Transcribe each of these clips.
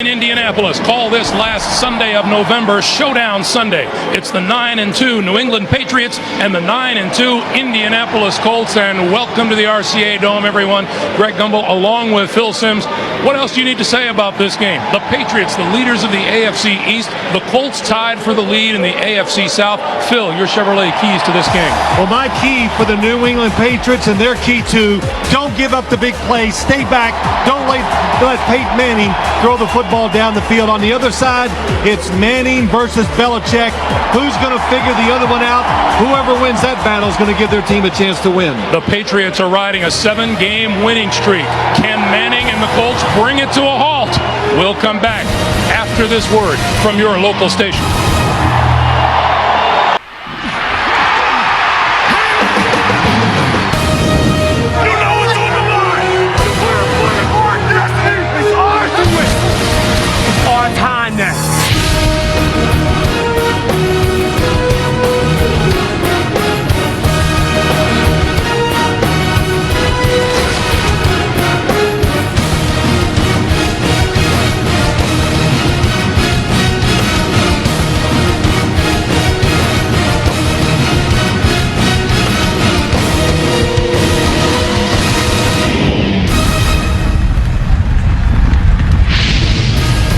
In Indianapolis, call this last Sunday of November Showdown Sunday. It's the 9-2 New England Patriots and the 9-2 Indianapolis Colts. And welcome to the RCA Dome, everyone. Greg Gumbel along with Phil Simms. What else do you need to say about this game? The Patriots, the leaders of the AFC East. The Colts tied for the lead in the AFC South. Phil, your Chevrolet keys to this game. Well, my key for the New England Patriots and their key to don't give up the big plays. Stay back. Don't let Peyton Manning throw the football down the field. On the other side, it's Manning versus Belichick. Who's going to figure the other one out? Whoever wins that battle is going to give their team a chance to win. The Patriots are riding a 7-game winning streak. Can Manning and the Colts bring it to a halt? We'll come back after this word from your local station.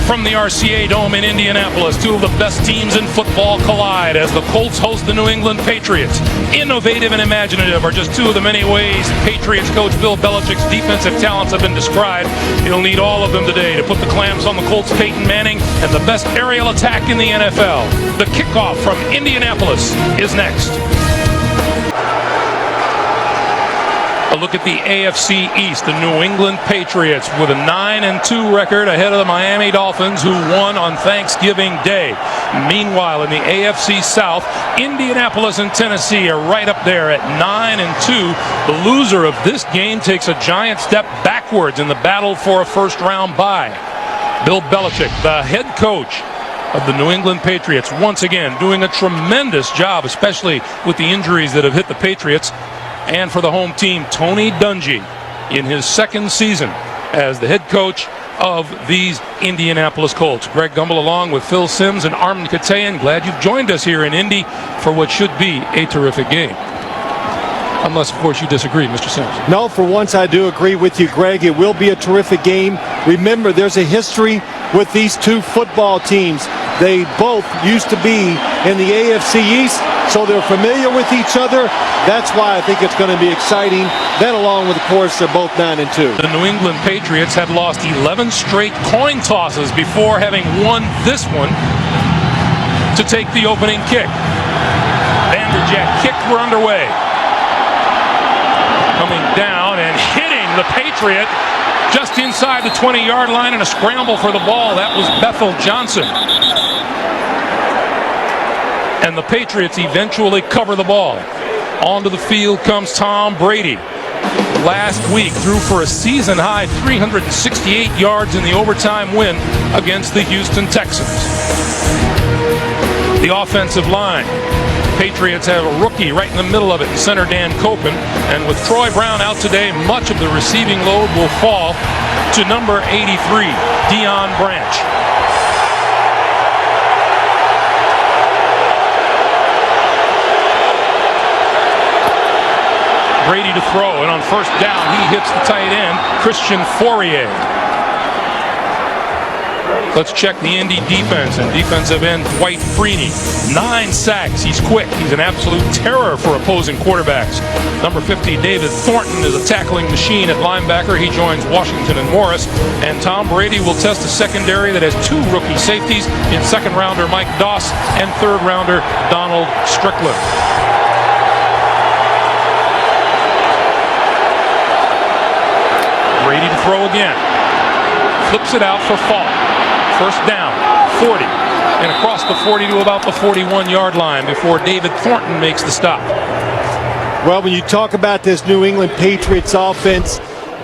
From the RCA Dome in Indianapolis, two of the best teams in football collide as the Colts host the New England Patriots. Innovative and imaginative are just two of the many ways Patriots coach Bill Belichick's defensive talents have been described. He'll need all of them today to put the clamps on the Colts' Peyton Manning and the best aerial attack in the NFL. The kickoff from Indianapolis is next. A look at the AFC East, the New England Patriots with a 9-2 record ahead of the Miami Dolphins, who won on Thanksgiving Day. Meanwhile, in the AFC South, Indianapolis and Tennessee are right up there at 9-2. The loser of this game takes a giant step backwards in the battle for a first-round bye. Bill Belichick, the head coach of the New England Patriots, once again doing a tremendous job, especially with the injuries that have hit the Patriots. And for the home team, Tony Dungy in his second season as the head coach of these Indianapolis Colts. Greg Gumbel along with Phil Simms and Armin Katayan. Glad you've joined us here in Indy for what should be a terrific game. Unless, of course, you disagree, Mr. Simms. No, for once I do agree with you, Greg. It will be a terrific game. Remember, there's a history with these two football teams. They both used to be in the AFC East, so they're familiar with each other. That's why I think it's going to be exciting. Then along with, of course, they're both 9-2. The New England Patriots had lost 11 straight coin tosses before having won this one to take the opening kick. Vanderjagt kick, we're underway. Coming down and hitting the Patriot just inside the 20-yard line in a scramble for the ball. That was Bethel Johnson. And the Patriots eventually cover the ball. Onto the field comes Tom Brady. Last week threw for a season-high 368 yards in the overtime win against the Houston Texans. The offensive line. Patriots have a rookie right in the middle of it, center Dan Copen. And with Troy Brown out today, much of the receiving load will fall to number 83, Deion Branch. Brady to throw, and on first down, he hits the tight end, Christian Fourier. Let's check the Indy defense and defensive end Dwight Freeney. 9 sacks. He's quick. He's an absolute terror for opposing quarterbacks. Number 50, David Thornton, is a tackling machine at linebacker. He joins Washington and Morris. And Tom Brady will test a secondary that has 2 rookie safeties in second-rounder Mike Doss and third-rounder Donald Strickland. Brady to throw again. Flips it out for Falk. First down, 40. And across the 40 to about the 41-yard line before David Thornton makes the stop. Well, when you talk about this New England Patriots offense,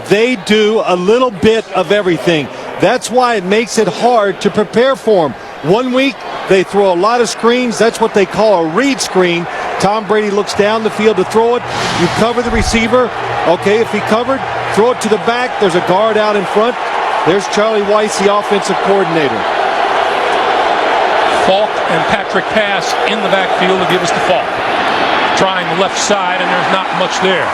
they do a little bit of everything. That's why it makes it hard to prepare for them. One week, they throw a lot of screens. That's what they call a read screen. Tom Brady looks down the field to throw it. You cover the receiver. Okay, if he covered, throw it to the back. There's a guard out in front. There's Charlie Weiss, the offensive coordinator. Falk and Patrick Pass in the backfield to give us to Falk. Trying the left side, and there's not much there.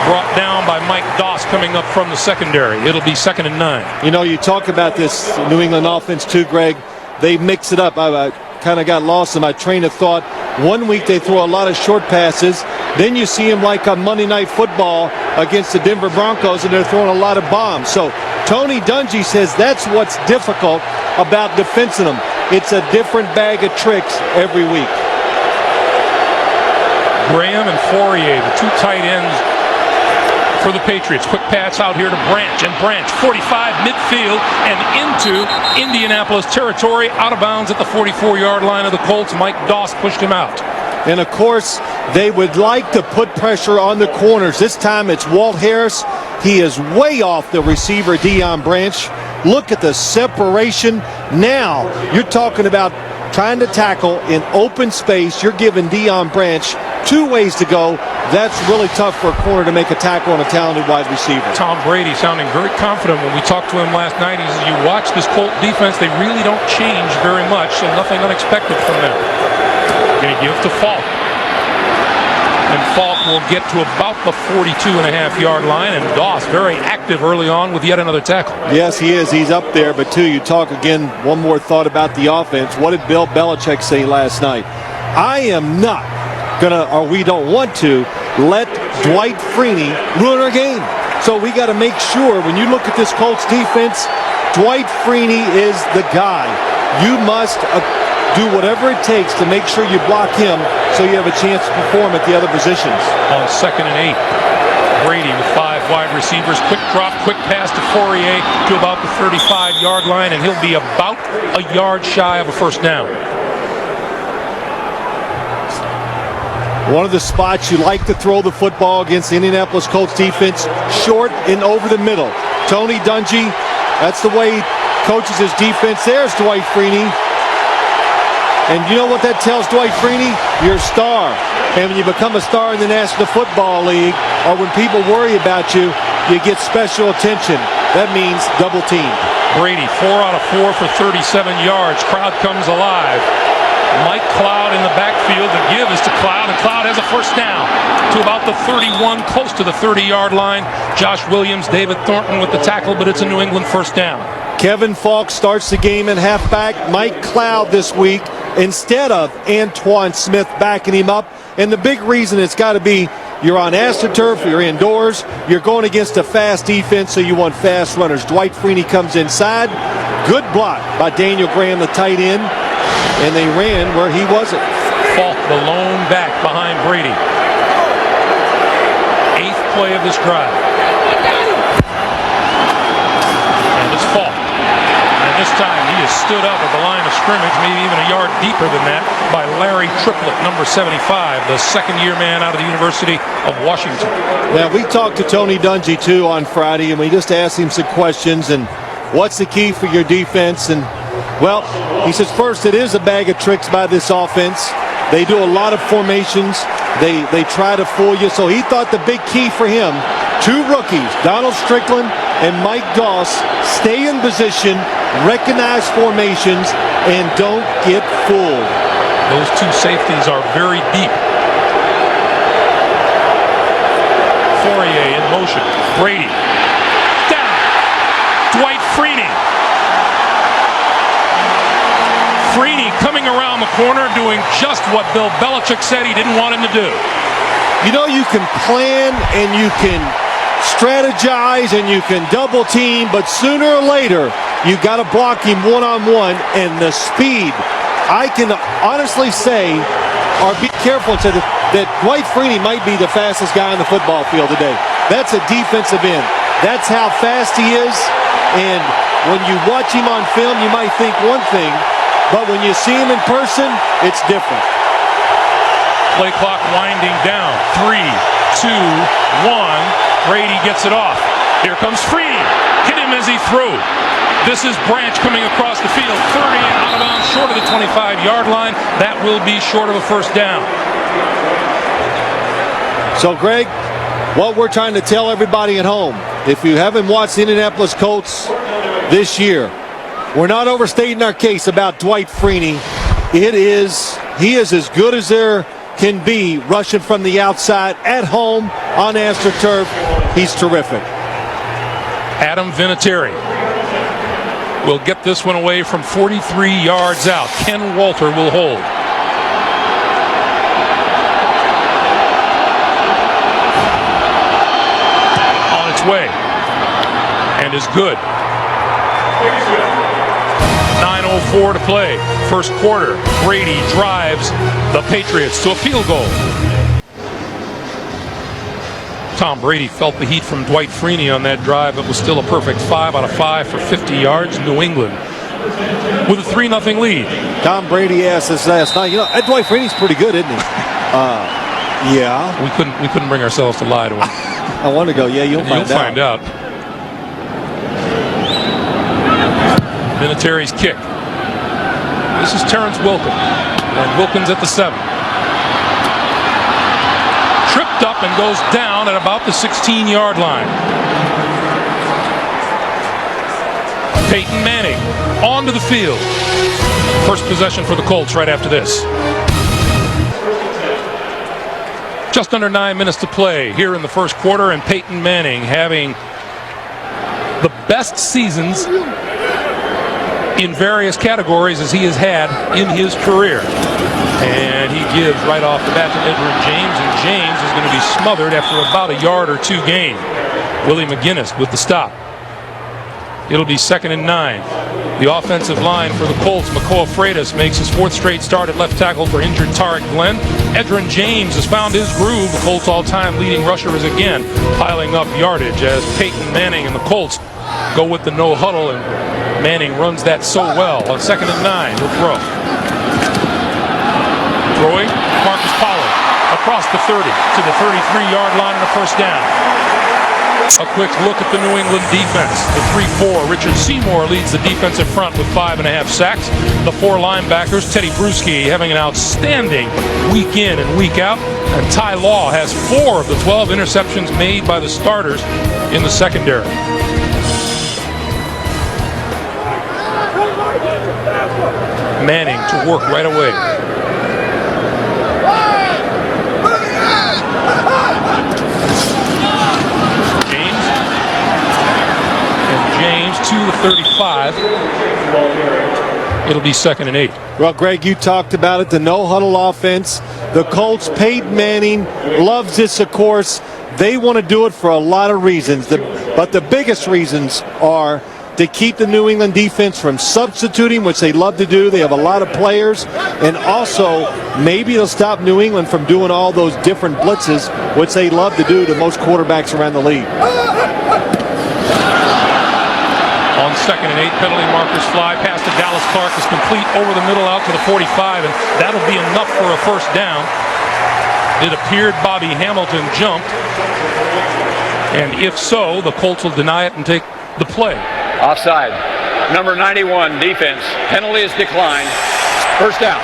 Brought down by Mike Doss coming up from the secondary. It'll be 2nd and 9. You know, you talk about this New England offense too, Greg. They mix it up. I kind of got lost in my train of thought. One week they throw a lot of short passes. Then you see them like on Monday Night Football against the Denver Broncos, and they're throwing a lot of bombs. So Tony Dungy says that's what's difficult about defending them. It's a different bag of tricks every week. Graham and Fourier, the two tight ends for the Patriots. Quick pass out here to Branch, and Branch 45 midfield and into Indianapolis territory, out of bounds at the 44-yard line of the Colts. Mike Doss pushed him out. And of course, they would like to put pressure on the corners. This time it's Walt Harris. He is way off the receiver, Deion Branch. Look at the separation. Now you're talking about trying to tackle in open space. You're giving Deion Branch 2 ways to go. That's really tough for a corner to make a tackle on a talented wide receiver. Tom Brady sounding very confident when we talked to him last night. He says, you watch this Colt defense, they really don't change very much, so nothing unexpected from them. Going to give to Falk. And Falk will get to about the 42.5-yard line, and Doss very active early on with yet another tackle. Yes, he is. He's up there. But, too, you talk again, one more thought about the offense. What did Bill Belichick say last night? I am not going to, or we don't want to, let Dwight Freeney ruin our game. So we got to make sure, when you look at this Colts defense, Dwight Freeney is the guy. You must do whatever it takes to make sure you block him so you have a chance to perform at the other positions. On 2nd and 8, Brady with 5 wide receivers. Quick drop, quick pass to Fourier to about the 35-yard line, and he'll be about a yard shy of a first down. One of the spots you like to throw the football against the Indianapolis Colts defense, short and over the middle. Tony Dungy, that's the way he coaches his defense. There's Dwight Freeney. And you know what that tells Dwight Freeney? You're a star. And when you become a star in the National Football League, or when people worry about you, you get special attention. That means double team. Brady, 4 out of 4 for 37 yards. Crowd comes alive. Mike Cloud in the backfield. The give is to Cloud, and Cloud has a first down to about the 31, close to the 30-yard line. Josh Williams, David Thornton with the tackle, but it's a New England first down. Kevin Falk starts the game in halfback. Mike Cloud this week instead of Antoine Smith backing him up. And the big reason it's got to be you're on AstroTurf, you're indoors, you're going against a fast defense, so you want fast runners. Dwight Freeney comes inside. Good block by Daniel Graham, the tight end. And they ran where he wasn't. Falk, the lone back behind Brady. 8th play of this drive. And it's Falk. And this time he is stood up at the line of scrimmage, maybe even a yard deeper than that, by Larry Triplett, number 75, the second-year man out of the University of Washington. Now, we talked to Tony Dungy, too, on Friday, and we just asked him some questions. And what's the key for your defense? And well, he says, first, it is a bag of tricks by this offense. They do a lot of formations. They try to fool you. So he thought the big key for him, 2 rookies, Donald Strickland and Mike Doss, stay in position, recognize formations, and don't get fooled. Those 2 safeties are very deep. Fourier in motion. Brady. Down. Dwight Freeney. Freeney coming around the corner doing just what Bill Belichick said he didn't want him to do. You know, you can plan and you can strategize and you can double team, but sooner or later you got to block him one-on-one, and the speed, I can honestly say, or be careful to that Dwight Freeney might be the fastest guy on the football field today. That's a defensive end. That's how fast he is, and when you watch him on film, you might think one thing, but when you see him in person, it's different. Play clock winding down. 3, 2, 1. Brady gets it off. Here comes Freeney. Hit him as he threw. This is Branch coming across the field. 30 and out of bounds, short of the 25-yard line. That will be short of a first down. So, Greg, what we're trying to tell everybody at home, if you haven't watched the Indianapolis Colts this year. We're not overstating our case about Dwight Freeney. He is as good as there can be rushing from the outside at home on AstroTurf. He's terrific. Adam Vinatieri will get this one away from 43 yards out. Ken Walter will hold. On its way. And is good. 9:04 to play. First quarter. Brady drives the Patriots to a field goal. Tom Brady felt the heat from Dwight Freeney on that drive. It was still a perfect 5 out of 5 for 50 yards. New England with a 3-0 lead. Tom Brady asked us last night, that Dwight Freeney's pretty good, isn't he? Yeah. We couldn't bring ourselves to lie to him. I want to go, yeah, you'll find out. Vinatieri's kick. This is Terrence Wilkins. And Wilkins at the 7. Tripped up and goes down at about the 16-yard line. Peyton Manning onto the field. First possession for the Colts right after this. Just under 9 minutes to play here in the first quarter, and Peyton Manning having the best seasons in various categories as he has had in his career. And he gives right off the bat to Edgerrin James, and James is going to be smothered after about a yard or two gain. Willie McGinnis with the stop. It'll be 2nd and 9. The offensive line for the Colts, Makoa Freitas, makes his 4th straight start at left tackle for injured Tarek Glenn. Edgerrin James has found his groove. The Colts' all-time leading rusher is again piling up yardage as Peyton Manning and the Colts go with the no huddle, and Manning runs that so well. On 2nd and 9, he'll throw. Throwing, Marcus Pollard across the 30 to the 33-yard line and a first down. A quick look at the New England defense. The 3-4, Richard Seymour leads the defensive front with 5.5 sacks. The 4 linebackers, Teddy Bruschi having an outstanding week in and week out. And Ty Law has 4 of the 12 interceptions made by the starters in the secondary. Manning to work right away. James to the 35. It'll be 2nd and 8. Well, Greg, you talked about it, the no-huddle offense. The Colts, Peyton Manning loves this, of course. They want to do it for a lot of reasons, but the biggest reasons are to keep the New England defense from substituting, which they love to do. They have a lot of players. And also, maybe it'll stop New England from doing all those different blitzes, which they love to do to most quarterbacks around the league. On 2nd and 8, penalty markers fly. Pass to Dallas Clark is complete over the middle out to the 45, and that'll be enough for a first down. It appeared Bobby Hamilton jumped, and if so, the Colts will deny it and take the play. Offside. Number 91, defense. Penalty is declined. First down.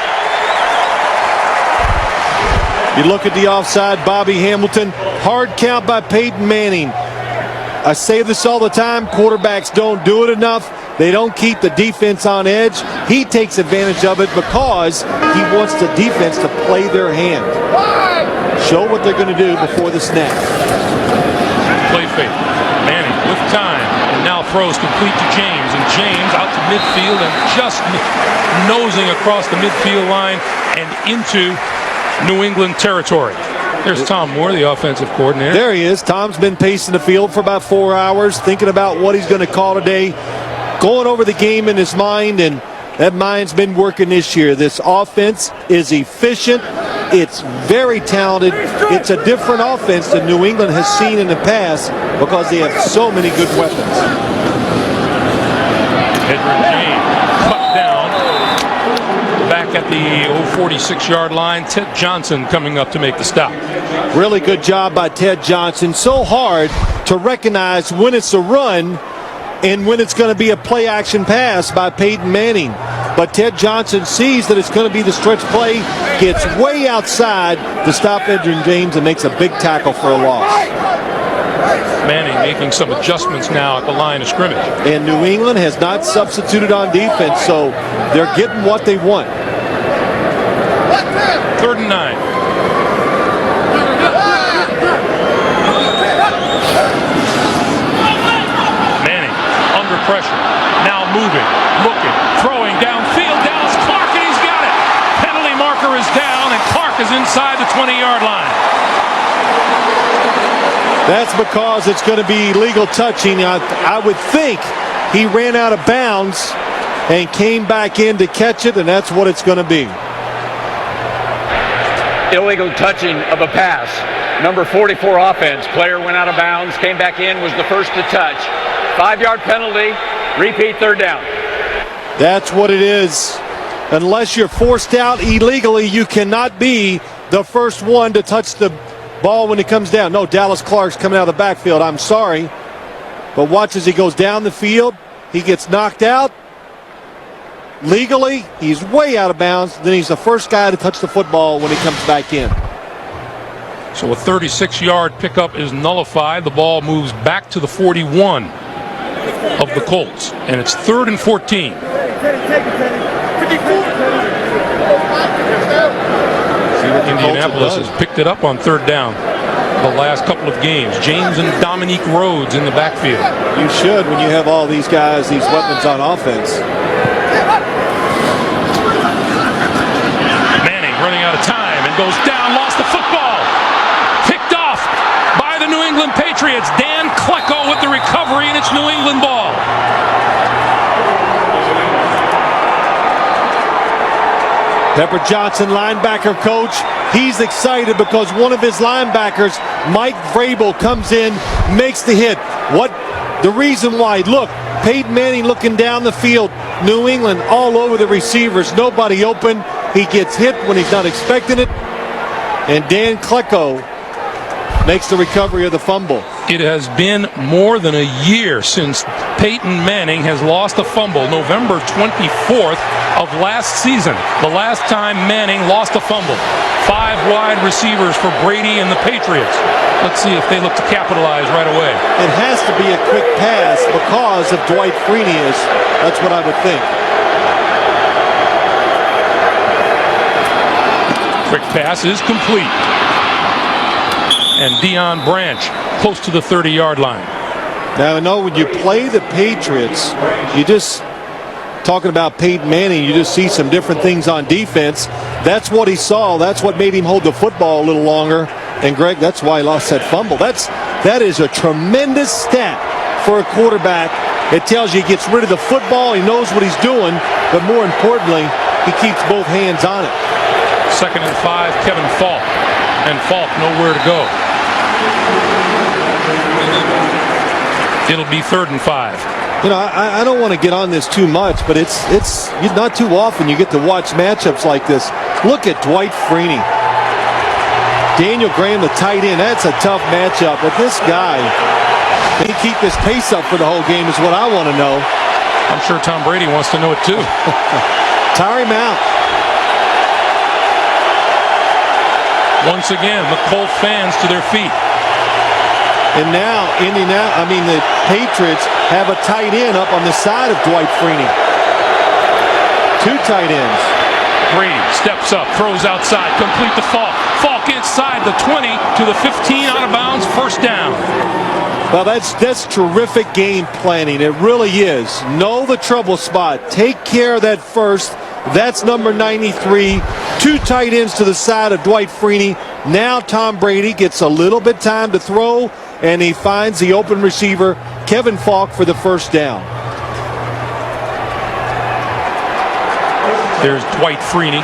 You look at the offside, Bobby Hamilton. Hard count by Peyton Manning. I say this all the time, quarterbacks don't do it enough. They don't keep the defense on edge. He takes advantage of it because he wants the defense to play their hand. Show what they're going to do before the snap. Play fake. Manning with time, and now throws complete to James, and James out to midfield and just nosing across the midfield line and into New England territory. There's Tom Moore, the offensive coordinator. There he is. Tom's been pacing the field for about 4 hours, thinking about what he's going to call today, going over the game in his mind, and that mind's been working this year. This offense is efficient. It's very talented. It's a different offense than New England has seen in the past because they have so many good weapons. Edgerrin James cut down back at the 46-yard line. Ted Johnson coming up to make the stop. Really good job by Ted Johnson. So hard to recognize when it's a run and when it's going to be a play-action pass by Peyton Manning. But Ted Johnson sees that it's going to be the stretch play, gets way outside to stop Edgerrin James and makes a big tackle for a loss. Manning making some adjustments now at the line of scrimmage. And New England has not substituted on defense, so they're getting what they want. 3rd and 9. Manning under pressure. Now moving, looking, throwing downfield. Dallas Clark, and he's got it. Penalty marker is down, and Clark is inside the 20-yard line. That's because it's going to be illegal touching. I would think he ran out of bounds and came back in to catch it, and that's what it's going to be. Illegal touching of a pass. Number 44 offense. Player went out of bounds, came back in, was the first to touch. 5-yard penalty. Repeat 3rd down. That's what it is. Unless you're forced out illegally, you cannot be the first one to touch the ball when it comes down. No, Dallas Clark's coming out of the backfield. I'm sorry. But watch as he goes down the field. He gets knocked out. Legally, he's way out of bounds. Then he's the first guy to touch the football when he comes back in. So a 36-yard pickup is nullified. The ball moves back to the 41 of the Colts. And it's 3rd and 14. Indianapolis has picked it up on 3rd down the last couple of games. James and Dominique Rhodes in the backfield. You should when you have all these guys, these weapons on offense. Manning running out of time and goes down, lost the football. Picked off by the New England Patriots. Dan Klecko with the recovery, and it's New England ball. Pepper Johnson, linebacker coach, he's excited because one of his linebackers, Mike Vrabel, comes in, makes the hit. What the reason why? Look, Peyton Manning looking down the field. New England all over the receivers, nobody open. He gets hit when he's not expecting it. And Dan Klecko makes the recovery of the fumble. It has been more than a year since Peyton Manning has lost a fumble. November 24th of last season, the last time Manning lost a fumble. 5 wide receivers for Brady and the Patriots. Let's see if they look to capitalize right away. It has to be a quick pass because of Dwight Freeney. That's what I would think. Quick pass is complete. And Deion Branch close to the 30-yard line. Now, I know when you play the Patriots, you just, talking about Peyton Manning, you just see some different things on defense. That's what he saw. That's what made him hold the football a little longer. And, Greg, that's why he lost that fumble. That is a tremendous stat for a quarterback. It tells you he gets rid of the football, he knows what he's doing, but more importantly, he keeps both hands on it. 2nd and 5, Kevin Falk. And Falk nowhere to go. It'll be 3rd and 5. You know, I don't want to get on this too much, but it's not too often you get to watch matchups like this. Look at Dwight Freeney. Daniel Graham, the tight end. That's a tough matchup. But this guy, can he keep his pace up for the whole game is what I want to know. I'm sure Tom Brady wants to know it too. Tire him out. Once again, the Colt fans to their feet. And now, the Patriots have a tight end up on the side of Dwight Freeney. 2 tight ends. Brady steps up, throws outside, complete to Falk. Falk inside the 20 to the 15, out of bounds, 1st down. Well, that's terrific game planning. It really is. Know the trouble spot. Take care of that first. That's number 93. 2 tight ends to the side of Dwight Freeney. Now Tom Brady gets a little bit time to throw, and he finds the open receiver, Kevin Falk, for the 1st down. There's Dwight Freeney.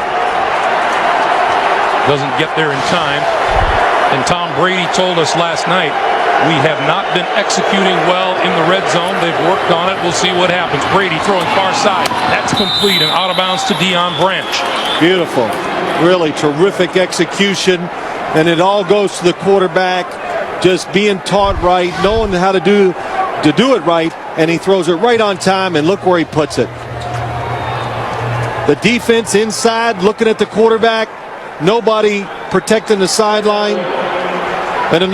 Doesn't get there in time. And Tom Brady told us last night, we have not been executing well in the red zone. They've worked on it. We'll see what happens. Brady throwing far side. That's complete and out of bounds to Deion Branch. Beautiful. Really terrific execution. And it all goes to the quarterback, just being taught right, knowing how to do it right, and he throws it right on time, and look where he puts it. The defense inside looking at the quarterback, nobody protecting the sideline. And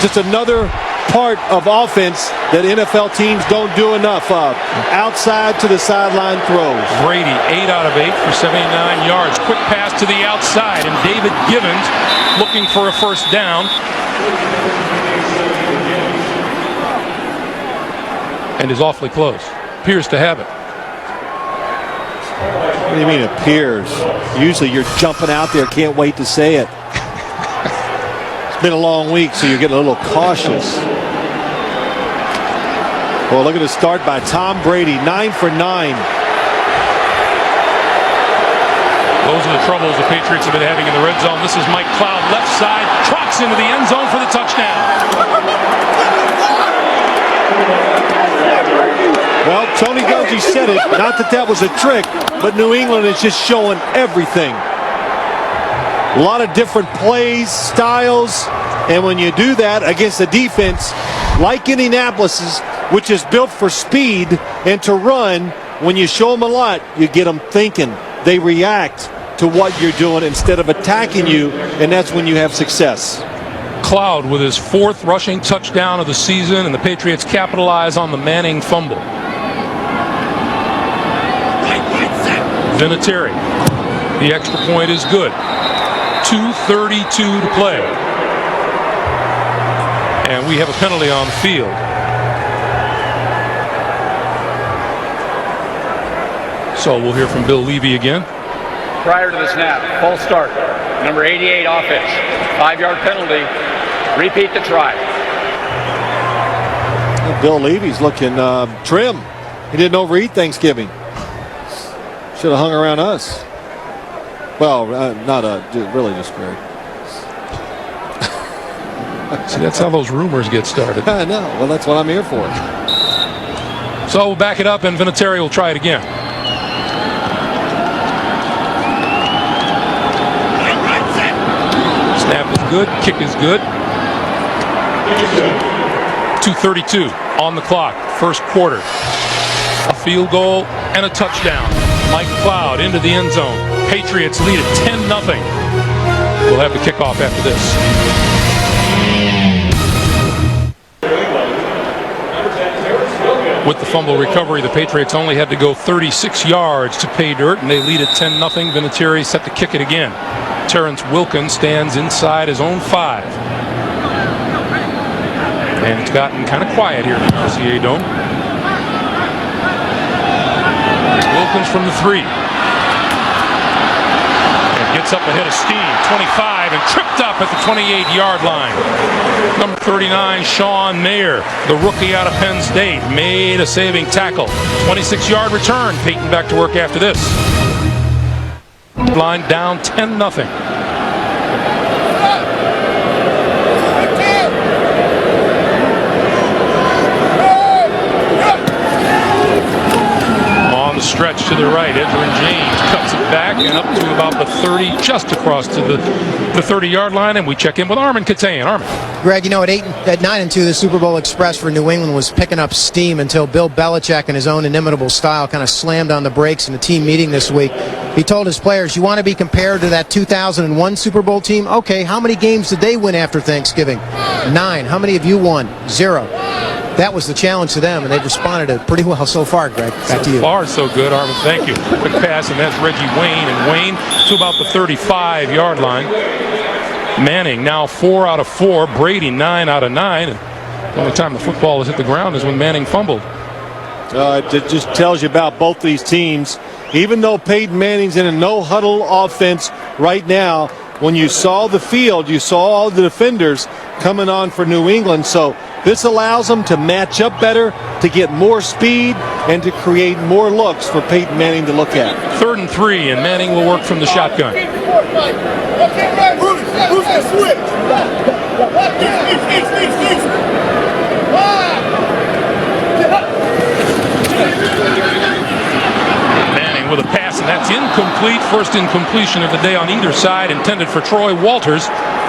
just another part of offense that NFL teams don't do enough of. Outside to the sideline throws. Brady, 8 out of 8 for 79 yards. Quick pass to the outside, and David Givens looking for a first down. And is awfully close. Appears to have it. What do you mean appears? Usually you're jumping out there, can't wait to say it. It's been a long week, so you're getting a little cautious. Well, look at the start by Tom Brady, 9 for 9. Those are the troubles the Patriots have been having in the red zone. This is Mike Cloud, left side, trots into the end zone for the touchdown. Well, Tony Dungy said it, not that that was a trick, but New England is just showing everything. A lot of different plays, styles, and when you do that against a defense like Indianapolis, which is built for speed and to run, when you show them a lot, you get them thinking. They react to what you're doing instead of attacking you, and that's when you have success. Cloud with his 4th rushing touchdown of the season, and the Patriots capitalize on the Manning fumble. Vinatieri, the extra point is good. 2:32 to play. And we have a penalty on the field. So we'll hear from Bill Levy again. Prior to the snap, false start. Number 88 offense. 5-yard penalty. Repeat the try. Bill Levy's looking trim. He didn't overeat Thanksgiving. Should have hung around us. Well, not really just Greg. See, that's how those rumors get started. I know. Well, that's what I'm here for. So we'll back it up, and Vinatieri will try it again. Snap is good. Kick is good. 2:32 on the clock. First quarter. A field goal and a touchdown. Mike Cloud into the end zone. Patriots lead at 10-0. We'll have the kickoff after this. With the fumble recovery, the Patriots only had to go 36 yards to pay dirt, and they lead at 10-0. Vinatieri set to kick it again. Terrence Wilkins stands inside his own 5. And it's gotten kind of quiet here in the RCA Dome. Wilkins from the 3. And gets up ahead of steam. 25 and tripped up at the 28-yard line. Number 39, Sean Mayer, the rookie out of Penn State, made a saving tackle. 26-yard return. Peyton back to work after this. Line down 10-0. The stretch to the right, Edgerrin James cuts it back and up to about the 30, just across to the 30-yard line, and we check in with Armin Katayan. Armin. Greg, you know, at 9-2, the Super Bowl Express for New England was picking up steam until Bill Belichick, in his own inimitable style, kind of slammed on the brakes in the team meeting this week. He told his players, you want to be compared to that 2001 Super Bowl team? Okay, how many games did they win after Thanksgiving? 9. How many have you won? 0. That was the challenge to them, and they've responded pretty well so far, Greg. Back to you. So far, so good, Armin. Thank you. Quick pass, and that's Reggie Wayne. And Wayne to about the 35-yard line. Manning now 4 out of 4. Brady 9 out of 9. And the only time the football has hit the ground is when Manning fumbled. It just tells you about both these teams. Even though Peyton Manning's in a no-huddle offense right now, when you saw the field, you saw all the defenders coming on for New England. So this allows them to match up better, to get more speed, and to create more looks for Peyton Manning to look at. 3rd and 3, and Manning will work from the shotgun. Manning with a pass, and that's incomplete. First incompletion of the day on either side, intended for Troy Walters.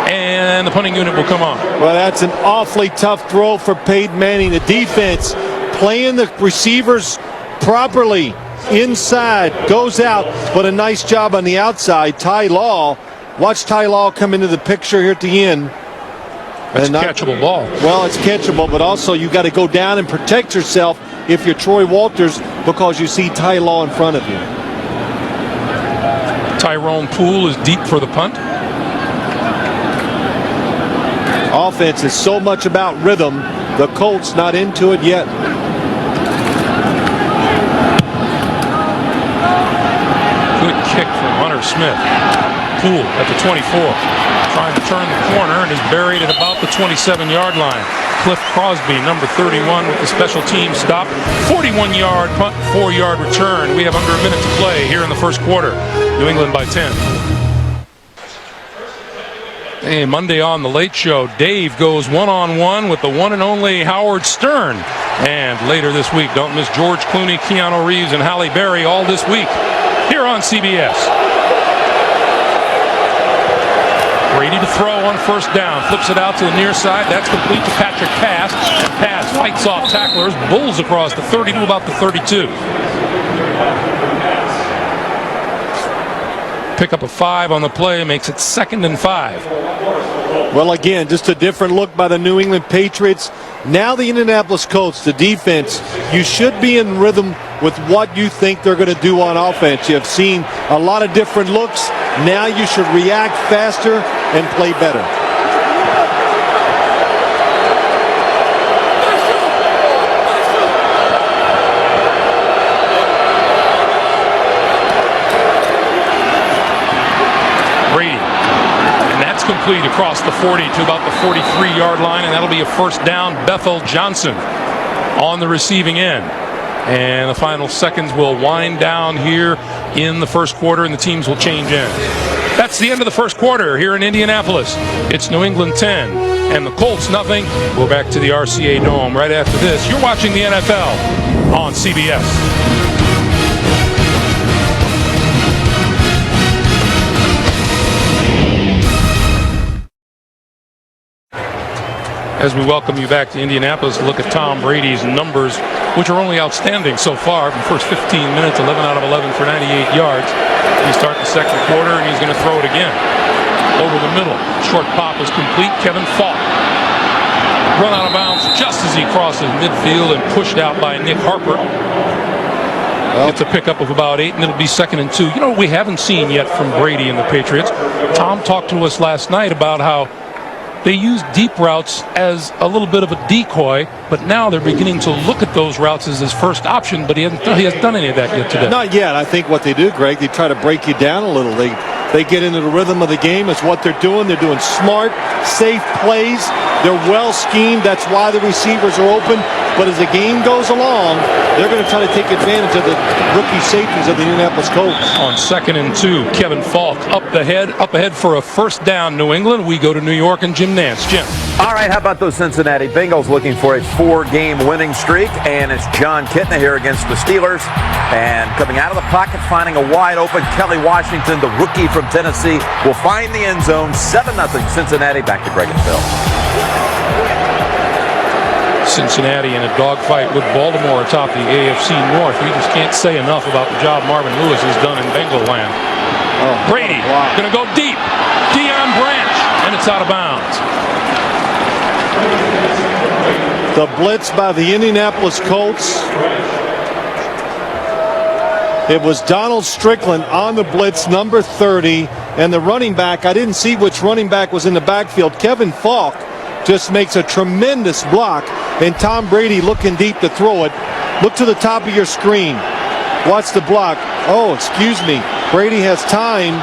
And the punting unit will come on. Well, that's an awfully tough throw for Peyton Manning. The defense playing the receivers properly inside, goes out, but a nice job on the outside. Ty Law, watch Ty Law come into the picture here at the end. That's a catchable ball. Well, it's catchable, but also you got to go down and protect yourself if you're Troy Walters because you see Ty Law in front of you. Tyrone Poole is deep for the punt. Offense is so much about rhythm. The Colts not into it yet. Good kick from Hunter Smith. Poole at the 24. Trying to turn the corner and is buried at about the 27-yard line. Cliff Crosby, number 31, with the special team stop. 41-yard punt, 4-yard return. We have under a minute to play here in the first quarter. New England by 10. Hey, Monday on The Late Show, Dave goes one-on-one with the one and only Howard Stern. And later this week, don't miss George Clooney, Keanu Reeves, and Halle Berry all this week here on CBS. Brady to throw on first down. Flips it out to the near side. That's complete to Patrick Pass. Pass fights off tacklers. Bulls across the 30 to about the 32. Pick up a 5 on the play. Makes it 2nd and 5. Well, again, just a different look by the New England Patriots. Now the Indianapolis Colts, the defense, you should be in rhythm with what you think they're going to do on offense. You have seen a lot of different looks. Now you should react faster and play better. Brady. And that's complete across the 40 to about the 43-yard line, and that'll be a first down. Bethel Johnson on the receiving end. And the final seconds will wind down here in the first quarter, and the teams will change ends. That's the end of the first quarter here in Indianapolis. It's New England 10 and the Colts nothing. We're back to the RCA Dome right after this. You're watching the NFL on CBS. As we welcome you back to Indianapolis, look at Tom Brady's numbers, which are only outstanding so far. From the first 15 minutes, 11 out of 11 for 98 yards. He starts the second quarter, and he's going to throw it again. Over the middle. Short pop is complete. Kevin Falk. Run out of bounds just as he crosses midfield and pushed out by Nick Harper. It's a pickup of about 8, and it'll be 2nd and 2. You know what we haven't seen yet from Brady and the Patriots? Tom talked to us last night about how they use deep routes as a little bit of a decoy, but now they're beginning to look at those routes as his first option, but he hasn't done any of that yet today. Not yet. I think what they do, Greg, they try to break you down a little. They get into the rhythm of the game. It's what they're doing. They're doing smart, safe plays. They're well schemed. That's why the receivers are open. But as the game goes along, they're going to try to take advantage of the rookie safeties of the Indianapolis Colts. On 2nd and 2, Kevin Falk up ahead for a first down. New England. We go to New York and Jim Nance. Jim. All right, how about those Cincinnati Bengals looking for a 4-game winning streak? And it's John Kitna here against the Steelers. And coming out of the pocket, finding a wide open Kelly Washington, the rookie from Tennessee, will find the end zone. 7-0 Cincinnati. Back to Greg and Phil. Cincinnati in a dogfight with Baltimore atop the AFC North. We just can't say enough about the job Marvin Lewis has done in Bengal land. Brady going to go deep. Deion Branch, and it's out of bounds. The blitz by the Indianapolis Colts. It was Donald Strickland on the blitz, number 30, and the running back, I didn't see which running back was in the backfield. Kevin Falk just makes a tremendous block, and Tom Brady looking deep to throw it. Look to the top of your screen. Watch the block. Oh, excuse me. Brady has time.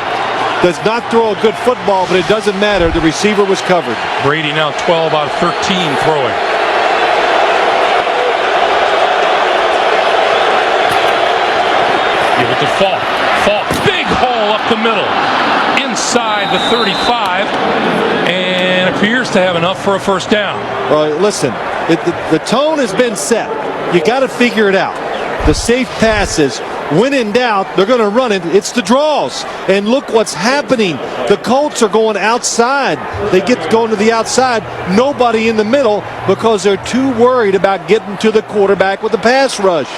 Does not throw a good football, but it doesn't matter. The receiver was covered. Brady now 12 out of 13 throwing. Give it to Falk. Falk, big hole up the middle. Inside the 35, and appears to have enough for a first down. Well, listen, the tone has been set. You got to figure it out. The safe passes, when in doubt, they're going to run it. It's the draws. And look what's happening. The Colts are going outside. They get going to the outside. Nobody in the middle because they're too worried about getting to the quarterback with the pass rush.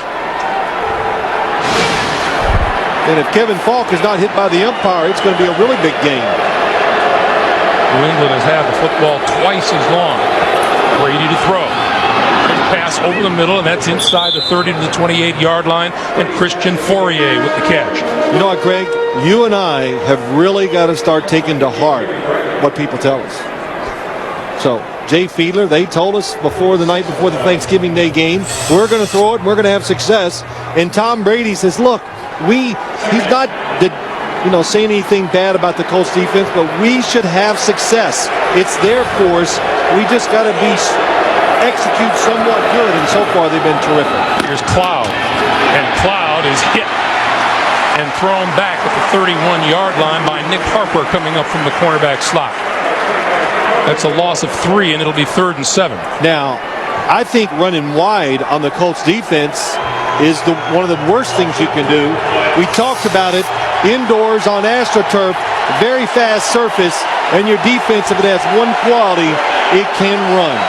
And if Kevin Falk is not hit by the umpire, it's going to be a really big game. New England has had the football twice as long. Brady to throw. Pass over the middle, and that's inside the 30 to the 28-yard line, and Christian Fourier with the catch. You know what, Greg? You and I have really got to start taking to heart what people tell us. So, Jay Fiedler, they told us the night before the Thanksgiving Day game, we're going to throw it and we're going to have success. And Tom Brady says, look, he's not saying anything bad about the Colts defense, but we should have success. It's their force. We just got to execute somewhat good, and so far they've been terrific. Here's Cloud, and Cloud is hit and thrown back at the 31-yard line by Nick Harper coming up from the cornerback slot. That's a loss of 3, and it'll be 3rd and 7. Now, I think running wide on the Colts defense is one of the worst things you can do. We talked about it indoors on AstroTurf, very fast surface, and your defense, if it has one quality, it can run.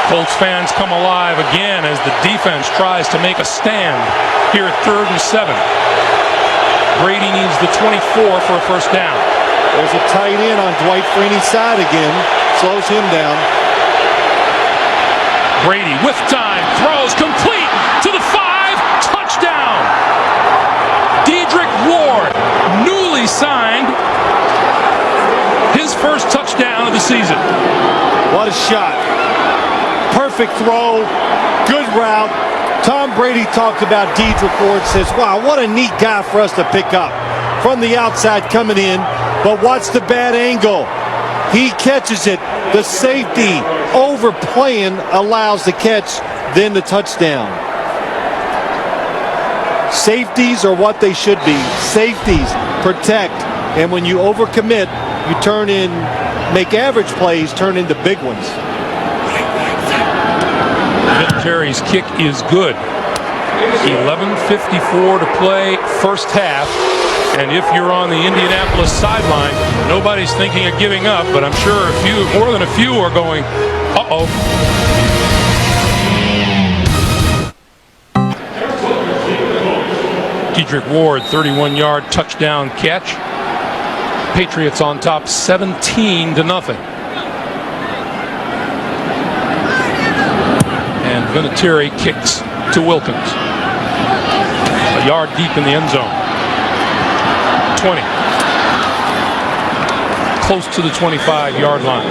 Colts fans come alive again as the defense tries to make a stand here at 3rd and 7. Brady needs the 24 for a first down. There's a tight end on Dwight Freeney's side again. Slows him down. Brady with time, throws complete to the 5, touchdown. Dedrick Ward, newly signed, his first touchdown of the season. What a shot. Perfect throw, good route. Tom Brady talked about Dedrick Ward, says, wow, what a neat guy for us to pick up. From the outside coming in, but watch the bad angle. He catches it. The safety overplaying allows the catch, then the touchdown. Safeties are what they should be. Safeties protect, and when you overcommit, you make average plays turn into big ones. Terry's kick is good. 11:54 to play, first half. And if you're on the Indianapolis sideline, nobody's thinking of giving up, but I'm sure more than a few are going, uh-oh. Dedrick Ward, 31-yard touchdown catch. Patriots on top 17-0. And Vinatieri kicks to Wilkins. A yard deep in the end zone. 20. Close to the 25-yard line.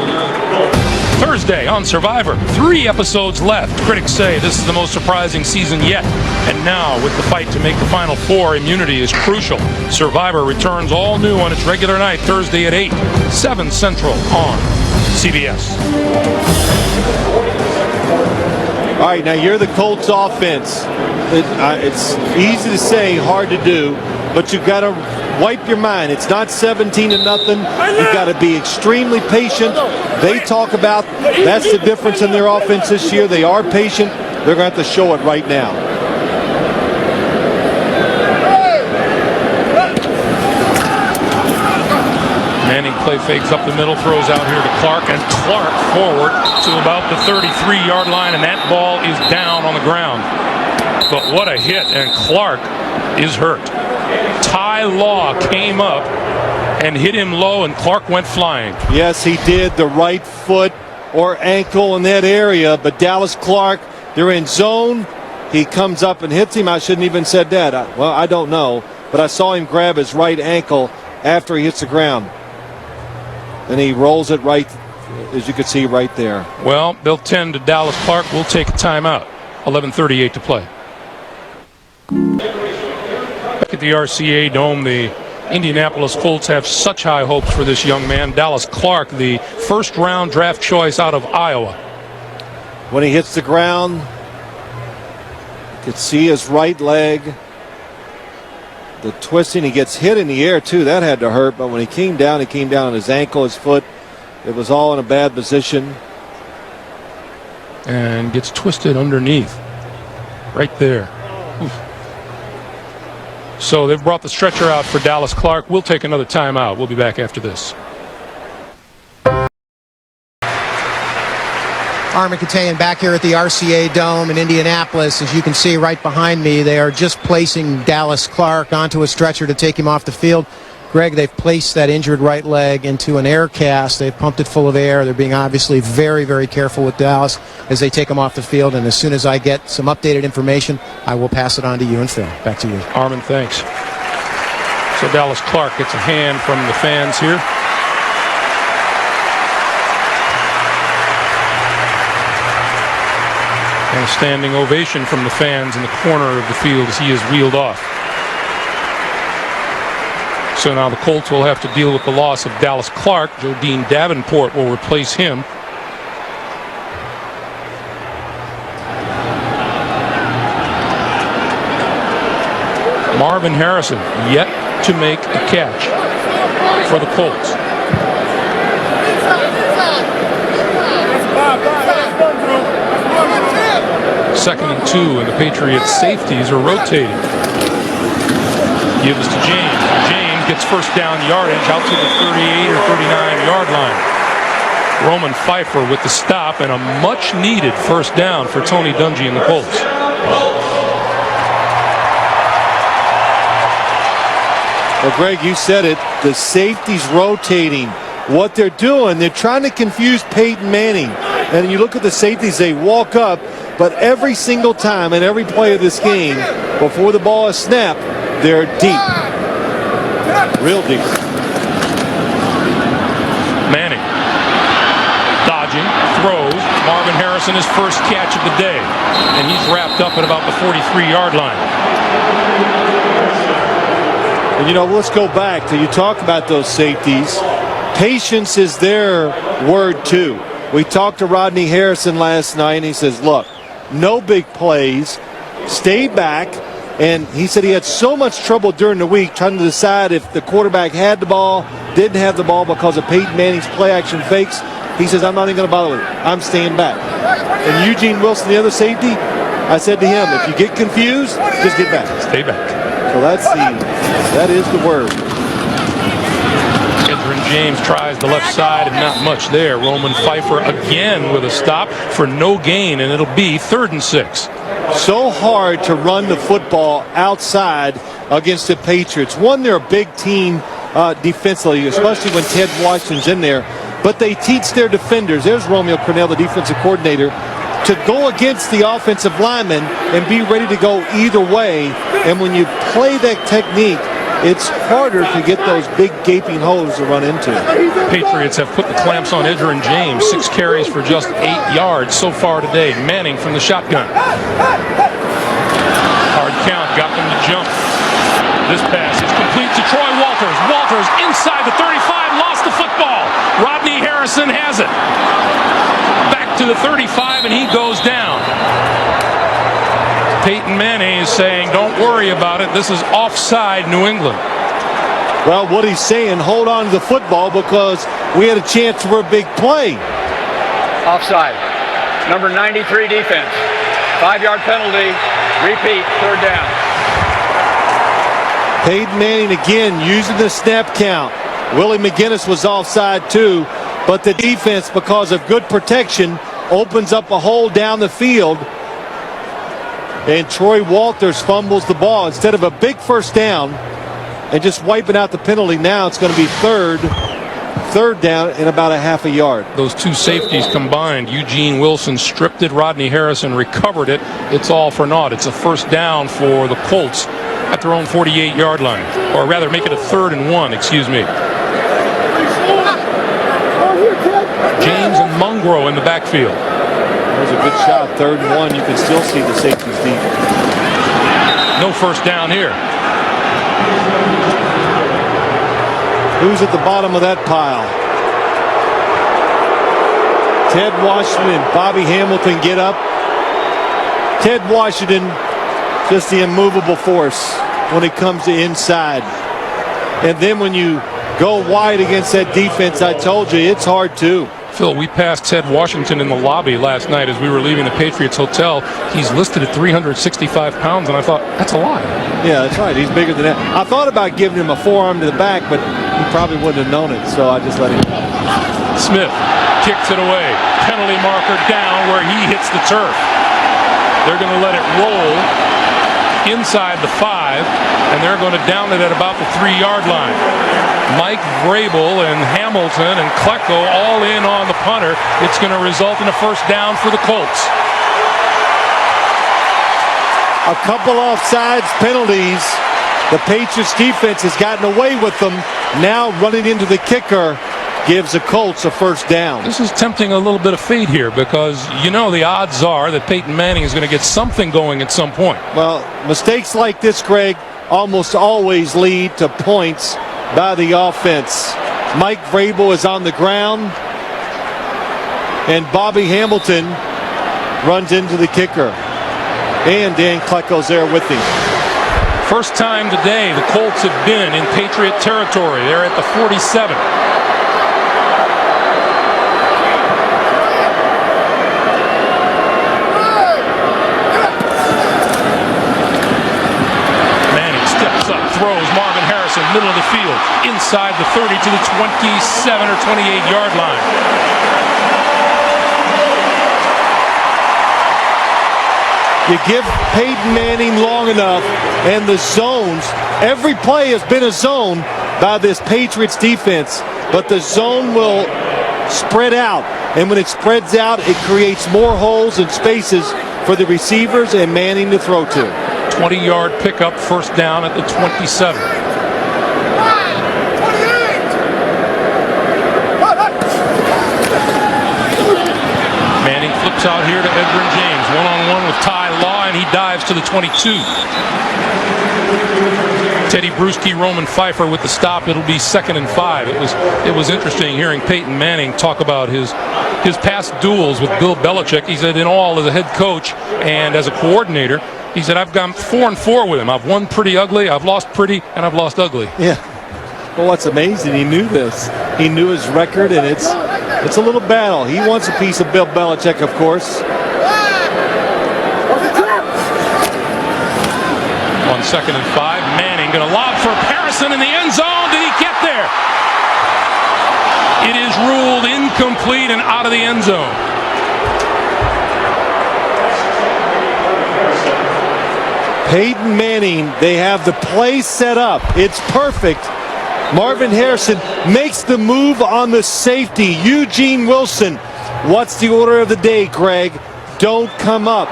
Thursday on Survivor, 3 episodes left. Critics say this is the most surprising season yet. And now, with the fight to make the Final Four, immunity is crucial. Survivor returns all new on its regular night, Thursday at 8, 7 Central on CBS. All right, now you're the Colts offense. It's easy to say, hard to do, but you've got to wipe your mind. It's not 17-0. You've got to be extremely patient. They talk about that's the difference in their offense this year. They are patient. They're going to have to show it right now. Manning play fakes up the middle, throws out here to Clark, and Clark forward to about the 33-yard line, and that ball is down on the ground. But what a hit, and Clark is hurt. Ty Law came up and hit him low, and Clark went flying. Yes, he did. The right foot or ankle in that area, but Dallas Clark, they're in zone. He comes up and hits him. I shouldn't even said that. I don't know, but I saw him grab his right ankle after he hits the ground. And he rolls it right, as you can see right there. Well, they'll tend to Dallas Clark. We'll take a timeout. 11:38 to play. Back at the RCA Dome, the Indianapolis Colts have such high hopes for this young man, Dallas Clark, the first-round draft choice out of Iowa. When he hits the ground, you could see his right leg. The twisting, he gets hit in the air too. That had to hurt, but when he came down on his ankle, his foot. It was all in a bad position. And gets twisted underneath. Right there. Oof. So they've brought the stretcher out for Dallas Clark. We'll take another timeout. We'll be back after this. Armin Katayan back here at the RCA Dome in Indianapolis. As you can see right behind me, they are just placing Dallas Clark onto a stretcher to take him off the field. Greg, they've placed that injured right leg into an air cast. They've pumped it full of air. They're being obviously very, very careful with Dallas as they take him off the field. And as soon as I get some updated information, I will pass it on to you and Phil. Back to you. Armin, thanks. So Dallas Clark gets a hand from the fans here. And a standing ovation from the fans in the corner of the field as he is wheeled off. So now the Colts will have to deal with the loss of Dallas Clark. Jodine Davenport will replace him. Marvin Harrison yet to make a catch for the Colts. Second and 2, and the Patriots safeties are rotating. Gives to James. James gets first down yardage out to the 38 or 39-yard line. Roman Pfeiffer with the stop and a much-needed first down for Tony Dungy and the Colts. Well, Greg, you said it. The safety's rotating. What they're doing, they're trying to confuse Peyton Manning. And you look at the safeties, they walk up, but every single time in every play of this game, before the ball is snapped, they're deep. Real deep. Manning dodging, throws. Marvin Harrison his first catch of the day. And he's wrapped up at about the 43-yard line. And you know, let's go back to you talk about those safeties. Patience is their word too. We talked to Rodney Harrison last night, and he says, look, no big plays, stay back. And he said he had so much trouble during the week trying to decide if the quarterback had the ball, didn't have the ball because of Peyton Manning's play-action fakes. He says, I'm not even going to bother with it. I'm staying back. And Eugene Wilson, the other safety, I said to him, if you get confused, just get back. Stay back. So that is the word. Edgerrin James tries the left side and not much there. Roman Pfeiffer again with a stop for no gain, and it'll be 3rd and 6. So hard to run the football outside against the Patriots. One, they're a big team defensively, especially when Ted Washington's in there. But they teach their defenders, there's Romeo Cornell, the defensive coordinator, to go against the offensive lineman and be ready to go either way. And when you play that technique, it's harder to get those big gaping holes to run into. Patriots have put the clamps on Edgerrin James. 6 carries for just 8 yards so far today. Manning from the shotgun. Hard count, got them to jump. This pass is complete to Troy Walters. Walters inside the 35, lost the football. Rodney Harrison has it. Back to the 35, and he goes down. Peyton Manning is saying, don't worry about it. This is offside New England. Well, what he's saying, hold on to the football because we had a chance for a big play. Offside. Number 93 defense. 5-yard penalty. Repeat, 3rd down. Peyton Manning again using the snap count. Willie McGinnis was offside too, but the defense, because of good protection, opens up a hole down the field. And Troy Walters fumbles the ball. Instead of a big first down and just wiping out the penalty, now it's going to be third down in about a half a yard. Those two safeties combined. Eugene Wilson stripped it. Rodney Harrison recovered it. It's all for naught. It's a first down for the Colts at their own 48-yard line. Or rather, make it a 3rd and 1, excuse me. James and Mungro in the backfield. That was a good shot. 3rd and 1. You can still see the safeties deep. No first down here. Who's at the bottom of that pile? Ted Washington and Bobby Hamilton get up. Ted Washington, just the immovable force when it comes to inside. And then when you go wide against that defense, I told you, it's hard too. Phil, we passed Ted Washington in the lobby last night as we were leaving the Patriots Hotel. He's listed at 365 pounds, and I thought, that's a lie. Yeah, that's right. He's bigger than that. I thought about giving him a forearm to the back, but he probably wouldn't have known it, so I just let him. Smith kicks it away. Penalty marker down where he hits the turf. They're going to let it roll inside the 5, and they're going to down it at about the 3-yard line. Mike Vrabel and Hamilton and Klecko all in on the punter. It's going to result in a first down for the Colts. A couple offsides penalties. The Patriots defense has gotten away with them. Now running into the kicker gives the Colts a first down. This is tempting a little bit of fate here because you know the odds are that Peyton Manning is going to get something going at some point. Well, mistakes like this, Greg, almost always lead to points by the offense. Mike Vrabel is on the ground, and Bobby Hamilton runs into the kicker. And Dan Klecko's there with him. First time today the Colts have been in Patriot territory. They're at the 47. Manning steps up, throws. Marvin Harrison, middle of the field, inside the 30 to the 27 or 28-yard line. You give Peyton Manning long enough, and the zones, every play has been a zone by this Patriots defense, but the zone will spread out, and when it spreads out, it creates more holes and spaces for the receivers and Manning to throw to. 20-yard pickup, first down at the 27. Manning flips out here to Edgerrin James, one-on-one with Ty Law, and he dives to the 22. Teddy Bruschi, Roman Pfeiffer with the stop. It'll be 2nd and 5. It was interesting hearing Peyton Manning talk about his past duels with Bill Belichick. He said in all, as a head coach and as a coordinator, he said, I've gone 4-4 with him. I've won pretty ugly, I've lost pretty, and I've lost ugly. Yeah. Well, what's amazing, he knew this. He knew his record, and it's a little battle. He wants a piece of Bill Belichick, of course. On 2nd and 5, Manning going to lob for Harrison in the end zone. Did he get there? It is ruled incomplete and out of the end zone. Peyton Manning, they have the play set up. It's perfect. Marvin Harrison makes the move on the safety. Eugene Wilson. What's the order of the day, Greg? Don't come up.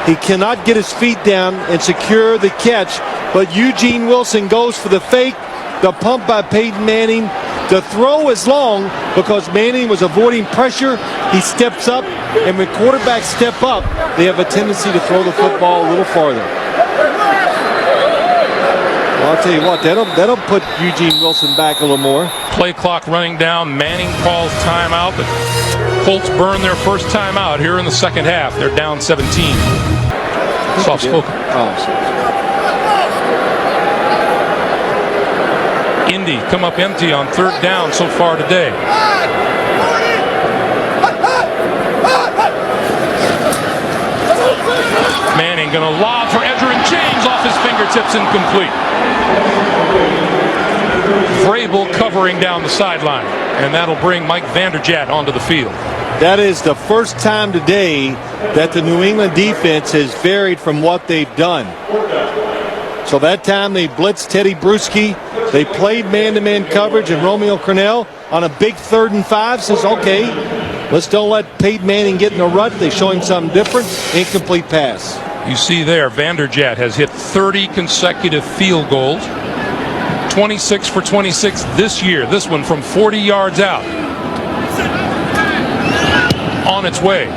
He cannot get his feet down and secure the catch, but Eugene Wilson goes for the fake, the pump by Peyton Manning. The throw is long because Manning was avoiding pressure. He steps up, and when quarterbacks step up, they have a tendency to throw the football a little farther. Well, I'll tell you what, that'll put Eugene Wilson back a little more. Play clock running down. Manning calls timeout. The Colts burn their first timeout here in the second half. They're down 17. Soft spoken. Indy come up empty on 3rd down so far today. Manning going to lob for Edgerrin James off his fingertips, incomplete. Vrabel covering down the sideline, and that'll bring Mike Vanderjagt onto the field. That is the first time today that the New England defense has varied from what they've done. So that time they blitzed Teddy Bruschi. They played man-to-man coverage, and Romeo Crennel on a big 3rd and 5 says, okay, let's don't let Peyton Manning get in a rut. They show him something different. Incomplete pass. You see there, Vanderjagt has hit 30 consecutive field goals. 26 for 26 this year. This one from 40 yards out. On its way.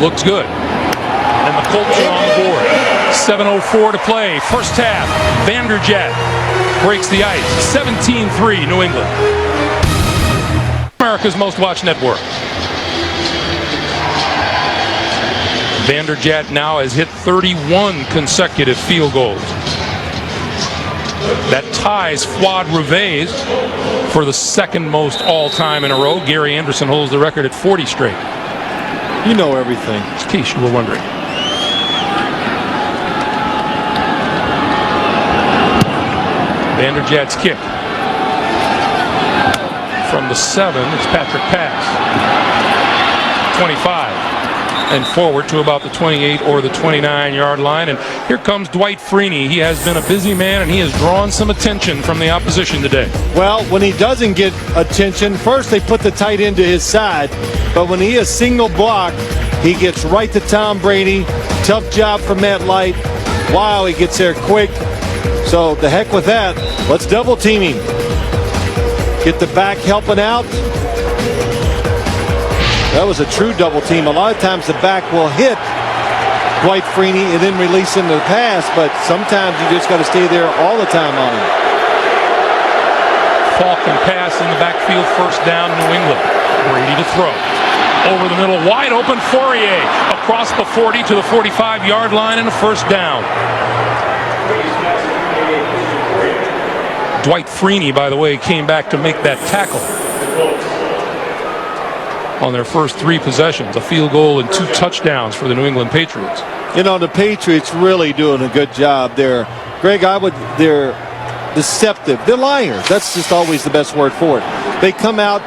Looks good. And the Colts are on the board. 7:04 to play. First half. Vanderjagt breaks the ice. 17-3 New England. America's most watched network. Vanderjagt now has hit 31 consecutive field goals. That ties Fuad Reveiz for the 2nd most all-time in a row. Gary Anderson holds the record at 40 straight. You know everything. In case you were wondering. Vanderjagt's kick. From the 7, it's Patrick Pass. 25. and forward to about the 28 or the 29-yard line. And here comes Dwight Freeney. He has been a busy man, and he has drawn some attention from the opposition today. Well, when he doesn't get attention, first they put the tight end to his side, but when he is single block, he gets right to Tom Brady. Tough job for Matt Light. Wow, he gets there quick. So the heck with that. Let's double team him. Get the back helping out. That was a true double team. A lot of times the back will hit Dwight Freeney and then release him to the pass, but sometimes you just got to stay there all the time on him. Falk can pass in the backfield, first down, New England. Brady to throw. Over the middle, wide open, Fourier. Across the 40 to the 45-yard line and a first down. Dwight Freeney, by the way, came back to make that tackle on their first 3 possessions. A field goal and 2 touchdowns for the New England Patriots. You know, the Patriots really doing a good job there. Greg, they're deceptive. They're liars. That's just always the best word for it. They come out,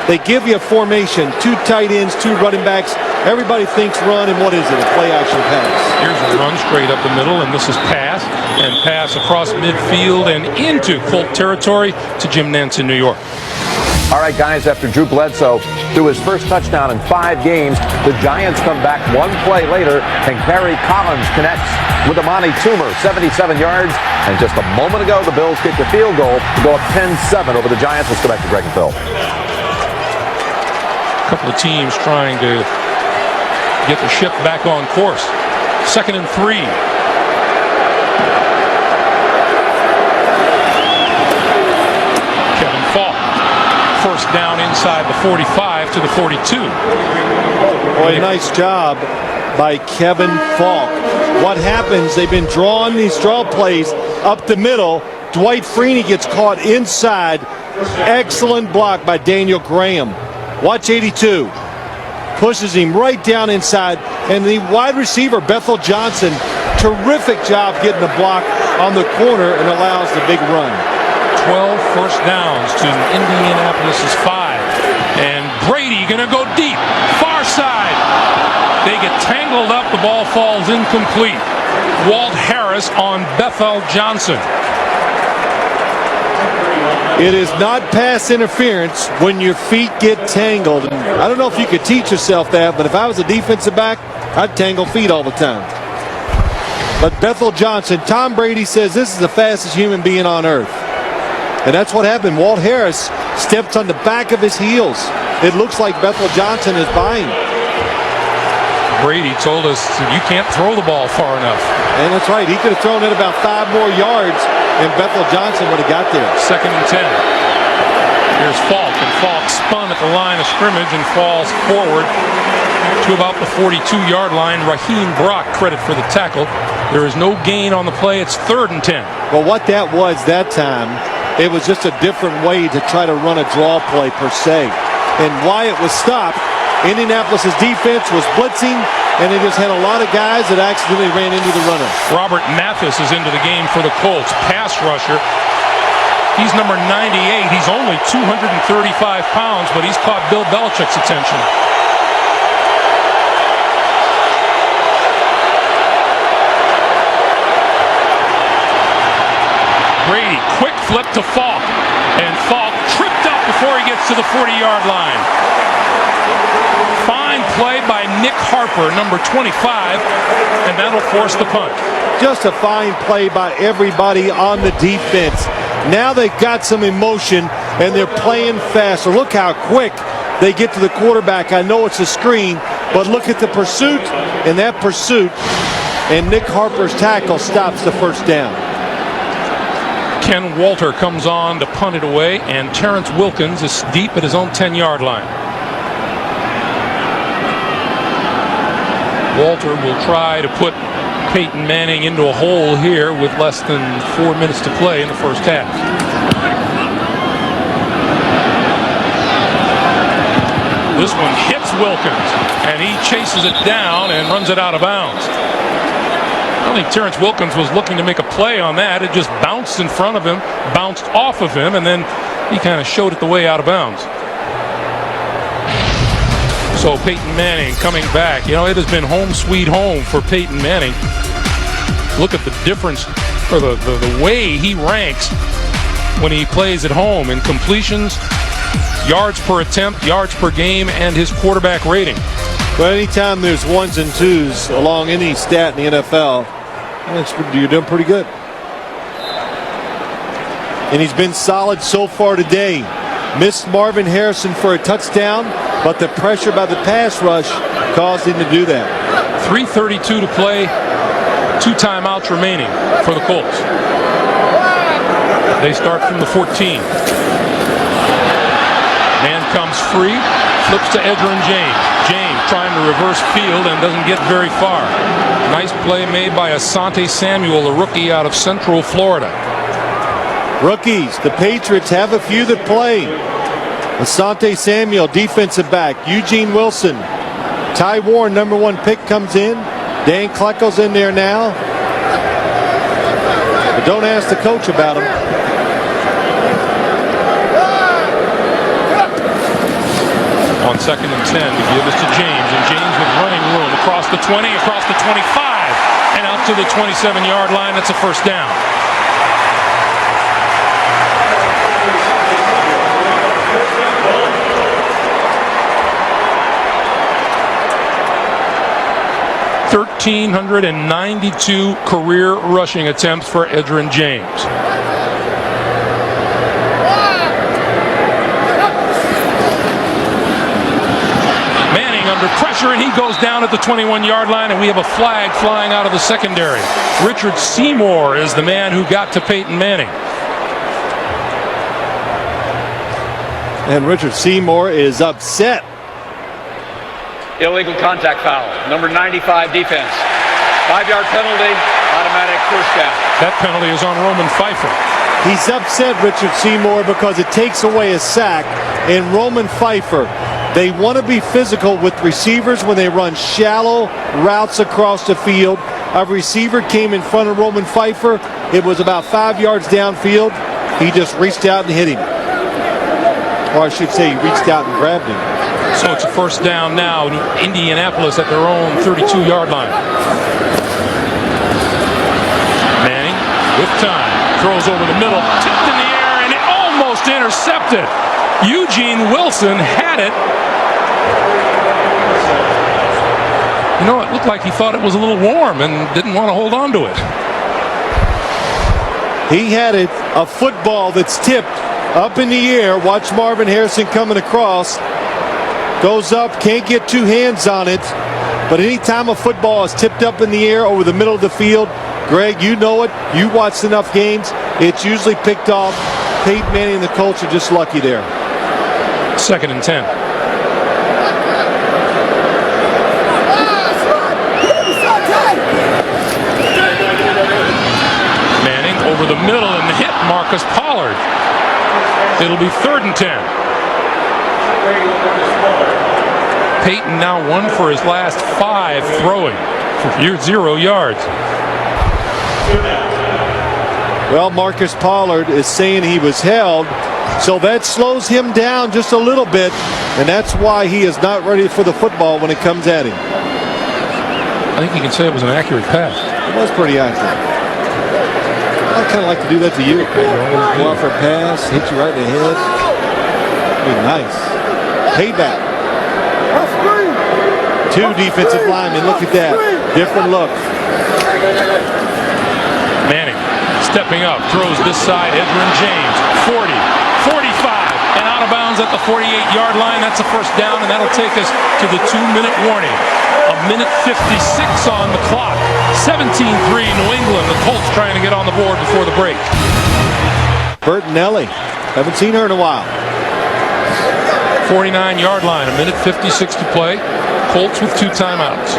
they give you a formation, 2 tight ends, 2 running backs. Everybody thinks run, and what is it? A play action pass. Here's a run straight up the middle, and this is pass, and pass across midfield and into Colt territory to Jim Nantz in New York. All right, guys, after Drew Bledsoe threw his first touchdown in 5 games, the Giants come back 1 play later, and Gary Collins connects with Amani Toomer, 77 yards. And just a moment ago, the Bills kicked a field goal to go up 10-7 over the Giants. Let's go back to Greg and Phil. A couple of teams trying to get the ship back on course. 2nd and 3. Kevin Falk. First down inside the 45 to the 42. Boy, nice job by Kevin Falk. What happens, they've been drawing these draw plays up the middle. Dwight Freeney gets caught inside. Excellent block by Daniel Graham. Watch 82. Pushes him right down inside. And the wide receiver, Bethel Johnson, terrific job getting the block on the corner and allows the big run. 12 first downs to Indianapolis' 5. And Brady going to go deep. Far side. They get tangled up. The ball falls incomplete. Walt Harris on Bethel Johnson. It is not pass interference when your feet get tangled. I don't know if you could teach yourself that, but if I was a defensive back, I'd tangle feet all the time. But Bethel Johnson, Tom Brady says this is the fastest human being on earth. And that's what happened. Walt Harris steps on the back of his heels. It looks like Bethel Johnson is buying. Brady told us you can't throw the ball far enough. And that's right. He could have thrown it about 5 more yards, and Bethel Johnson would have got there. 2nd and 10. Here's Falk, and Falk spun at the line of scrimmage and falls forward to about the 42-yard line. Raheem Brock credit for the tackle. There is no gain on the play. It's 3rd and 10. Well, what that was that time, it was just a different way to try to run a draw play per se. And why it was stopped, Indianapolis' defense was blitzing, and they just had a lot of guys that accidentally ran into the runner. Robert Mathis is into the game for the Colts. Pass rusher. He's number 98. He's only 235 pounds, but he's caught Bill Belichick's attention. Brady, quick flip to Falk, and Falk tripped up before he gets to the 40-yard line. Fine play by Nick Harper, number 25, and that'll force the punt. Just a fine play by everybody on the defense. Now they've got some emotion, and they're playing faster. Look how quick they get to the quarterback. I know it's a screen, but look at the pursuit, and that pursuit, and Nick Harper's tackle stops the first down. Ken Walter comes on to punt it away, and Terrence Wilkins is deep at his own 10-yard line. Walter will try to put Peyton Manning into a hole here with less than 4 minutes to play in the first half. This one hits Wilkins, and he chases it down and runs it out of bounds. I don't think Terrence Wilkins was looking to make a play on that. It just bounced in front of him, bounced off of him, and then he kind of showed it the way out of bounds. So Peyton Manning coming back. You know, it has been home sweet home for Peyton Manning. Look at the difference, or the way he ranks when he plays at home in completions, yards per attempt, yards per game, and his quarterback rating. But anytime there's ones and twos along any stat in the NFL, you're doing pretty good. And he's been solid so far today. Missed Marvin Harrison for a touchdown, but the pressure by the pass rush caused him to do that. 3:32 to play, 2 timeouts remaining for the Colts. They start from the 14. Man comes free, flips to Edgerrin James. James trying to reverse field and doesn't get very far. Nice play made by Asante Samuel, a rookie out of Central Florida. Rookies, the Patriots have a few that play. Asante Samuel, defensive back. Eugene Wilson. Ty Warren, #1 pick, comes in. Dan Kleckel's in there now. But don't ask the coach about him. On 2nd and 10 to give this to James, and James with running room across the 20, across the 25, and out to the 27-yard line. That's a first down. (1,392 career rushing attempts for Edgerrin James. Under pressure, and he goes down at the 21-yard line, and we have a flag flying out of the secondary. Richard Seymour is the man who got to Peyton Manning. And Richard Seymour is upset. Illegal contact foul. Number 95 defense. 5-yard penalty, automatic first down. That penalty is on Roman Pfeiffer. He's upset, Richard Seymour, because it takes away a sack. And Roman Pfeiffer, they want to be physical with receivers when they run shallow routes across the field. A receiver came in front of Roman Pfeiffer. It was about 5 yards downfield. He just reached out and hit him. Or I should say he reached out and grabbed him. So it's a first down now in Indianapolis at their own 32-yard line. Manning with time. Throws over the middle. Tipped in the air, and it almost intercepted. Eugene Wilson had it. You know, it looked like he thought it was a little warm and didn't want to hold on to it. He had it, a football that's tipped up in the air. Watch Marvin Harrison coming across. Goes up, can't get 2 hands on it. But anytime a football is tipped up in the air over the middle of the field, Greg, you know it. You watched enough games. It's usually picked off. Peyton Manning and the Colts are just lucky there. 2nd and 10. Manning over the middle and hit Marcus Pollard. It'll be 3rd and 10. Peyton now 1 for his last 5 throwing for 0 yards. Well, Marcus Pollard is saying he was held, so that slows him down just a little bit, and that's why he is not ready for the football when it comes at him. I think you can say it was an accurate pass. It was pretty accurate. I'd kind of like to do that to you. Go out for a pass, hit you right in the head. Be nice. Payback. 2 defensive linemen. Look at that. Different look. Manning stepping up, throws this side. Edgerrin James, 40, 45, and out of bounds at the 48-yard line. That's a first down, and that'll take us to the 2-minute warning. 1:56 on the clock. 17-3 New England. The Colts trying to get on the board before the break. Bertinelli. Haven't seen her in a while. 49-yard line. 1:56 to play. Colts with 2 timeouts.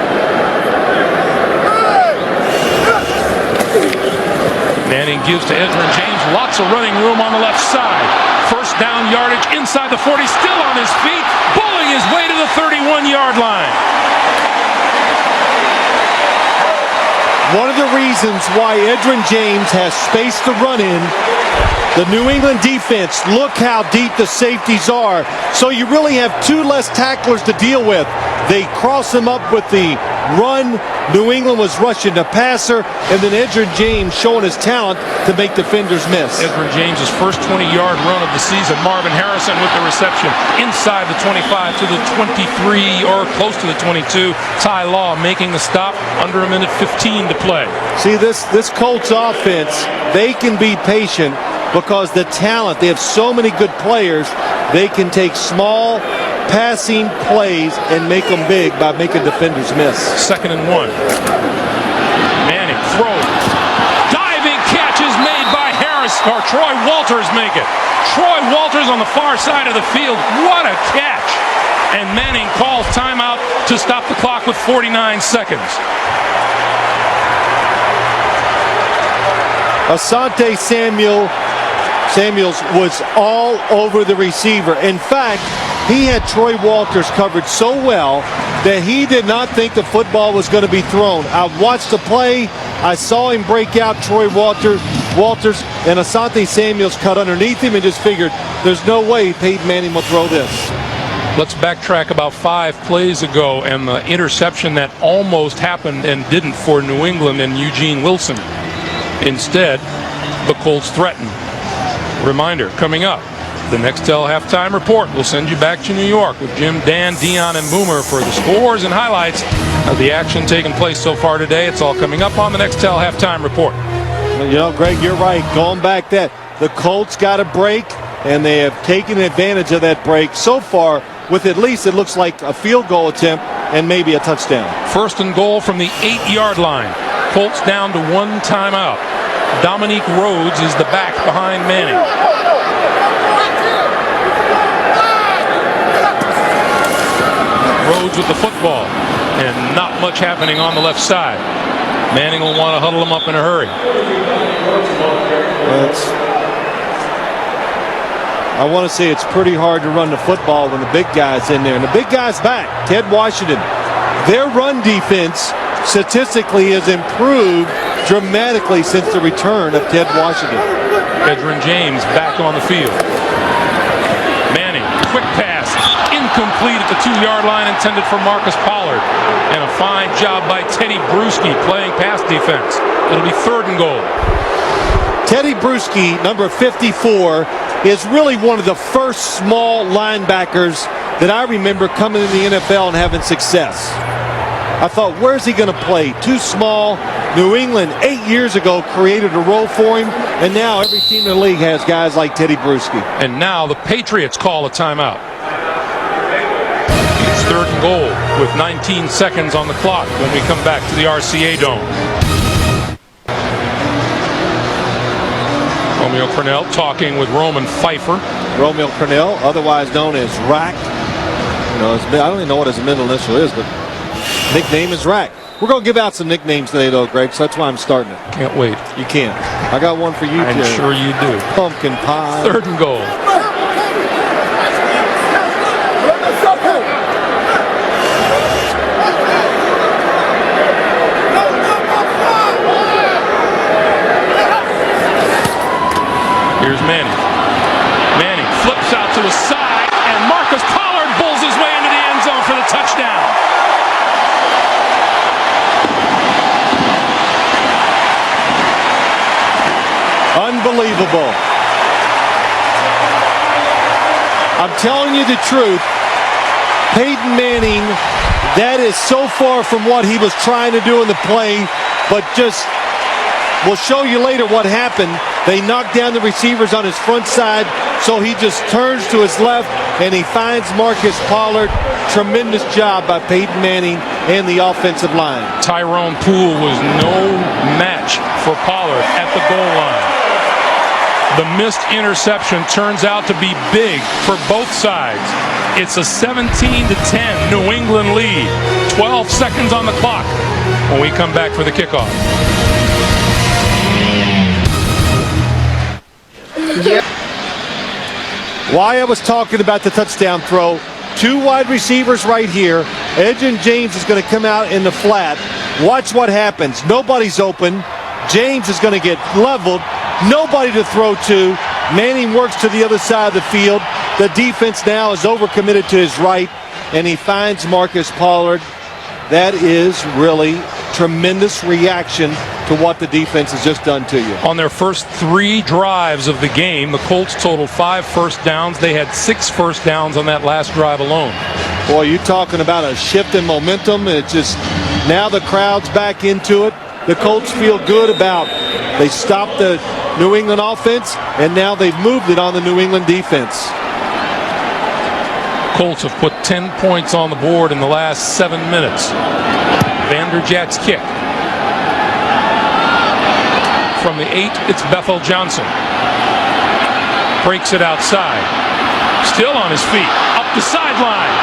Manning gives to Edgerrin James. Lots of running room on the left side. First down yardage inside the 40. Still on his feet. Bulling his way to the 31-yard line. One of the reasons why Edgerrin James has space to run in, the New England defense, look how deep the safeties are. So you really have two less tacklers to deal with. They cross them up with the run. New England was rushing the passer, and then Edgerrin James showing his talent to make defenders miss. Edgerrin James' first 20-yard run of the season. Marvin Harrison with the reception inside the 25 to the 23 or close to the 22. Ty Law making the stop. Under a minute 15 to play. See, this Colts offense, they can be patient because the talent, they have so many good players, they can take small passing plays and make them big by making defenders miss. 2nd and 1. Manning throws. Diving catch is made by Harris, or Troy Walters make it. Troy Walters on the far side of the field. What a catch. And Manning calls timeout to stop the clock with 49 seconds. Asante Samuels was all over the receiver. In fact, he had Troy Walters covered so well that he did not think the football was going to be thrown. I watched the play. I saw him break out Troy Walters, and Asante Samuels cut underneath him and just figured there's no way Peyton Manning will throw this. Let's backtrack about 5 plays ago and the interception that almost happened and didn't for New England and Eugene Wilson. Instead, the Colts threatened. Reminder, coming up, the Nextel halftime report will send you back to New York with Jim, Dan, Dion, and Boomer for the scores and highlights of the action taking place so far today. It's all coming up on the Nextel halftime report. You know, Greg, you're right. Going back that the Colts got a break, and they have taken advantage of that break so far with at least it looks like a field goal attempt and maybe a touchdown. 1st and goal from the 8-yard line. Colts down to 1 timeout. Dominique Rhodes is the back behind Manning. Rhodes with the football, and not much happening on the left side. Manning will want to huddle him up in a hurry. I want to say it's pretty hard to run the football when the big guy's in there. And the big guy's back, Ted Washington. Their run defense statistically has improved dramatically since the return of Ted Washington. Edgerrin James back on the field. Manning, quick pass, incomplete at the 2-yard line, intended for Marcus Pollard. And a fine job by Teddy Bruschi playing pass defense. It'll be 3rd and goal. Teddy Bruschi, number 54, is really one of the first small linebackers that I remember coming in the NFL and having success. I thought, where's he going to play? Too small. New England 8 years ago created a role for him, and now every team in the league has guys like Teddy Bruschi. And now the Patriots call a timeout. It's 3rd and goal with 19 seconds on the clock when we come back to the RCA Dome. Romeo Crennel talking with Roman Pfeiffer. Romeo Crennel, otherwise known as Rack. You know, I don't even know what his middle initial is, but nickname is Rack. We're going to give out some nicknames today, though, Greg, so that's why I'm starting it. Can't wait. You can't. I got one for you, I'm too. sure you do. Pumpkin pie. 3rd and goal. Here's Manning. Manning flips out to his side, and Marcus Pollard bulls his way into the end zone for the touchdown. Unbelievable. I'm telling you the truth. Peyton Manning, that is so far from what he was trying to do in the play, but just, we'll show you later what happened. They knocked down the receivers on his front side, so he just turns to his left, and he finds Marcus Pollard. Tremendous job by Peyton Manning and the offensive line. Tyrone Poole was no match for Pollard at the goal line. The missed interception turns out to be big for both sides. It's a 17-10 New England lead. 12 seconds on the clock when we come back for the kickoff. Why I was talking about the touchdown throw, 2 wide receivers right here. Edgerrin James is going to come out in the flat. Watch what happens. Nobody's open. James is going to get leveled. Nobody to throw to. Manning works to the other side of the field. The defense now is overcommitted to his right, and he finds Marcus Pollard. That is really tremendous reaction to what the defense has just done to you. On their first 3 drives of the game, the Colts totaled 5 first downs. They had 6 first downs on that last drive alone. Boy, you're talking about a shift in momentum. It's just now the crowd's back into it. The Colts feel good about they stopped the New England offense, and now they've moved it on the New England defense. Colts have put 10 points on the board in the last 7 minutes. Vanderjagt's kick. From the 8, it's Bethel Johnson. Breaks it outside. Still on his feet. Up the sideline.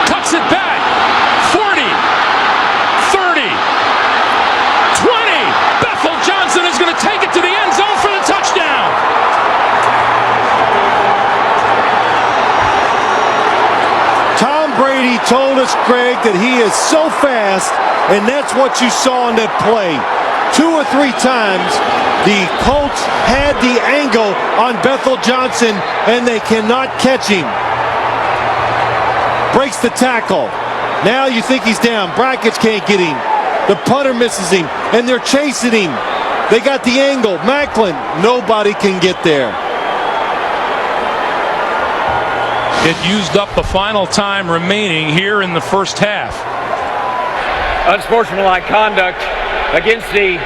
Tucks it back. 40. 30. 20. Bethel Johnson is going to take it to the end zone for the touchdown. Tom Brady told us, Greg, that he is so fast, and that's what you saw in that play. 2 or 3 times, the Colts had the angle on Bethel Johnson, and they cannot catch him. Breaks the tackle. Now you think he's down. Brackets can't get him. The punter misses him, and they're chasing him. They got the angle. Macklin, nobody can get there. It used up the final time remaining here in the first half. Unsportsmanlike conduct against the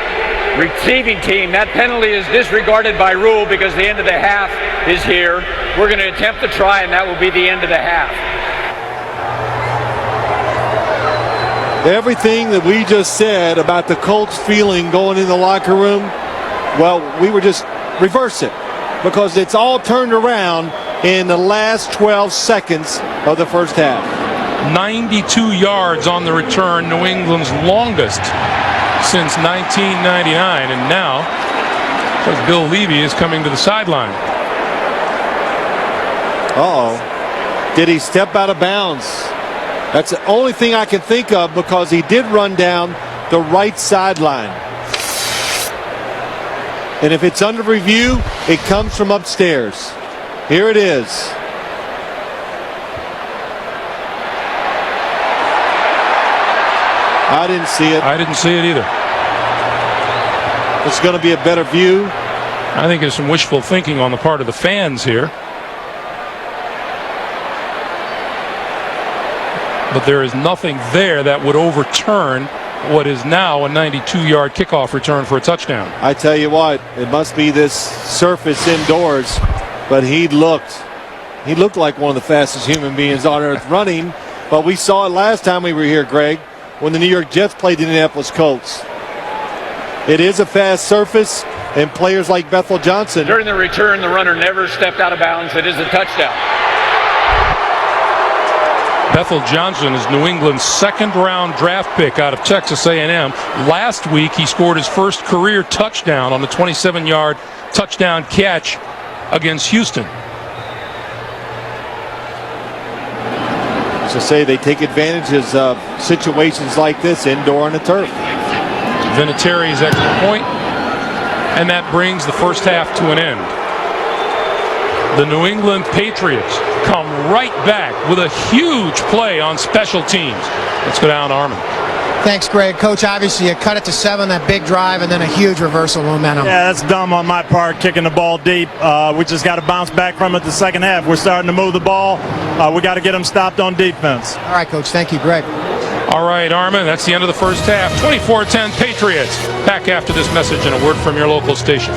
receiving team. That penalty is disregarded by rule because the end of the half is here. We're going to attempt the try, and that will be the end of the half. Everything that we just said about the Colts feeling going in the locker room, well, we were just reverse it because it's all turned around in the last 12 seconds of the first half. 92 yards on the return, New England's longest since 1999, and now because Bill Levy is coming to the sideline. Did he step out of bounds? That's the only thing I can think of because he did run down the right sideline. And if it's under review, it comes from upstairs. Here it is. I didn't see it. I didn't see it either. It's going to be a better view. I think there's some wishful thinking on the part of the fans here. But there is nothing there that would overturn what is now a 92-yard kickoff return for a touchdown. I tell you what, it must be this surface indoors, but he looked like one of the fastest human beings on earth running. But we saw it last time we were here, Greg, when the New York Jets played the Indianapolis Colts. It is a fast surface, and players like Bethel Johnson. During the return, the runner never stepped out of bounds. It is a touchdown. Bethel Johnson is New England's second-round draft pick out of Texas A&M. Last week, he scored his first career touchdown on the 27-yard touchdown catch against Houston. To say they take advantages of situations like this indoor on the turf. Vinatieri's extra point, and that brings the first half to an end. The New England Patriots come right back with a huge play on special teams. Let's go down to Armin. Thanks, Greg. Coach, obviously you cut it to 7, that big drive, and then a huge reversal momentum. Yeah, that's dumb on my part, kicking the ball deep. We just got to bounce back from it the second half. We're starting to move the ball. We got to get them stopped on defense. All right, Coach. Thank you, Greg. All right, Armin, that's the end of the first half. 24-10 Patriots. Back after this message and a word from your local station.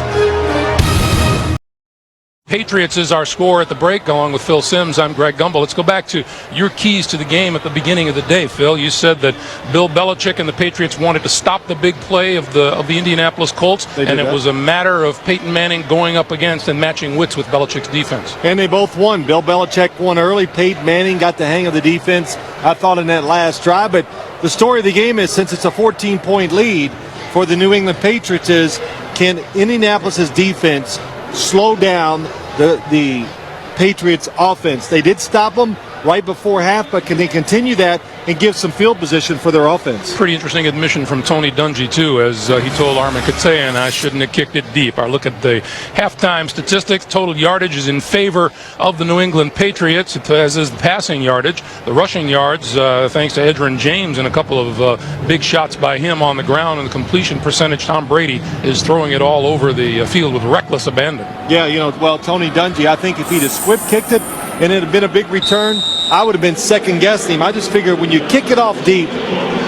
Patriots is our score at the break. Along with Phil Simms, I'm Greg Gumbel. Let's go back to your keys to the game at the beginning of the day, Phil. You said that Bill Belichick and the Patriots wanted to stop the big play of the Indianapolis Colts, and it was a matter of Peyton Manning going up against and matching wits with Belichick's defense. And they both won. Bill Belichick won early. Peyton Manning got the hang of the defense, I thought, in that last drive. But the story of the game is, since it's a 14-point lead for the New England Patriots, is can Indianapolis' defense slow down the Patriots offense? They did stop them right before half, but can they continue that and give some field position for their offense? Pretty interesting admission from Tony Dungy, too, as he told Armin Kateyan, I shouldn't have kicked it deep. I look at the halftime statistics. Total yardage is in favor of the New England Patriots, as is the passing yardage. The rushing yards, thanks to Edgerrin James and a couple of big shots by him on the ground, and the completion percentage, Tom Brady is throwing it all over the field with reckless abandon. Yeah, well, Tony Dungy, I think if he'd have squib kicked it and it had been a big return, I would have been second-guessing him. I just figured when you kick it off deep,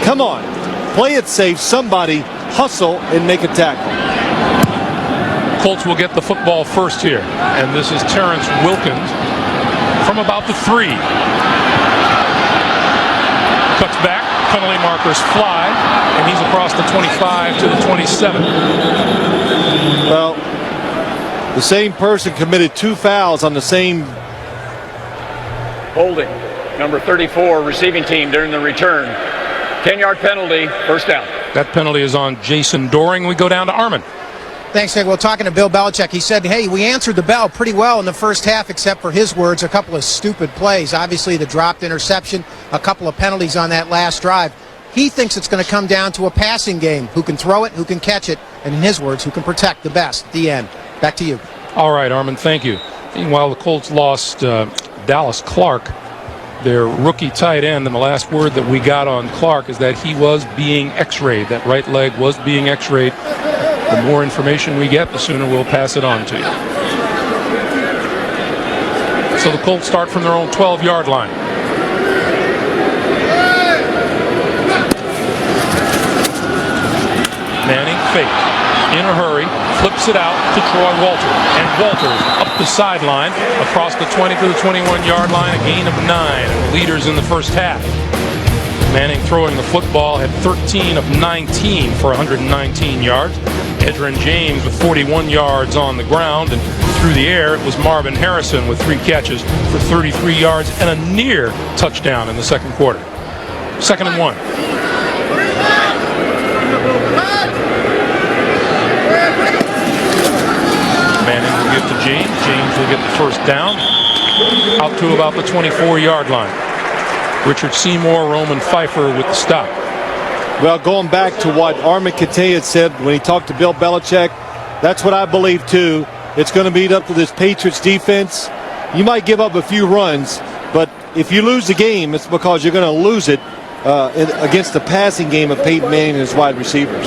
come on, play it safe, somebody hustle and make a tackle. Colts will get the football first here, and this is Terrence Wilkins from about the 3. Cuts back, penalty markers fly, and he's across the 25 to the 27. Well, the same person committed 2 fouls on the same. Holding, number 34, receiving team during the return. 10-yard penalty, first down. That penalty is on Jason Doring. We go down to Armin. Thanks, Nick. Well, talking to Bill Belichick, he said, hey, we answered the bell pretty well in the first half, except for his words, a couple of stupid plays. Obviously, the dropped interception, a couple of penalties on that last drive. He thinks it's going to come down to a passing game. Who can throw it, who can catch it, and in his words, who can protect the best at the end. Back to you. All right, Armin, thank you. Meanwhile, the Colts lost Dallas Clark, their rookie tight end, and the last word that we got on Clark is that he was being x-rayed. That right leg was being x-rayed. The more information we get, the sooner we'll pass it on to you. So the Colts start from their own 12-yard line. Manning fake, in a hurry, flips it out to Troy Walter. And Walters up the sideline, across the 20 to the 21-yard line, a gain of 9. And the leaders in the first half. Manning throwing the football had 13 of 19 for 119 yards. Edgerrin James with 41 yards on the ground, and through the air it was Marvin Harrison with 3 catches for 33 yards and a near touchdown in the second quarter. 2nd and 1. Manning will give to James. James will get the first down out to about the 24-yard line. Richard Seymour, Roman Pfeiffer with the stop. Well, going back to what Armin Kateyan said when he talked to Bill Belichick, that's what I believe too. It's going to be up to this Patriots defense. You might give up a few runs, but if you lose the game, it's because you're going to lose it against the passing game of Peyton Manning and his wide receivers.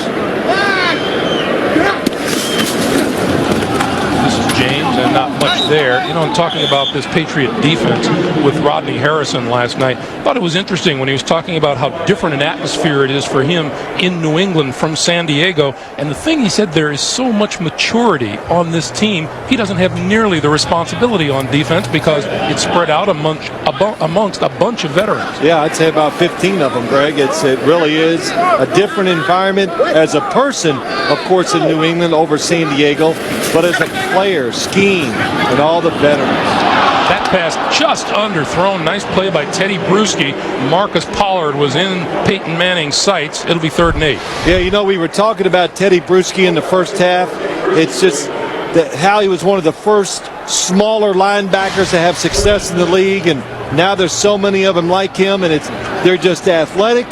This is James, and not much there. I'm talking about this Patriot defense with Rodney Harrison last night. I thought it was interesting when he was talking about how different an atmosphere it is for him in New England from San Diego. And the thing he said, there is so much maturity on this team. He doesn't have nearly the responsibility on defense because it's spread out amongst a bunch of veterans. Yeah, I'd say about 15 of them, Greg. It really is a different environment as a person, of course, in New England over San Diego, but as a player, scheme, and all the veterans. That pass just underthrown. Nice play by Teddy Bruschi. Marcus Pollard was in Peyton Manning's sights. It'll be 3rd and 8. Yeah, we were talking about Teddy Bruschi in the first half. It's just how he was one of the first smaller linebackers to have success in the league, and now there's so many of them like him, and they're just athletic.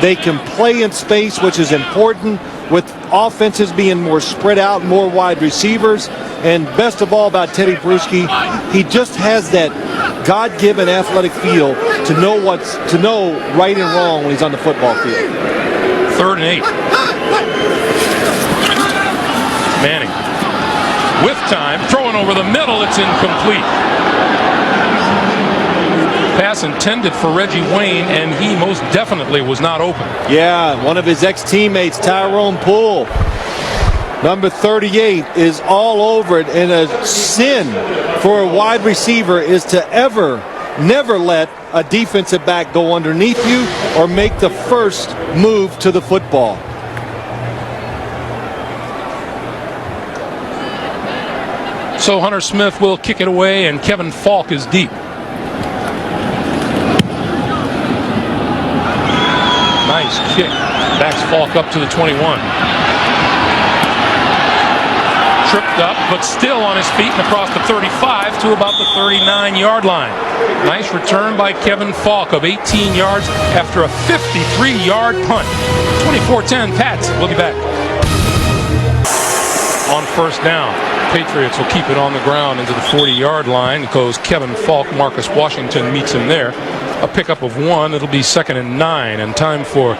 They can play in space, which is important, with offenses being more spread out, more wide receivers. And best of all about Teddy Bruschi, he just has that God-given athletic feel to know right and wrong when he's on the football field. 3rd and 8. Manning with time, throwing over the middle, it's incomplete. Pass intended for Reggie Wayne, and he most definitely was not open. Yeah, one of his ex-teammates, Tyrone Poole, number 38, is all over it, and a sin for a wide receiver is to never let a defensive back go underneath you or make the first move to the football. So Hunter Smith will kick it away, and Kevin Falk is deep. Nice kick. Backs Falk up to the 21. Tripped up, but still on his feet and across the 35 to about the 39-yard line. Nice return by Kevin Falk of 18 yards after a 53-yard punt. 24-10 Pats. We'll be back. On first down, Patriots will keep it on the ground into the 40-yard line. It goes Kevin Falk. Marcus Washington meets him there. A pickup of 1. It'll be 2nd and 9, and time for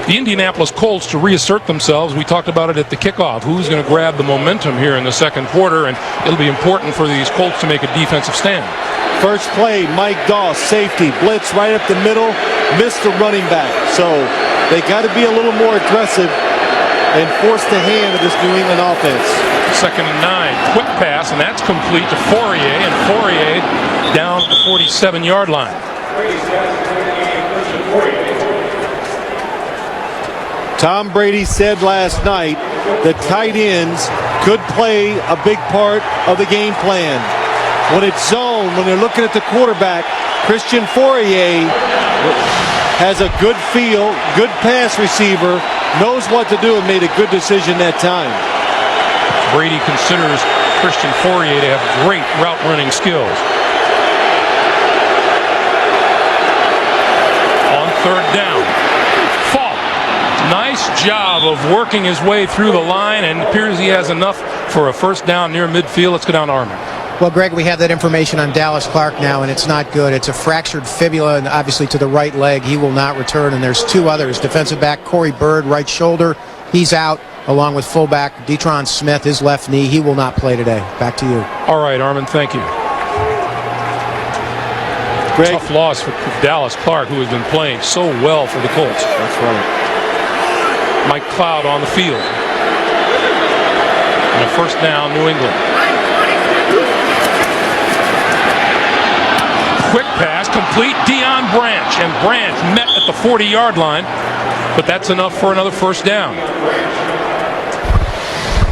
the Indianapolis Colts to reassert themselves. We talked about it at the kickoff. Who's going to grab the momentum here in the second quarter? And it'll be important for these Colts to make a defensive stand. First play, Mike Doss, safety, blitz right up the middle, missed the running back. So they got to be a little more aggressive and force the hand of this New England offense. 2nd and 9, quick pass, and that's complete to Fourier, and Fourier down at the 47-yard line. Tom Brady said last night that tight ends could play a big part of the game plan. When it's zone, when they're looking at the quarterback, Christian Fourier has a good feel, good pass receiver, knows what to do, and made a good decision that time. Brady considers Christian Fourier to have great route running skills. On third down, Falk. Nice job of working his way through the line, and it appears he has enough for a first down near midfield. Let's go down to Armin. Well, Greg, we have that information on Dallas Clark now, and it's not good. It's a fractured fibula, and obviously to the right leg. He will not return, and there's 2 others. Defensive back Corey Bird, right shoulder. He's out, along with fullback Detron Smith, his left knee. He will not play today. Back to you. All right, Armin, thank you. Greg. Tough loss for Dallas Clark, who has been playing so well for the Colts. That's right. Mike Cloud on the field. And a first down, New England. Quick pass, complete, Deion Branch. And Branch met at the 40-yard line, but that's enough for another first down.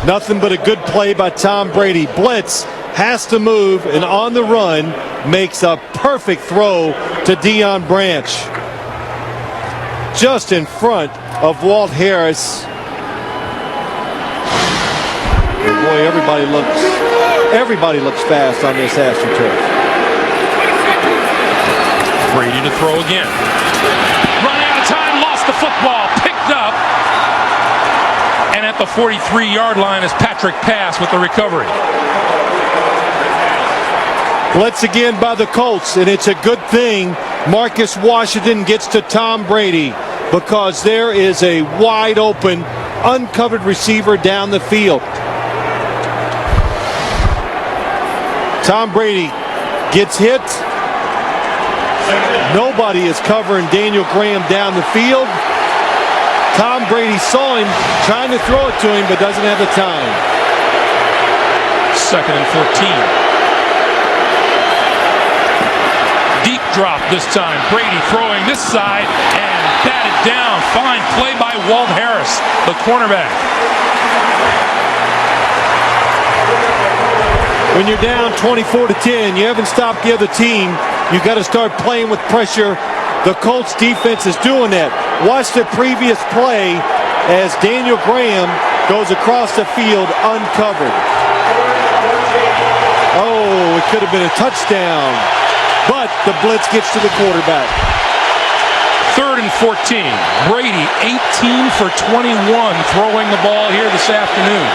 Nothing but a good play by Tom Brady. Blitz, has to move, and on the run makes a perfect throw to Deion Branch. Just in front of Walt Harris. And boy, everybody looks fast on this AstroTurf. Brady to throw again. Run out of time, lost the football, picked up. And at the 43-yard line is Patrick Pass with the recovery. Blitz again by the Colts, and it's a good thing Marcus Washington gets to Tom Brady, because there is a wide open, uncovered receiver down the field. Tom Brady gets hit. Nobody is covering Daniel Graham down the field. Tom Brady saw him trying to throw it to him, but doesn't have the time. 2nd and 14. Deep drop this time. Brady throwing this side and batted down. Fine play by Walt Harris, the cornerback. When you're down 24-10, you haven't stopped the other team. You got to start playing with pressure. The Colts defense is doing that. Watch the previous play as Daniel Graham goes across the field uncovered. Oh, it could have been a touchdown. But the blitz gets to the quarterback. 3rd and 14. Brady 18 for 21 throwing the ball here this afternoon.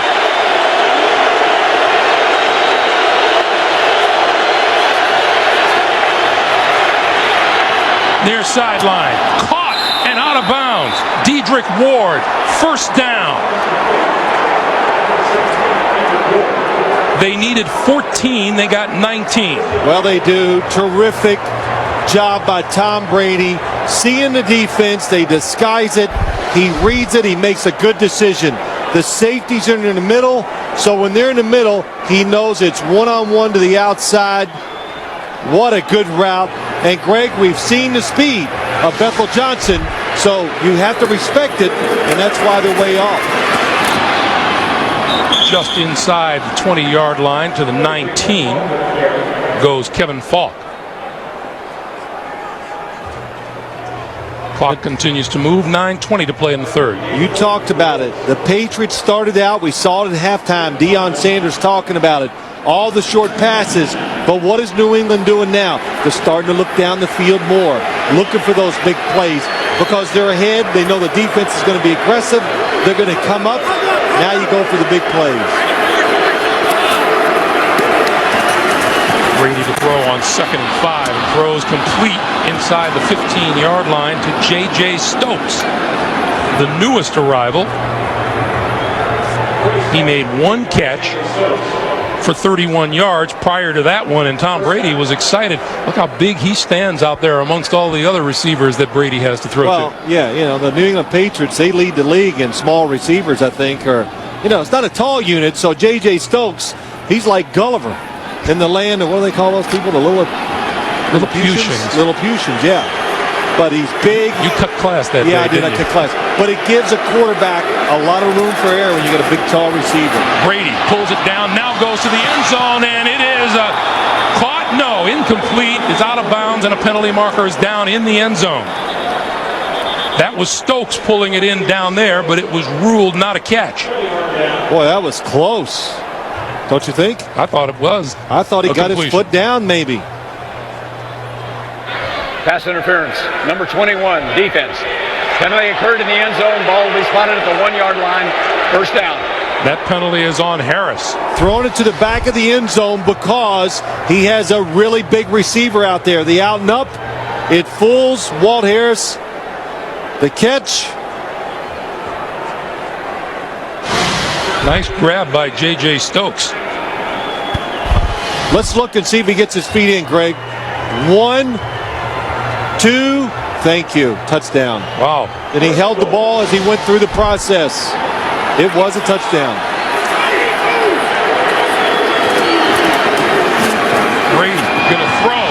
Near sideline. Caught and out of bounds. Dedrick Ward, first down. They needed 14, they got 19. Well, they do. Terrific job by Tom Brady. Seeing the defense, they disguise it. He reads it, he makes a good decision. The safeties are in the middle, so when they're in the middle, he knows it's one-on-one to the outside. What a good route. And Greg, we've seen the speed of Bethel Johnson, so you have to respect it, and that's why they're way off. Just inside the 20-yard line to the 19 goes Kevin Falk. Clock continues to move. 9:20 to play in the third. You talked about it. The Patriots started out, we saw it at halftime. Deion Sanders talking about it. All the short passes. But what is New England doing now? They're starting to look down the field more, looking for those big plays because they're ahead. They know the defense is going to be aggressive. They're going to come up. Now you go for the big plays. Brady to throw on 2nd and 5 and throws complete inside the 15-yard line to J.J. Stokes, the newest arrival. He made one catch for 31 yards prior to that one, and Tom Brady was excited. Look how big he stands out there amongst all the other receivers that Brady has to throw to. Yeah, you know, the New England Patriots, they lead the league in small receivers, I think. Or, you know, it's not a tall unit, so J.J. Stokes, he's like Gulliver in the land of, what do they call those people? The Lilliputians? Lilliputians, yeah. But he's big. You cut class that day, Yeah, I did. I cut class. But it gives a quarterback a lot of room for error when you got a big, tall receiver. Brady pulls it down, now goes to the end zone, and it is caught. No, incomplete. It's out of bounds, and a penalty marker is down in the end zone. That was Stokes pulling it in down there, but it was ruled not a catch. Boy, that was close. Don't you think? I thought it was. I thought he got his foot down, maybe. Pass interference. Number 21, defense. Penalty occurred in the end zone. Ball will be spotted at the 1-yard line. First down. That penalty is on Harris. Throwing it to the back of the end zone because he has a really big receiver out there. The out and up. It fools Walt Harris. The catch. Nice grab by J.J. Stokes. Let's look and see if he gets his feet in, Greg. 1, 2, thank you. Touchdown. Wow. And he held the ball as he went through the process. It was a touchdown. Brady gonna throw.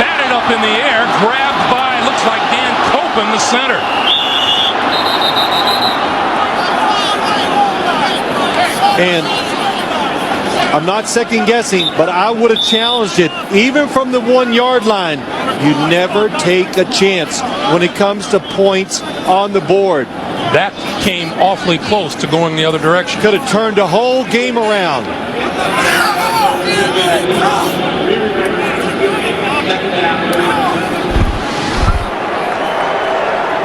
Batted up in the air. Grabbed by, looks like Dan Copen, the center. And I'm not second guessing, but I would have challenged it. Even from the 1-yard line, you never take a chance when it comes to points on the board. That came awfully close to going the other direction. Could have turned the whole game around.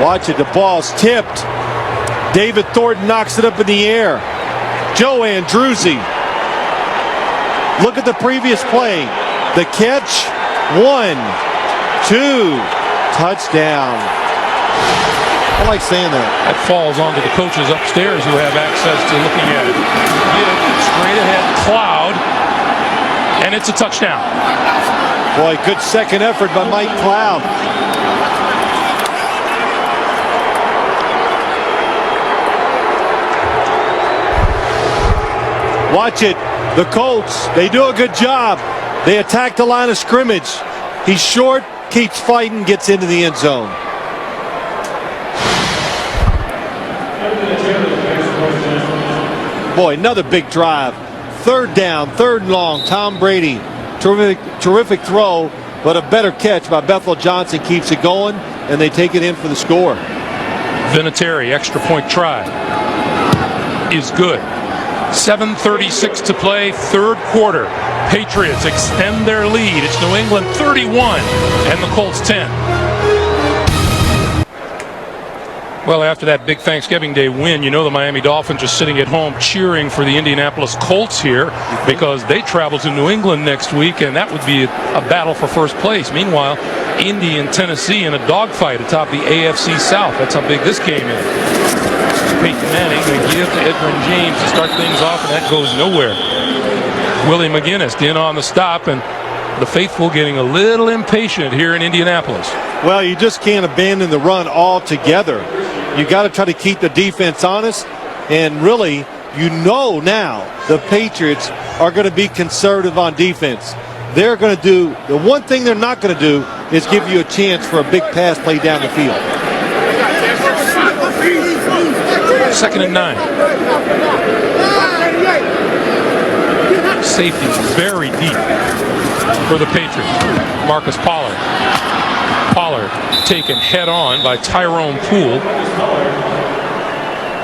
Watch it, the ball's tipped. David Thornton knocks it up in the air. Joe Andruzzi. Look at the previous play. The catch, 1, 2, touchdown. I like saying that. That falls onto the coaches upstairs who have access to looking at it. Get it straight ahead, Cloud, and it's a touchdown. Boy, good second effort by Mike Cloud. Watch it. The Colts, they do a good job. They attack the line of scrimmage. He's short, keeps fighting, gets into the end zone. Boy, another big drive. Third down, 3rd and long. Tom Brady, terrific throw, but a better catch by Bethel Johnson keeps it going, and they take it in for the score. Vinatieri, extra point try, is good. 7:36 to play, third quarter. Patriots extend their lead. It's New England 31 and the Colts 10. Well, after that big Thanksgiving Day win, you know the Miami Dolphins are sitting at home cheering for the Indianapolis Colts here because they travel to New England next week, and that would be a battle for first place. Meanwhile, Indy and Tennessee in a dogfight atop the AFC South. That's how big this game is. Peyton Manning going to give to Edgerrin James to start things off, and that goes nowhere. Willie McGinnis in on the stop, and the faithful getting a little impatient here in Indianapolis. Well, you just can't abandon the run altogether. You got to try to keep the defense honest, and really, you know now the Patriots are going to be conservative on defense. They're going to do, the one thing they're not going to do is give you a chance for a big pass play down the field. 2nd and 9. Safety very deep for the Patriots. Marcus Pollard Pollard taken head on by Tyrone Poole.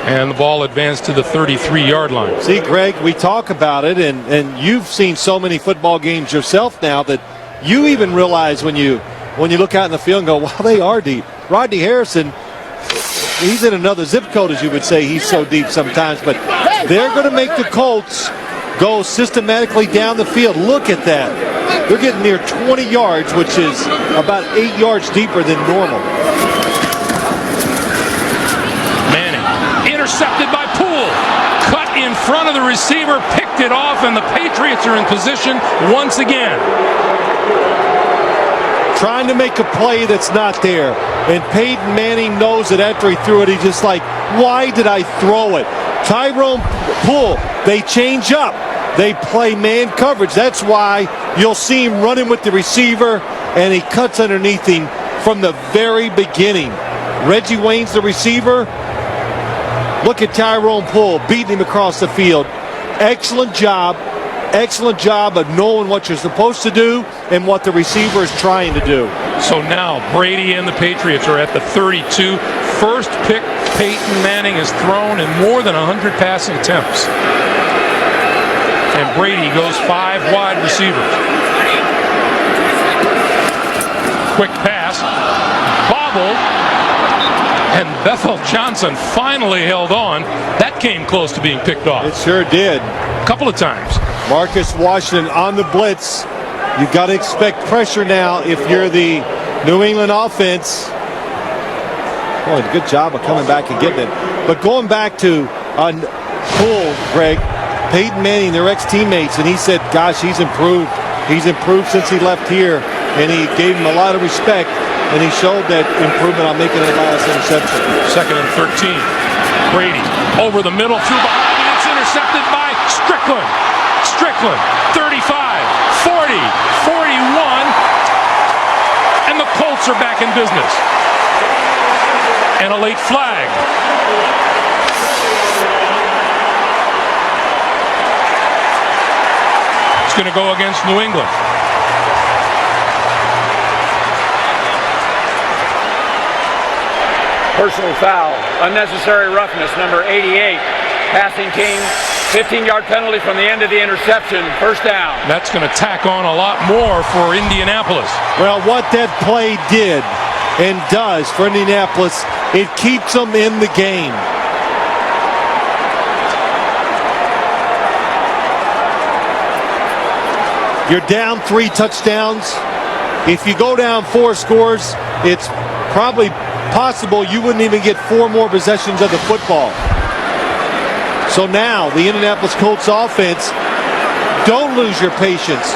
And the ball advanced to the 33-yard line. See, Greg, we talk about it, and you've seen so many football games yourself now that you even realize when you look out in the field and go, wow, they are deep. Rodney Harrison, he's in another zip code, as you would say. He's so deep sometimes. But they're going to make the Colts go systematically down the field. Look at that. They're getting near 20 yards, which is about 8 yards deeper than normal. Intercepted by Poole. Cut in front of the receiver, picked it off, and the Patriots are in position once again. Trying to make a play that's not there. And Peyton Manning knows it after he threw it. He's just like, why did I throw it? Tyrone Poole, they change up. They play man coverage. That's why you'll see him running with the receiver, and he cuts underneath him from the very beginning. Reggie Wayne's the receiver. Look at Tyrone Poole beating him across the field. Excellent job of knowing what you're supposed to do and what the receiver is trying to do. So now Brady and the Patriots are at the 32. First pick Peyton Manning has thrown in more than 100 passing attempts. And Brady goes 5 wide receivers. Quick pass. Bobble. And Bethel Johnson finally held on. That came close to being picked off. It sure did. A couple of times. Marcus Washington on the blitz. You've got to expect pressure now if you're the New England offense. Boy, good job of coming back and getting it. But going back to Poole, Greg, Peyton Manning, their ex-teammates, and he said, gosh, he's improved. He's improved since he left here, and he gave him a lot of respect. And he showed that improvement on making that last interception. 2nd and 13. Brady over the middle, through behind, and it's intercepted by Strickland. Strickland, 35, 40, 41, and the Colts are back in business. And a late flag. It's going to go against New England. Personal foul, unnecessary roughness, number 88. Passing team, 15-yard penalty from the end of the interception, first down. That's going to tack on a lot more for Indianapolis. Well, what that play did and does for Indianapolis, it keeps them in the game. You're down 3 touchdowns. If you go down 4 scores, it's probably possible you wouldn't even get 4 more possessions of the football. So now the Indianapolis Colts offense, don't lose your patience.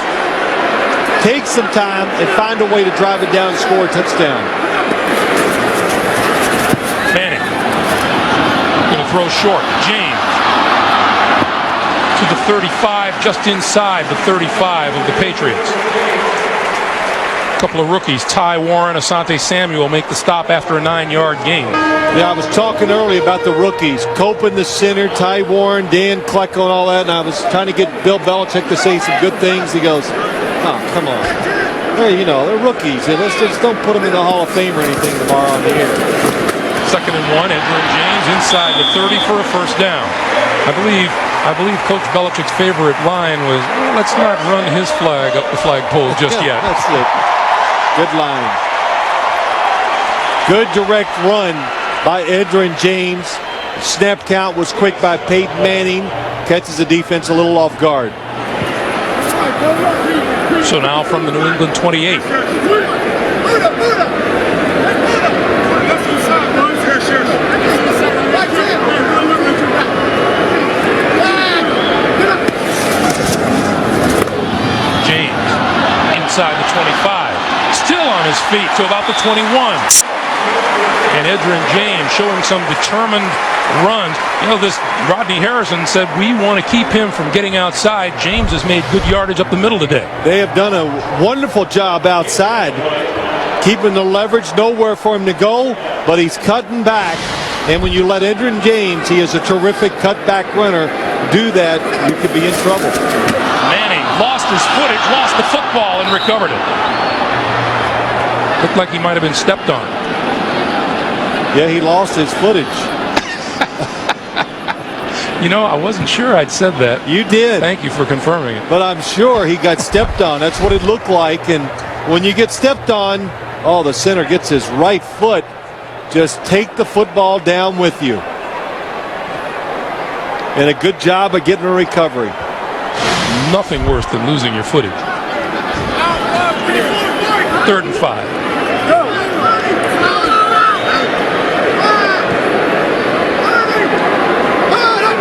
Take some time and find a way to drive it down and score a touchdown. Manning going to throw short. James to the 35, just inside the 35 of the Patriots. Couple of rookies, Ty Warren, Asante Samuel, make the stop after a 9-yard gain. Yeah, I was talking earlier about the rookies. Cope in the center, Ty Warren, Dan Klecko and all that, and I was trying to get Bill Belichick to say some good things. He goes, oh, come on. Hey, you know, they're rookies. Let's just don't put them in the Hall of Fame or anything tomorrow on the air. 2nd and 1, Edwin James inside the 30 for a first down. I believe Coach Belichick's favorite line was, let's not run his flag up the flagpole just yet. That's it. Good line. Good direct run by Edgerrin James. Snap count was quick by Peyton Manning. Catches the defense a little off guard. So now from the New England 28. James inside the 25. Still on his feet to about the 21. And Edgerrin James showing some determined runs. You know, this Rodney Harrison said we want to keep him from getting outside. James has made good yardage up the middle today. They have done a wonderful job outside, keeping the leverage, nowhere for him to go, but he's cutting back. And when you let Edgerrin James, he is a terrific cutback runner, do that, you could be in trouble. Manning lost his footage, lost the football, and recovered it. Looked like he might have been stepped on. Yeah, he lost his footage. You know, I wasn't sure I'd said that. You did. Thank you for confirming it. But I'm sure he got stepped on. That's what it looked like. And when you get stepped on, oh, the center gets his right foot. Just take the football down with you. And a good job of getting a recovery. Nothing worse than losing your footage. 3rd and 5.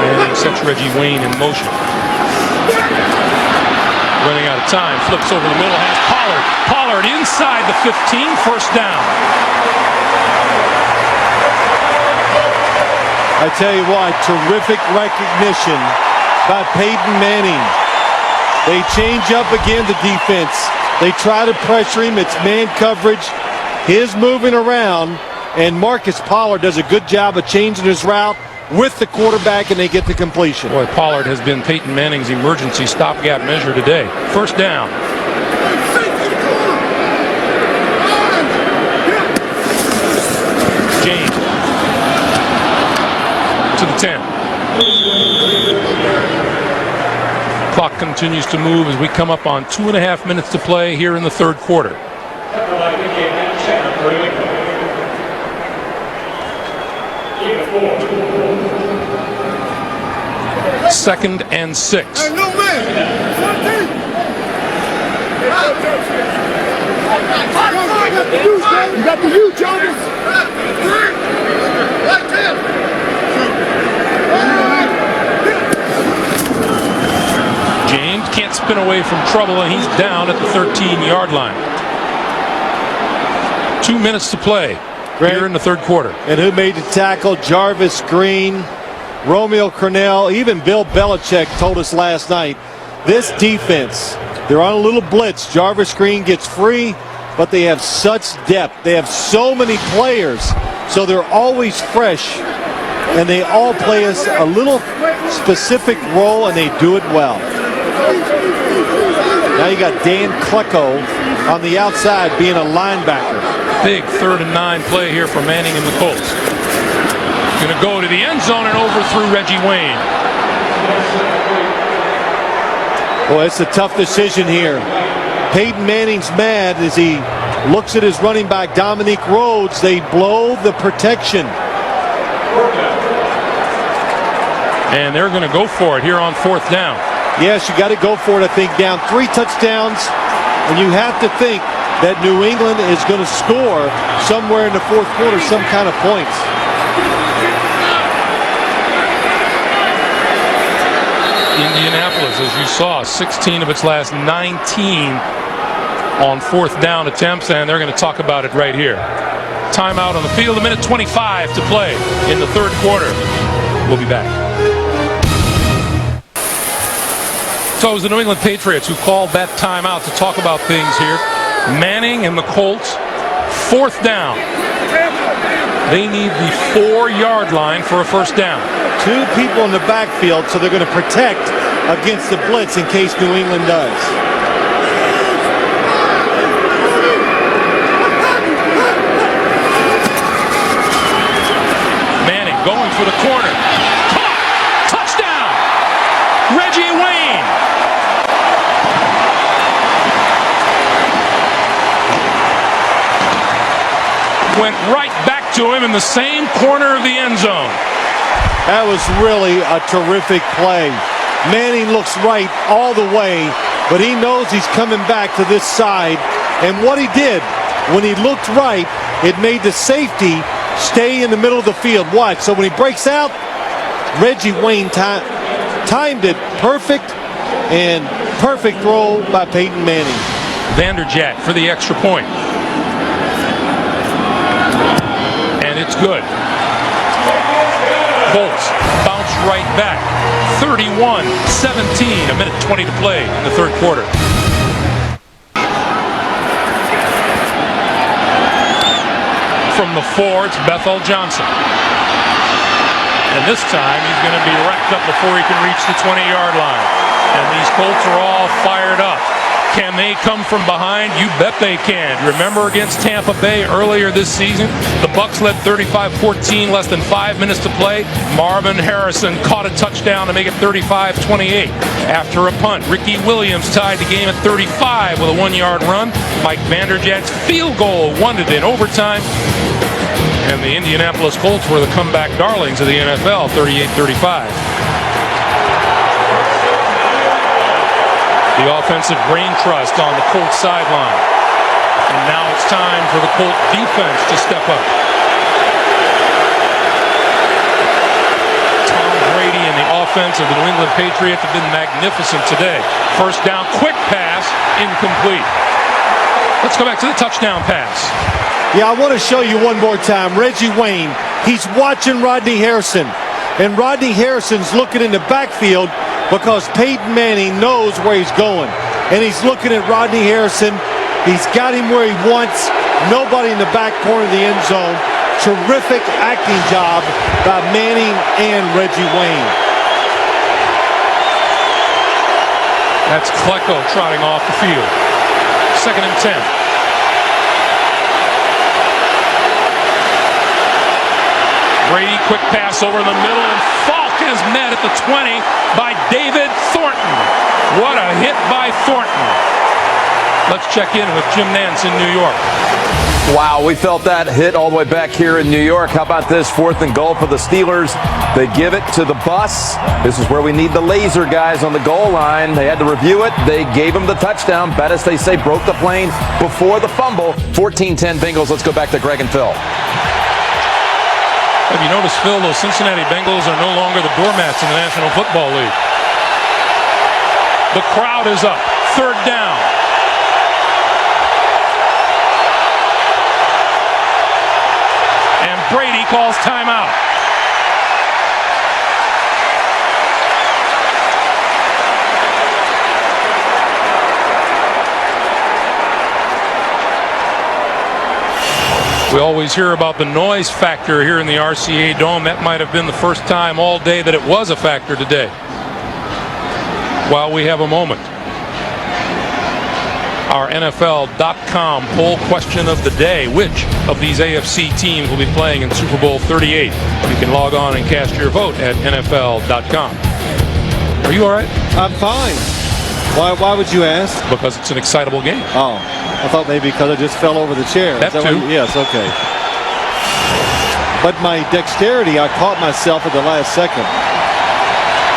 And he sets Reggie Wayne in motion. Running out of time, flips over the middle, has Pollard. Pollard inside the 15, first down. I tell you what, terrific recognition by Peyton Manning. They change up again the defense. They try to pressure him. It's man coverage. His moving around, and Marcus Pollard does a good job of changing his route with the quarterback, and they get the completion. Boy, Pollard has been Peyton Manning's emergency stopgap measure today. First down. James to the 10. Clock continues to move as we come up on 2.5 minutes to play here in the 3rd quarter. Second and 6. Hey, no man. You got the youth, Jones. James can't spin away from trouble, and he's down at the 13-yard line. 2 minutes to play here in the 3rd quarter. And who made the tackle? Jarvis Green, Romeo Cornell, even Bill Belichick told us last night, this defense, they're on a little blitz. Jarvis Green gets free, but they have such depth. They have so many players, so they're always fresh, and they all play us a little specific role, and they do it well. Now you got Dan Klecko on the outside being a linebacker. Big 3rd and 9 play here for Manning and the Colts. Going to go to the end zone and overthrew Reggie Wayne. Well, it's a tough decision here. Peyton Manning's mad as he looks at his running back, Dominique Rhodes. They blow the protection. And they're going to go for it here on 4th down. Yes, you got to go for it, I think. Down 3 touchdowns, and you have to think that New England is going to score somewhere in the 4th quarter some kind of points. Indianapolis, as you saw, 16 of its last 19 on 4th down attempts, and they're going to talk about it right here. Timeout on the field, 1:25 to play in the 3rd quarter. We'll be back. So it was the New England Patriots who called that timeout to talk about things here. Manning and the Colts, 4th down. They need the 4-yard line for a first down. 2 people in the backfield, so they're going to protect against the blitz in case New England does. Manning going for the corner. Touchdown! Reggie Wayne! Went right back to him in the same corner of the end zone. That was really a terrific play. Manning looks right all the way, but he knows he's coming back to this side. And what he did, when he looked right, it made the safety stay in the middle of the field. Watch. So when he breaks out, Reggie Wayne timed it perfect, and perfect throw by Peyton Manning. Vanderjagt for the extra point. And it's good. Bolts bounce right back. 31-17, 1:20 to play in the 3rd quarter. From the 4, it's Bethel Johnson. And this time he's going to be wrapped up before he can reach the 20-yard line. And these Colts are all fired up. Can they come from behind? You bet they can. Remember against Tampa Bay earlier this season? The Bucs led 35-14, less than 5 minutes to play. Marvin Harrison caught a touchdown to make it 35-28. After a punt, Ricky Williams tied the game at 35 with a 1-yard run. Mike Vanderjagt's field goal won it in overtime. And the Indianapolis Colts were the comeback darlings of the NFL, 38-35. The offensive brain trust on the Colts sideline. And now it's time for the Colts defense to step up. Tom Brady and the offense of the New England Patriots have been magnificent today. First down, quick pass, incomplete. Let's go back to the touchdown pass. Yeah, I want to show you one more time. Reggie Wayne, he's watching Rodney Harrison. And Rodney Harrison's looking in the backfield because Peyton Manning knows where he's going. And he's looking at Rodney Harrison. He's got him where he wants. Nobody in the back corner of the end zone. Terrific acting job by Manning and Reggie Wayne. That's Klecko trotting off the field. 2nd and 10. Brady, quick pass over the middle, and Falk is met at the 20 by David Thornton. What a hit by Thornton. Let's check in with Jim Nantz in New York. Wow, we felt that hit all the way back here in New York. How about this 4th and goal for the Steelers? They give it to the bus. This is where we need the laser guys on the goal line. They had to review it. They gave him the touchdown. Bettis, they say, broke the plane before the fumble. 14-10 Bengals. Let's go back to Greg and Phil. Have you noticed, Phil, those Cincinnati Bengals are no longer the doormats in the National Football League? The crowd is up. 3rd down. And Brady calls timeout. We always hear about the noise factor here in the RCA Dome. That might have been the first time all day that it was a factor today. While we have a moment, our NFL.com poll question of the day: which of these AFC teams will be playing in Super Bowl 38? You can log on and cast your vote at NFL.com. Are you all right? I'm fine. Why would you ask? Because it's an excitable game. Oh, I thought maybe because I just fell over the chair. That too. Yes, okay. But my dexterity, I caught myself at the last second.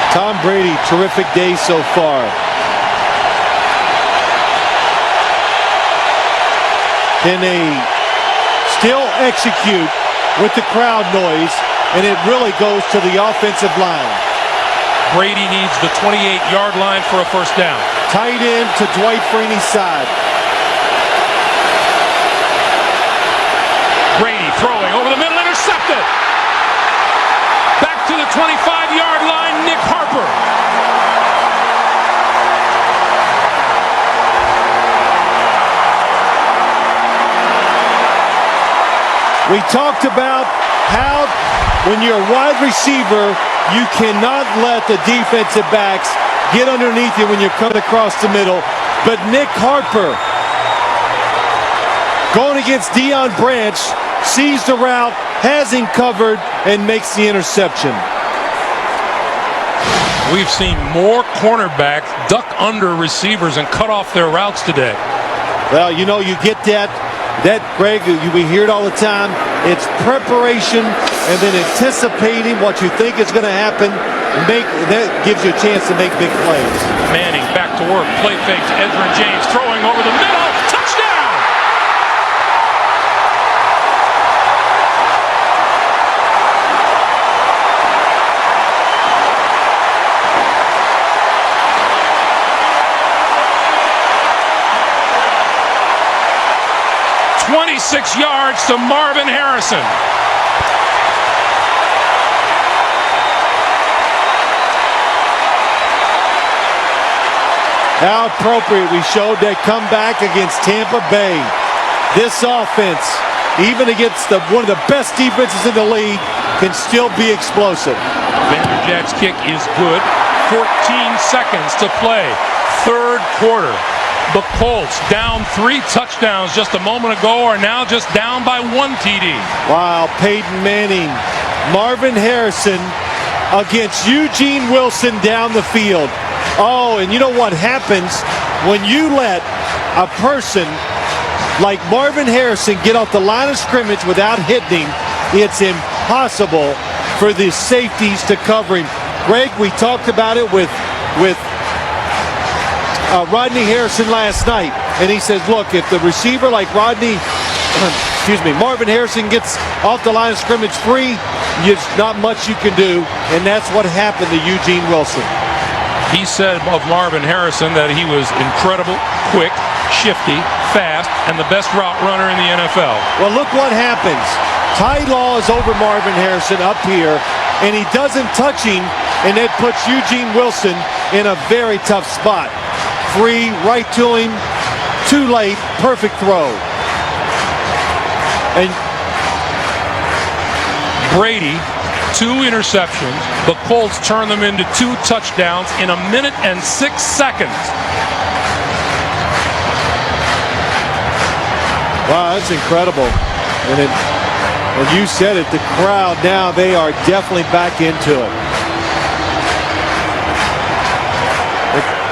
Tom Brady, terrific day so far. Can they still execute with the crowd noise, and it really goes to the offensive line. Brady needs the 28-yard line for a first down. Tight end to Dwight Freeney's side. Brady throwing over the middle, intercepted. Back to the 25-yard line, Nick Harper. We talked about how when you're a wide receiver, you cannot let the defensive backs get underneath you when you're coming across the middle. But Nick Harper, going against Deion Branch, sees the route, has him covered, and makes the interception. We've seen more cornerbacks duck under receivers and cut off their routes today. Well, you know, you get that, Greg, we hear it all the time. It's preparation and then anticipating what you think is going to happen. That gives you a chance to make big plays. Manning back to work. Play fake to Edgerrin James. Throwing over the middle. Touchdown! "26 yards to Marvin Harrison." How appropriate we showed that comeback against Tampa Bay. This offense, even against one of the best defenses in the league, can still be explosive. Vanderjagt's kick is good. 14 seconds to play. Third quarter. The Colts down 3 touchdowns just a moment ago are now just down by 1 TD. Wow, Peyton Manning, Marvin Harrison against Eugene Wilson down the field. Oh, and you know what happens when you let a person like Marvin Harrison get off the line of scrimmage without hitting him? It's impossible for the safeties to cover him. Greg, we talked about it with Rodney Harrison last night, and he says, look, if the receiver like Marvin Harrison gets off the line of scrimmage free, there's not much you can do, and that's what happened to Eugene Wilson. He said of Marvin Harrison that he was incredible, quick, shifty, fast, and the best route runner in the NFL. Well, look what happens. Ty Law is over Marvin Harrison up here, and he doesn't touch him, and it puts Eugene Wilson in a very tough spot. Free, right to him, too late, perfect throw. And Brady, 2 interceptions. The Colts turn them into 2 touchdowns in 1 minute and 6 seconds. Wow, that's incredible. And you said it, the crowd now, they are definitely back into it.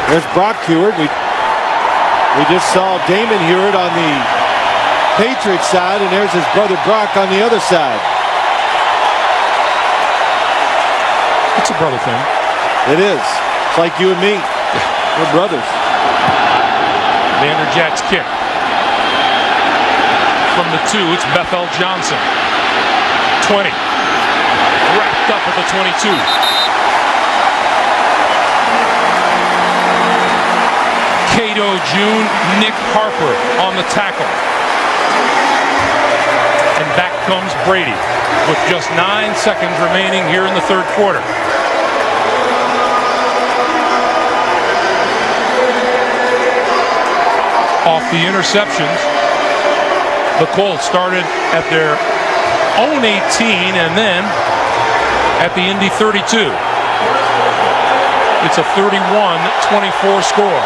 There's Brock Hewitt. We just saw Damon Hewitt on the Patriots side, and there's his brother Brock on the other side. It's a brother thing. It is. It's like you and me. We're brothers. Vanderjagt's kick. From the 2, it's Bethel Johnson. 20. Wrapped up at the 22. Cato June, Nick Harper on the tackle. And back comes Brady with just 9 seconds remaining here in the 3rd quarter. Off the interceptions, the Colts started at their own 18 and then at the Indy 32. It's a 31-24 score.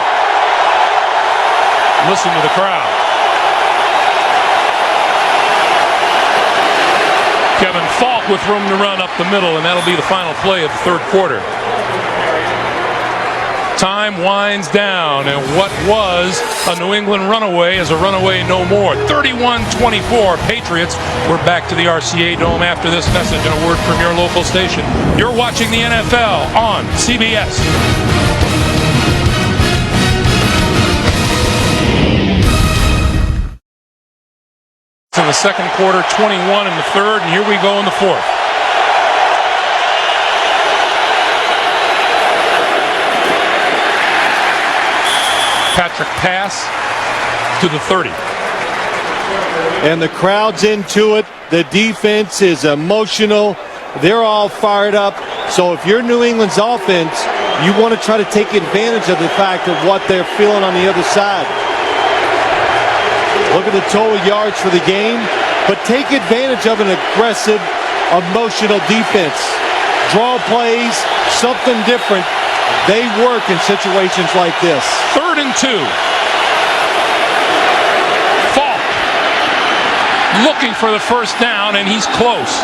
Listen to the crowd. Kevin Falk with room to run up the middle, and that'll be the final play of the 3rd quarter. Time winds down, and what was a New England runaway is a runaway no more. 31-24 Patriots. We're back to the RCA Dome after this message and a word from your local station. You're watching the NFL on CBS. In the 2nd quarter, 21 in the 3rd, and here we go in the 4th. Patrick pass to the 30. And the crowd's into it. The defense is emotional. They're all fired up. So if you're New England's offense, you want to try to take advantage of the fact of what they're feeling on the other side. Look at the total yards for the game, but take advantage of an aggressive, emotional defense. Draw plays, something different. They work in situations like this. 3rd and 2. Falk looking for the 1st down, and he's close.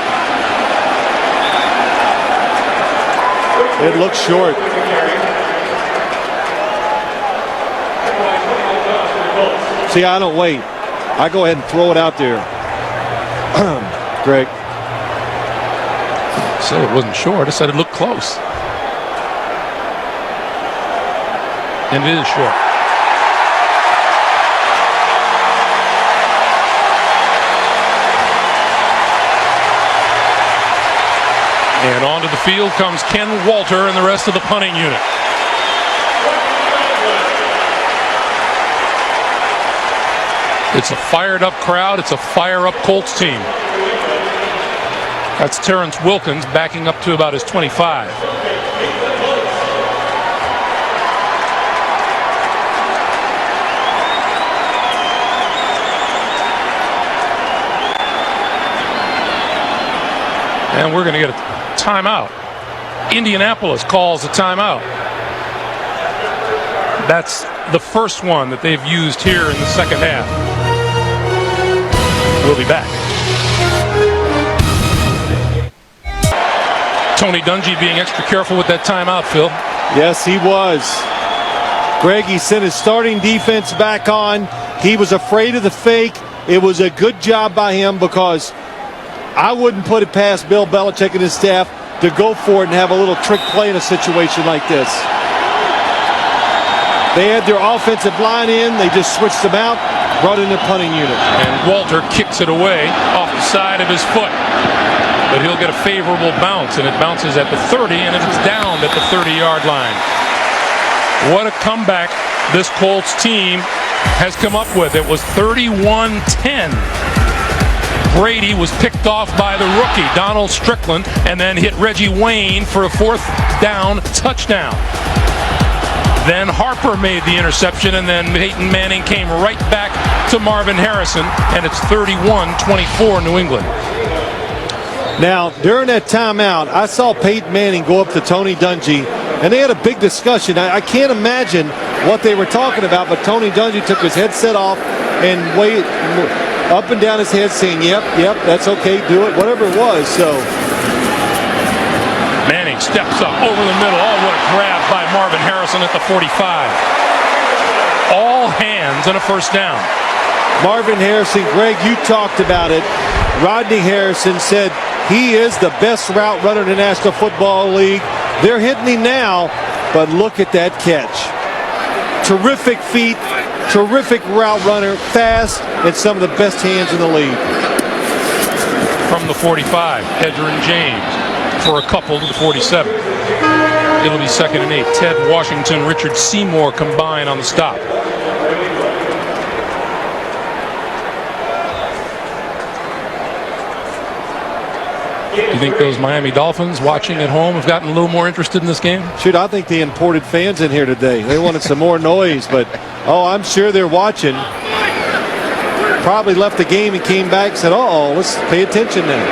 It looks short. See, I don't wait. I go ahead and throw it out there. Greg. I said it wasn't short. I said it looked close. And it is short. And onto the field comes Ken Walter and the rest of the punting unit. It's a fired-up crowd. It's a fire-up Colts team. That's Terrence Wilkins backing up to about his 25. And we're going to get a timeout. Indianapolis calls a timeout. That's the first one that they've used here in the second half. We'll be back. Tony Dungy being extra careful with that timeout, Phil. Yes, he was. Greg, he sent his starting defense back on. He was afraid of the fake. It was a good job by him, because I wouldn't put it past Bill Belichick and his staff to go for it and have a little trick play in a situation like this. They had their offensive line in. They just switched them out, brought in their punting unit. And Walter kicks it away off the side of his foot. But he'll get a favorable bounce, and it bounces at the 30, and it's down at the 30-yard line. What a comeback this Colts team has come up with. It was 31-10. Brady was picked off by the rookie, Donald Strickland, and then hit Reggie Wayne for a 4th down touchdown. Then Harper made the interception, and then Peyton Manning came right back to Marvin Harrison, and it's 31-24 New England. Now, during that timeout, I saw Peyton Manning go up to Tony Dungy, and they had a big discussion. I can't imagine what they were talking about, but Tony Dungy took his headset off and waited up and down his head saying, yep, that's okay, do it, whatever it was. So Manning steps up over the middle. Oh, what a grab by Marvin Harrison at the 45. All hands and a first down. Marvin Harrison, Greg, you talked about it. Rodney Harrison said he is the best route runner in the National Football League. They're hitting him now, but look at that catch. Terrific feet, terrific route runner, fast, and some of the best hands in the league. From the 45, Edgerrin James for a couple to the 47. It'll be 2nd and 8. Ted Washington, Richard Seymour combine on the stop. You think those Miami Dolphins watching at home have gotten a little more interested in this game? Shoot, I think they imported fans in here today. They wanted some more noise, but I'm sure they're watching. Probably left the game and came back and said, let's pay attention now.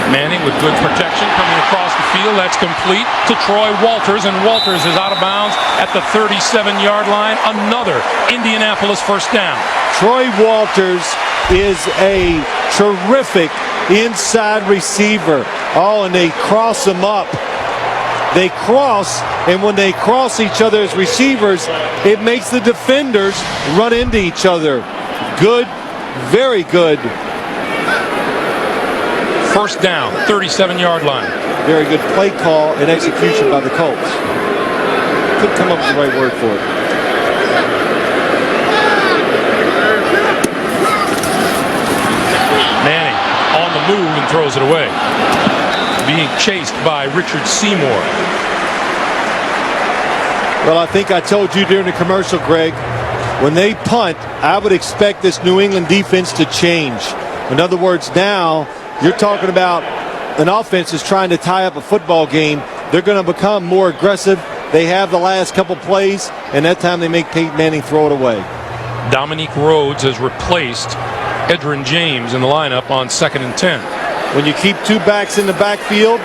Manning with good protection coming across the field. That's complete to Troy Walters, and Walters is out of bounds at the 37-yard line. Another Indianapolis first down. Troy Walters is a terrific inside receiver. And they cross him up. They cross, and when they cross each other as receivers, it makes the defenders run into each other. Good, very good. First down, 37-yard line. Very good play call and execution by the Colts. Couldn't come up with the right word for it. Manning on the move and throws it away. Being chased by Richard Seymour. Well, I think I told you during the commercial, Greg, when they punt, I would expect this New England defense to change. In other words, now you're talking about an offense is trying to tie up a football game. They're going to become more aggressive. They have the last couple plays, and that time they make Peyton Manning throw it away. Dominique Rhodes has replaced Edgerrin James in the lineup on 2nd and 10. When you keep two backs in the backfield,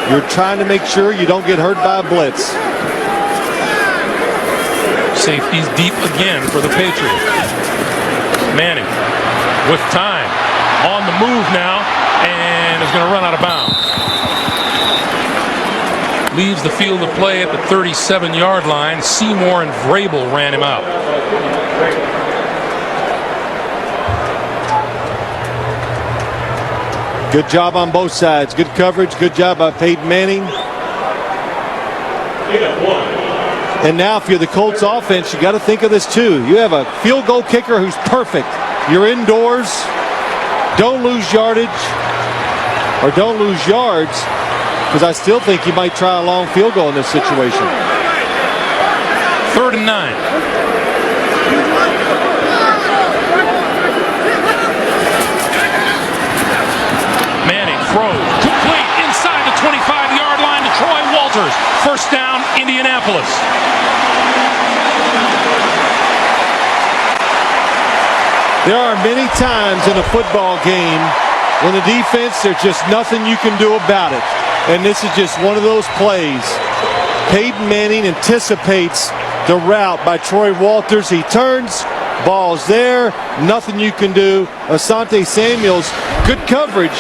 you're trying to make sure you don't get hurt by a blitz. Safeties deep again for the Patriots. Manning with time on the move now, and is going to run out of bounds. Leaves the field of play at the 37-yard line. Seymour and Vrabel ran him out. Good job on both sides. Good coverage. Good job by Peyton Manning. And now if you're the Colts offense, you got to think of this too. You have a field goal kicker who's perfect. You're indoors. Don't lose yardage or don't lose yards, because I still think you might try a long field goal in this situation. 3rd and 9. Throws complete inside the 25-yard line to Troy Walters. First down, Indianapolis. There are many times in a football game when the defense, there's just nothing you can do about it. And this is just one of those plays. Peyton Manning anticipates the route by Troy Walters. He turns, ball's there, nothing you can do. Asante Samuel's good coverage,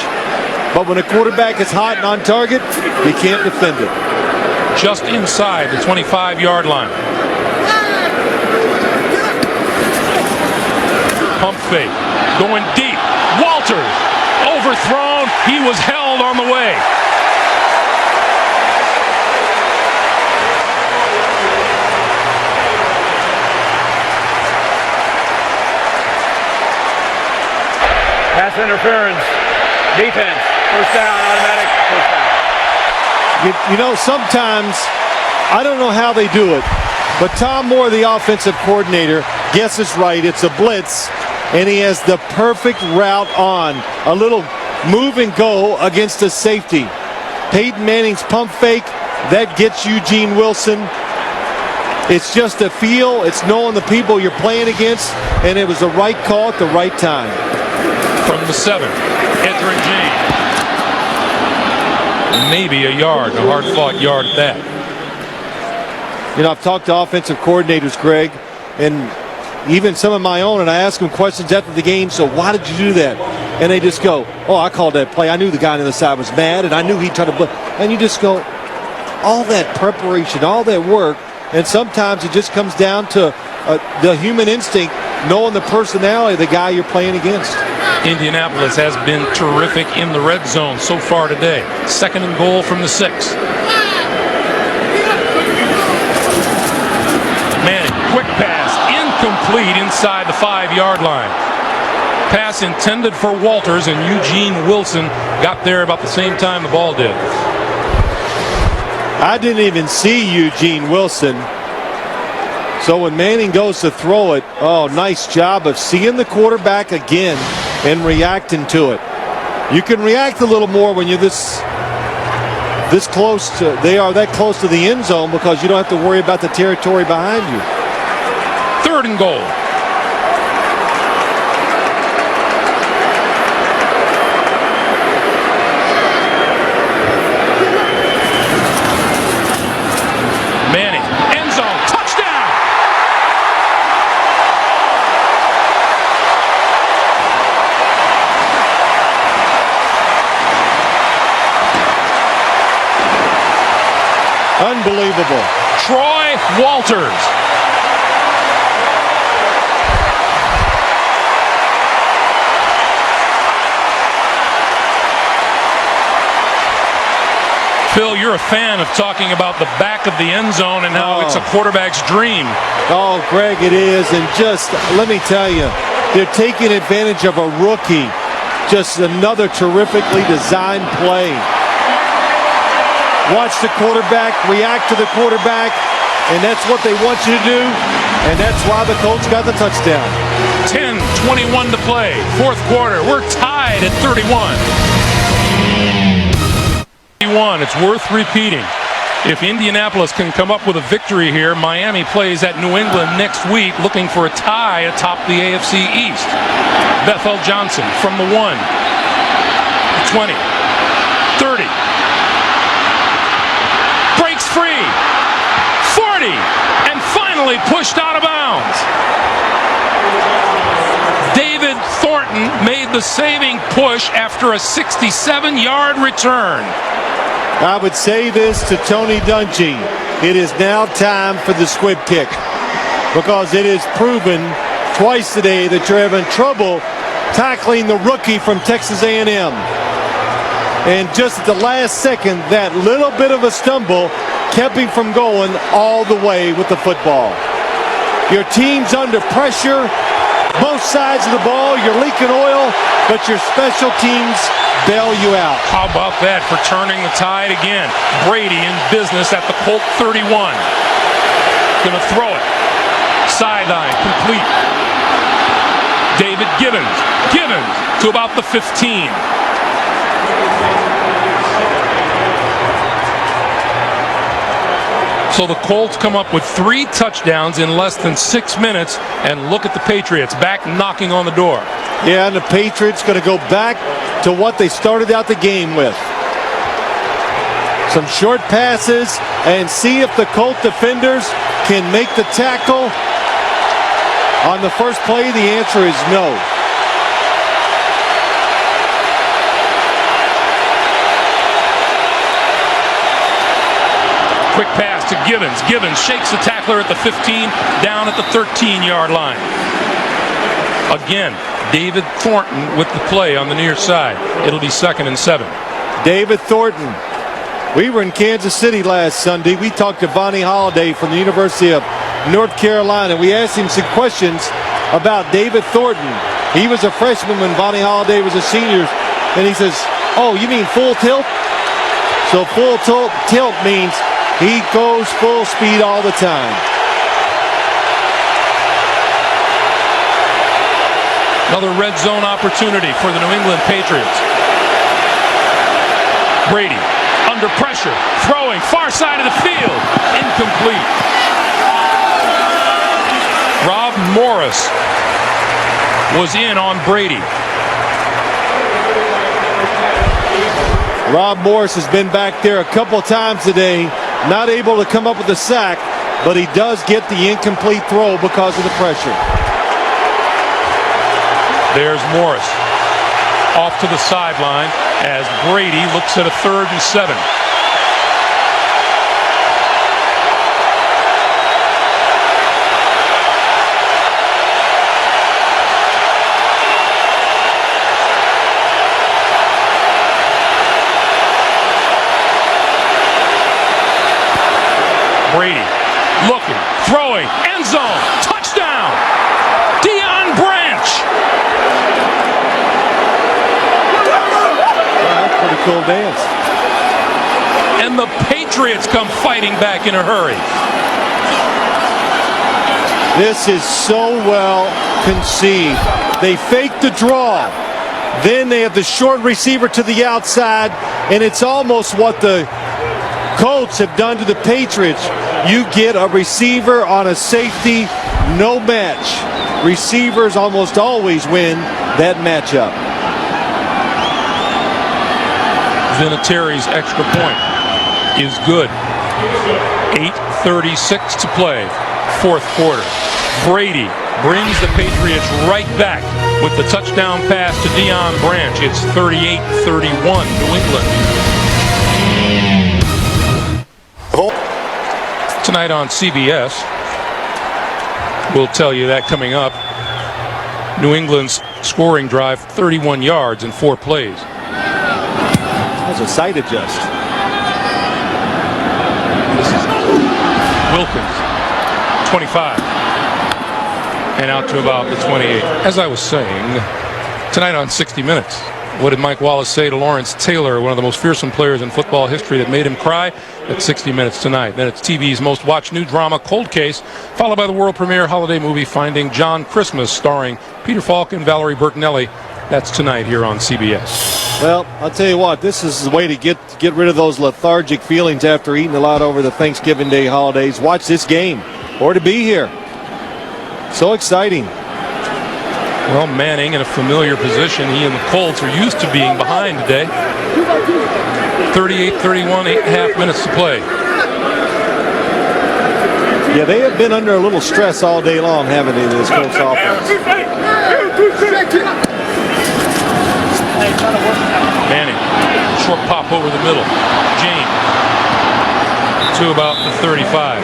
but when a quarterback is hot and on target, you can't defend it. Just inside the 25-yard line. Pump fake, going deep. Walters, overthrown. He was held on the way. Pass interference. Defense. First down. Automatic first down. You know, sometimes, I don't know how they do it, but Tom Moore, the offensive coordinator, guesses right. It's a blitz, and he has the perfect route on. A little move and go against a safety. Peyton Manning's pump fake, that gets Eugene Wilson. It's just a feel. It's knowing the people you're playing against, and it was the right call at the right time. From the 7, Edgerrin James. Maybe a yard, a hard-fought yard at that. You know, I've talked to offensive coordinators, Greg, and even some of my own, and I ask them questions after the game, so why did you do that? And they just go, oh, I called that play. I knew the guy on the other side was mad, and I knew he'd try to blitz. And you just go, all that preparation, all that work, and sometimes it just comes down to the human instinct, knowing the personality of the guy you're playing against. Indianapolis has been terrific in the red zone so far today. 2nd and goal from the 6. Manning, quick pass, incomplete inside the 5-yard line. Pass intended for Walters, and Eugene Wilson got there about the same time the ball did. I didn't even see Eugene Wilson. So when Manning goes to throw it, oh, nice job of seeing the quarterback again and reacting to it. You can react a little more when you're this close to, they are that close to the end zone, because you don't have to worry about the territory behind you. 3rd and goal. Manning, end zone, touchdown! Unbelievable. Troy Walters. Phil, you're a fan of talking about the back of the end zone and how it's a quarterback's dream. Oh, Greg, it is. And just, let me tell you, they're taking advantage of a rookie. Just another terrifically designed play. Watch the quarterback, react to the quarterback, and that's what they want you to do, and that's why the Colts got the touchdown. 10:21 to play, 4th quarter. We're tied at 31. It's worth repeating. If Indianapolis can come up with a victory here, Miami plays at New England next week, looking for a tie atop the AFC East. Bethel Johnson from the 1, 20, 30. Breaks free, 40, and finally pushed out of bounds. David Thornton made the saving push after a 67-yard return. I would say this to Tony Dungy. It is now time for the squib kick, because it is proven twice today that you're having trouble tackling the rookie from Texas A&M. And just at the last second, that little bit of a stumble kept him from going all the way with the football. Your team's under pressure, both sides of the ball, you're leaking oil, but your special teams bail you out. How about that for turning the tide again? Brady in business at the Colt 31. Gonna throw it. Sideline, complete. David Gibbons to about the 15. So the Colts come up with 3 touchdowns in less than 6 minutes, and look at the Patriots back knocking on the door. Yeah, and the Patriots going to go back to what they started out the game with. some short passes and see if the Colt defenders can make the tackle on the first play. The answer is no. Quick pass to Gibbons. Gibbons shakes the tackler at the 15, down at the 13-yard line. Again, David Thornton with the play on the near side. It'll be 2nd and 7. David Thornton. We were in Kansas City last Sunday. We talked to Vonnie Holliday from the University of North Carolina. We asked him some questions about David Thornton. He was a freshman when Vonnie Holliday was a senior. And he says, oh, you mean full tilt? So full tilt means he goes full speed all the time. Another red zone opportunity for the New England Patriots. Brady under pressure, throwing far side of the field, incomplete. Rob Morris was in on Brady. Rob Morris has been back there a couple times today, not able to come up with a sack, but he does get the incomplete throw because of the pressure. There's Morris off to the sideline as Brady looks at a 3rd and 7. Brady looking, throwing, end zone, touchdown, Deion Branch. That's a pretty cool dance. And the Patriots come fighting back in a hurry. This is so well conceived. They fake the draw. Then they have the short receiver to the outside, and it's almost what the Colts have done to the Patriots. You get a receiver on a safety, no match. Receivers almost always win that matchup. Vinatieri's extra point is good. 8:36 to play, 4th quarter. Brady brings the Patriots right back with the touchdown pass to Deion Branch. It's 38-31 New England. Tonight on CBS, we'll tell you that coming up. New England's scoring drive, 31 yards in 4 plays. That's a sight adjust. This is Wilkins, 25, and out to about the 28. As I was saying, tonight on 60 Minutes, what did Mike Wallace say to Lawrence Taylor, one of the most fearsome players in football history that made him cry? At 60 Minutes tonight. Then it's TV's most watched new drama, Cold Case, followed by the world premiere holiday movie Finding John Christmas, starring Peter Falk and Valerie Bertinelli. That's tonight here on CBS. Well, I'll tell you what, this is the way to get rid of those lethargic feelings after eating a lot over the Thanksgiving Day holidays. Watch this game, or to be here. So exciting. Well, Manning in a familiar position. He and the Colts are used to being behind today. 38-31, 8.5 minutes to play. Yeah, they have been under a little stress all day long, haven't they, this Colts offense? Manning, short pop over the middle. James to about the 35.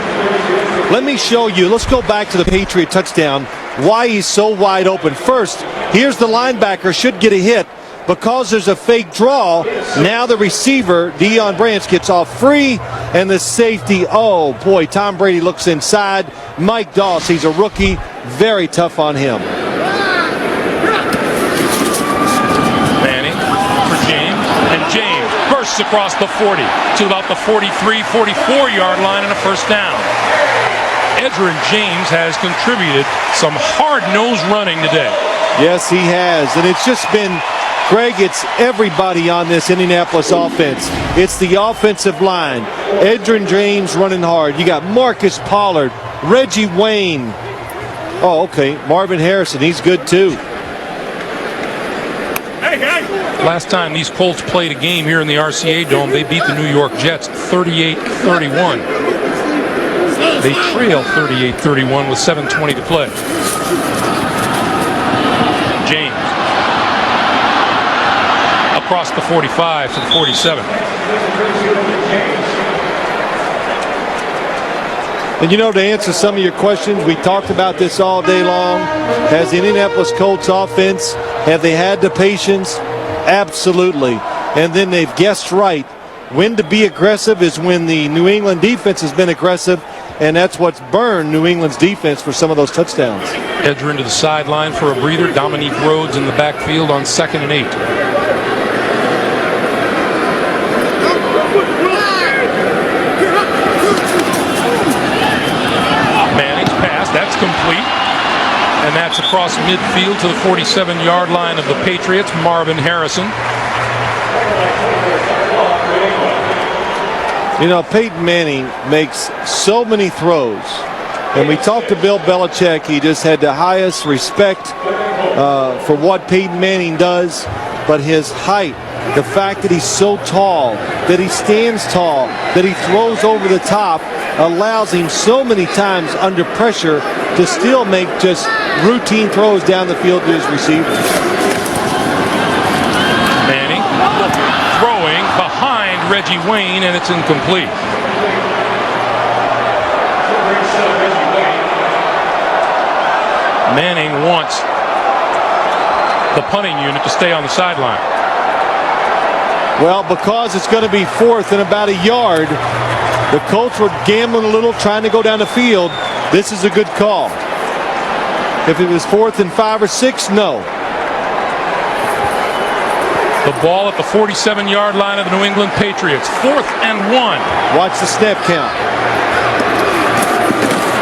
Let me show you. Let's go back to the Patriot touchdown. Why he's so wide open. First, here's the linebacker, should get a hit. Because there's a fake draw, now the receiver, Deion Branch, gets off free, and the safety, oh boy, Tom Brady looks inside. Mike Doss, he's a rookie, very tough on him. Manning for James, and James bursts across the 40 to about the 43, 44-yard line and a first down. Edgerrin James has contributed some hard-nosed running today. Yes, he has, and it's just been, Greg, it's everybody on this Indianapolis offense. It's the offensive line. Edgerrin James running hard. You got Marcus Pollard, Reggie Wayne. Oh, okay, Marvin Harrison, he's good too. Last time these Colts played a game here in the RCA Dome, they beat the New York Jets 38-31. They trail 38-31 with 7:20 to play. James across the 45 to the 47. And to answer some of your questions, we talked about this all day long. Has the Indianapolis Colts offense, have they had the patience? Absolutely. And then they've guessed right. When to be aggressive is when the New England defense has been aggressive, and that's what's burned New England's defense for some of those touchdowns. Edger into the sideline for a breather. Dominique Rhodes in the backfield on 2nd and 8. Manning's pass, that's complete. And that's across midfield to the 47-yard line of the Patriots, Marvin Harrison. Peyton Manning makes so many throws. And we talked to Bill Belichick. He just had the highest respect for what Peyton Manning does. But his height, the fact that he's so tall, that he stands tall, that he throws over the top, allows him so many times under pressure to still make just routine throws down the field to his receivers. Manning throwing behind Reggie Wayne, and it's incomplete. Manning wants the punting unit to stay on the sideline. Well, because it's going to be 4th and about a yard, the Colts were gambling a little, trying to go down the field. This is a good call. If it was 4th and 5 or 6, no. The ball at the 47-yard line of the New England Patriots. 4th and 1. Watch the snap count.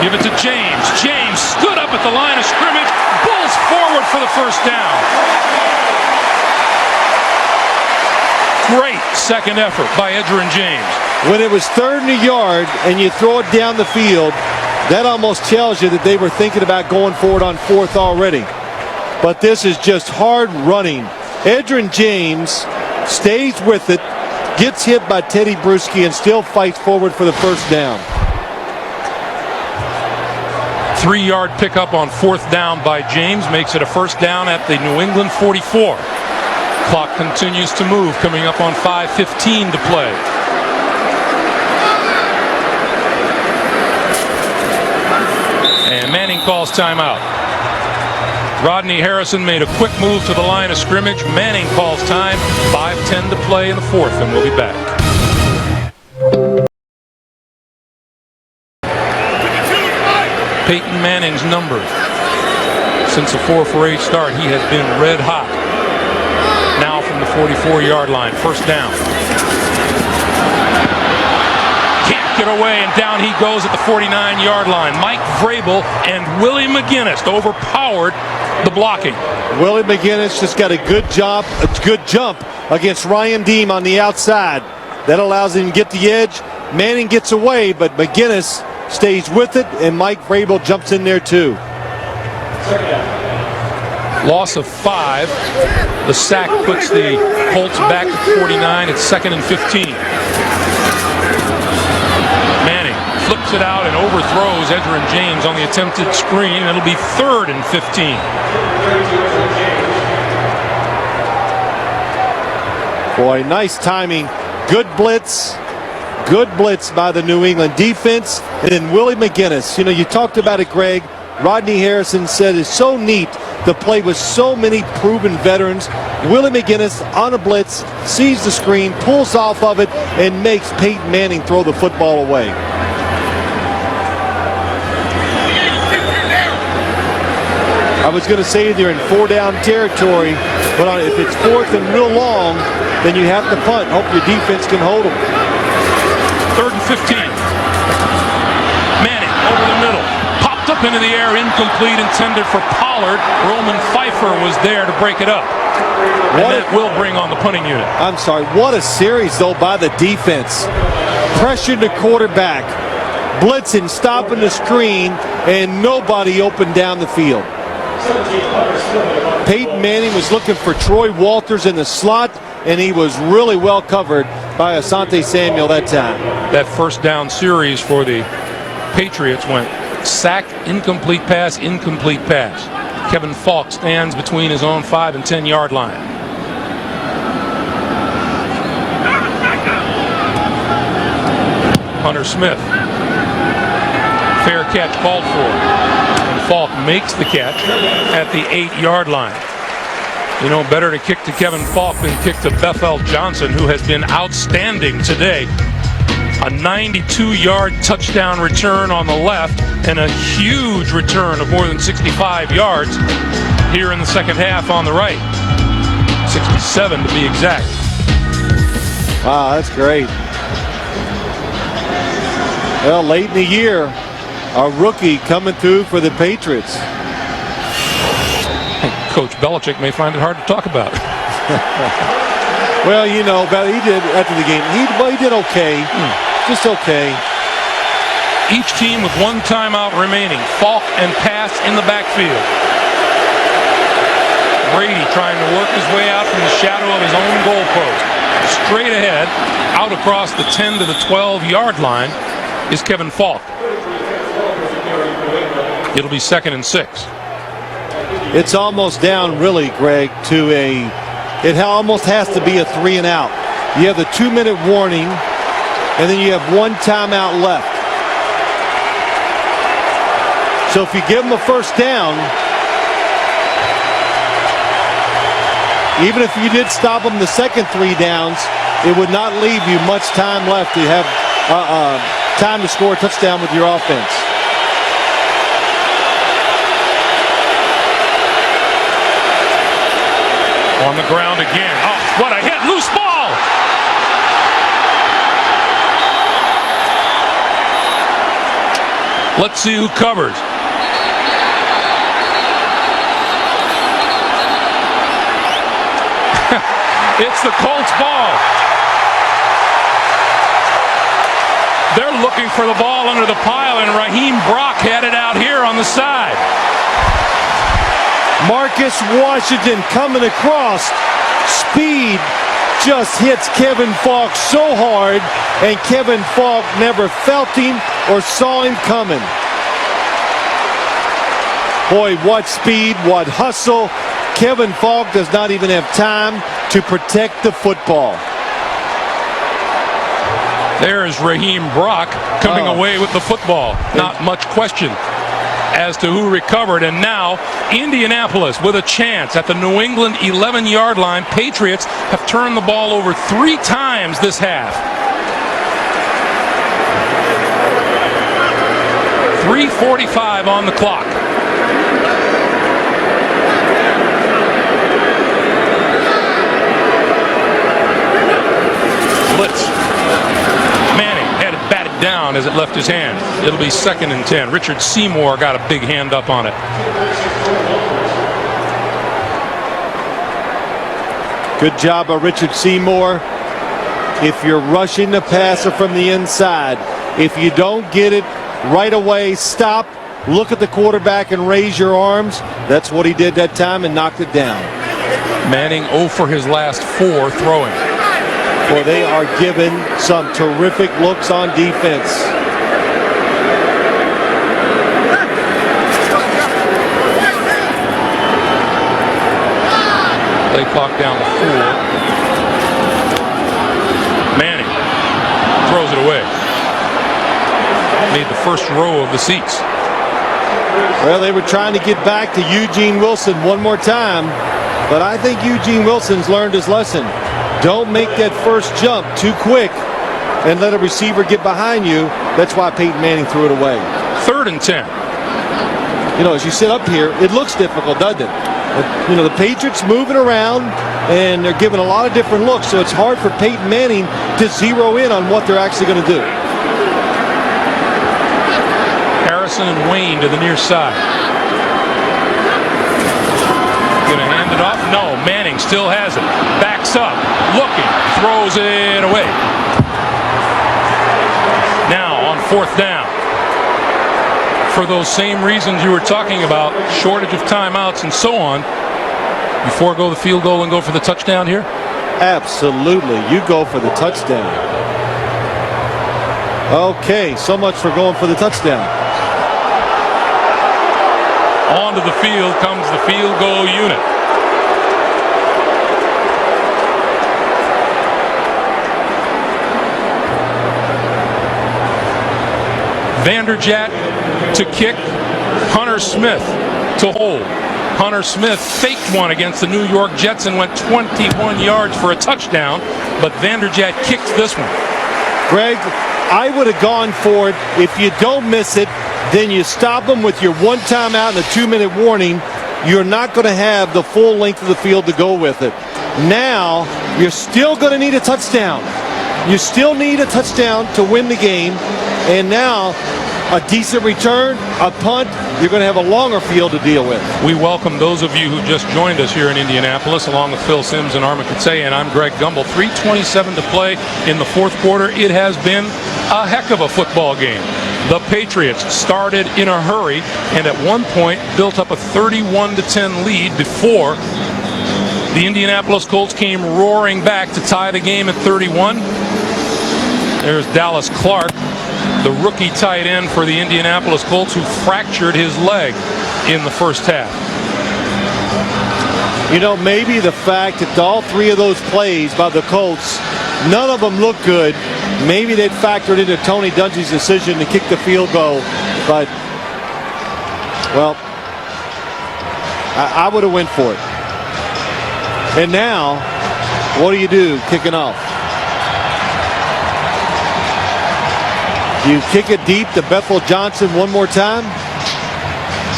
Give it to James. James stood up at the line of scrimmage. Bulls forward for the first down. Great second effort by Edger and James. When it was 3rd and a yard and you throw it down the field, that almost tells you that they were thinking about going forward on 4th already. But this is just hard running. Edger and James stays with it, gets hit by Teddy Bruschi, and still fights forward for the first down. 3-yard pickup on 4th down by James makes it a first down at the New England 44. Clock continues to move, coming up on 5:15 to play. And Manning calls timeout. Rodney Harrison made a quick move to the line of scrimmage. Manning calls time. 5:10 to play in the 4th, and we'll be back. Peyton Manning's number. Since a 4-for-8 start, he has been red hot. Now from the 44-yard line, first down. Can't get away, and down he goes at the 49-yard line. Mike Vrabel and Willie McGinnis overpowered the blocking. Willie McGinnis just got a good jump against Ryan Deem on the outside. That allows him to get the edge. Manning gets away, but McGinnis stays with it, and Mike Vrabel jumps in there too. Loss of 5. The sack puts the Colts back to 49. It's 2nd and 15. Manning flips it out and overthrows Edger and James on the attempted screen. It'll be 3rd and 15. Boy, nice timing. Good blitz. Good blitz by the New England defense. And then Willie McGinnis. You talked about it, Greg. Rodney Harrison said it's so neat to play with so many proven veterans. Willie McGinnis on a blitz, sees the screen, pulls off of it, and makes Peyton Manning throw the football away. I was going to say they're in 4-down territory, but if it's 4th and real long, then you have to punt. Hope your defense can hold them. 3rd and 15. Manning over the middle. Popped up into the air, incomplete, intended for Pollard. Roman Pfeiffer was there to break it up. And that will bring on the punting unit. I'm sorry. What a series, though, by the defense. Pressured the quarterback. Blitzing, stopping the screen, and nobody open down the field. Peyton Manning was looking for Troy Walters in the slot, and he was really well covered by Asante Samuel that time. That first down series for the Patriots went sack, incomplete pass, incomplete pass. Kevin Falk stands between his own 5 and 10-yard line. Hunter Smith. Fair catch called for. And Falk makes the catch at the 8-yard line. You know, better to kick to Kevin Falk than kick to Bethel Johnson, who has been outstanding today. A 92-yard touchdown return on the left and a huge return of more than 65 yards here in the second half on the right. 67 to be exact. Wow, that's great. Well, late in the year, a rookie coming through for the Patriots. Coach Belichick may find it hard to talk about. Well, you know, but he did after the game. He did okay, just okay. Each team with one timeout remaining. Falk and pass in the backfield. Brady trying to work his way out from the shadow of his own goalpost. Straight ahead, out across the 10 to the 12-yard line is Kevin Falk. It'll be 2nd and 6. It's almost down, really, Greg, to it almost has to be a 3 and out. You have the 2-minute warning, and then you have one timeout left. So if you give them a first down, even if you did stop them the second 3 downs, it would not leave you much time left to have time to score a touchdown with your offense. On the ground again. Oh, what a hit. Loose ball. Let's see who covers. It's the Colts ball. They're looking for the ball under the pile, and Raheem Brock had it out here on the side. Marcus Washington coming across. Speed just hits Kevin Falk so hard, and Kevin Falk never felt him or saw him coming. Boy, what speed, what hustle. Kevin Falk does not even have time to protect the football. There is Raheem Brock coming away with the football. Not much question as to who recovered. And now Indianapolis with a chance at the New England 11-yard line. Patriots have turned the ball over 3 times this half. 3:45 on the clock. Blitz. Manning had it batted down as it left his hand. It'll be 2nd and 10. Richard Seymour got a big hand up on it. Good job by Richard Seymour. If you're rushing the passer from the inside, if you don't get it right away, stop, look at the quarterback and raise your arms. That's what he did that time and knocked it down. Manning 0 for his last 4 throwing. Well, they are given some terrific looks on defense. Play clock down to 4. Manning throws it away. Made the first row of the seats. Well, they were trying to get back to Eugene Wilson one more time, but I think Eugene Wilson's learned his lesson. Don't make that first jump too quick and let a receiver get behind you. That's why Peyton Manning threw it away. 3rd and 10. You know, as you sit up here, it looks difficult, doesn't it? But, you know, the Patriots moving around, and they're giving a lot of different looks, so it's hard for Peyton Manning to zero in on what they're actually going to do. Harrison and Wayne to the near side. Going to hand it off? No, Manning still has it. Backs up, looking, throws it away. Now on 4th down. for those same reasons you were talking about, shortage of timeouts and so on. You forego the field goal and go for the touchdown here? Absolutely. You go for the touchdown. Okay, so much for going for the touchdown. Onto the field comes the field goal unit. Vanderjagt to kick, Hunter Smith to hold. Hunter Smith faked one against the New York Jets and went 21 yards for a touchdown, but Vanderjagt kicked this one. Greg, I would have gone for it. If you don't miss it, then you stop them with your one timeout and a 2-minute warning. You're not going to have the full length of the field to go with it. Now, you're still going to need a touchdown. You still need a touchdown to win the game. And now, a decent return, a punt, you're going to have a longer field to deal with. We welcome those of you who just joined us here in Indianapolis, along with Phil Simms and Armin Katsay, and I'm Greg Gumbel. 3:27 to play in the fourth quarter. It has been a heck of a football game. The Patriots started in a hurry and at one point built up a 31-10 lead before the Indianapolis Colts came roaring back to tie the game at 31. There's Dallas Clark, the rookie tight end for the Indianapolis Colts, who fractured his leg in the first half. You know, maybe the fact that all three of those plays by the Colts, none of them look good. Maybe they'd factored into Tony Dungy's decision to kick the field goal. But, well, I would have went for it. And now, what do? Kicking off. You kick it deep to Bethel Johnson one more time?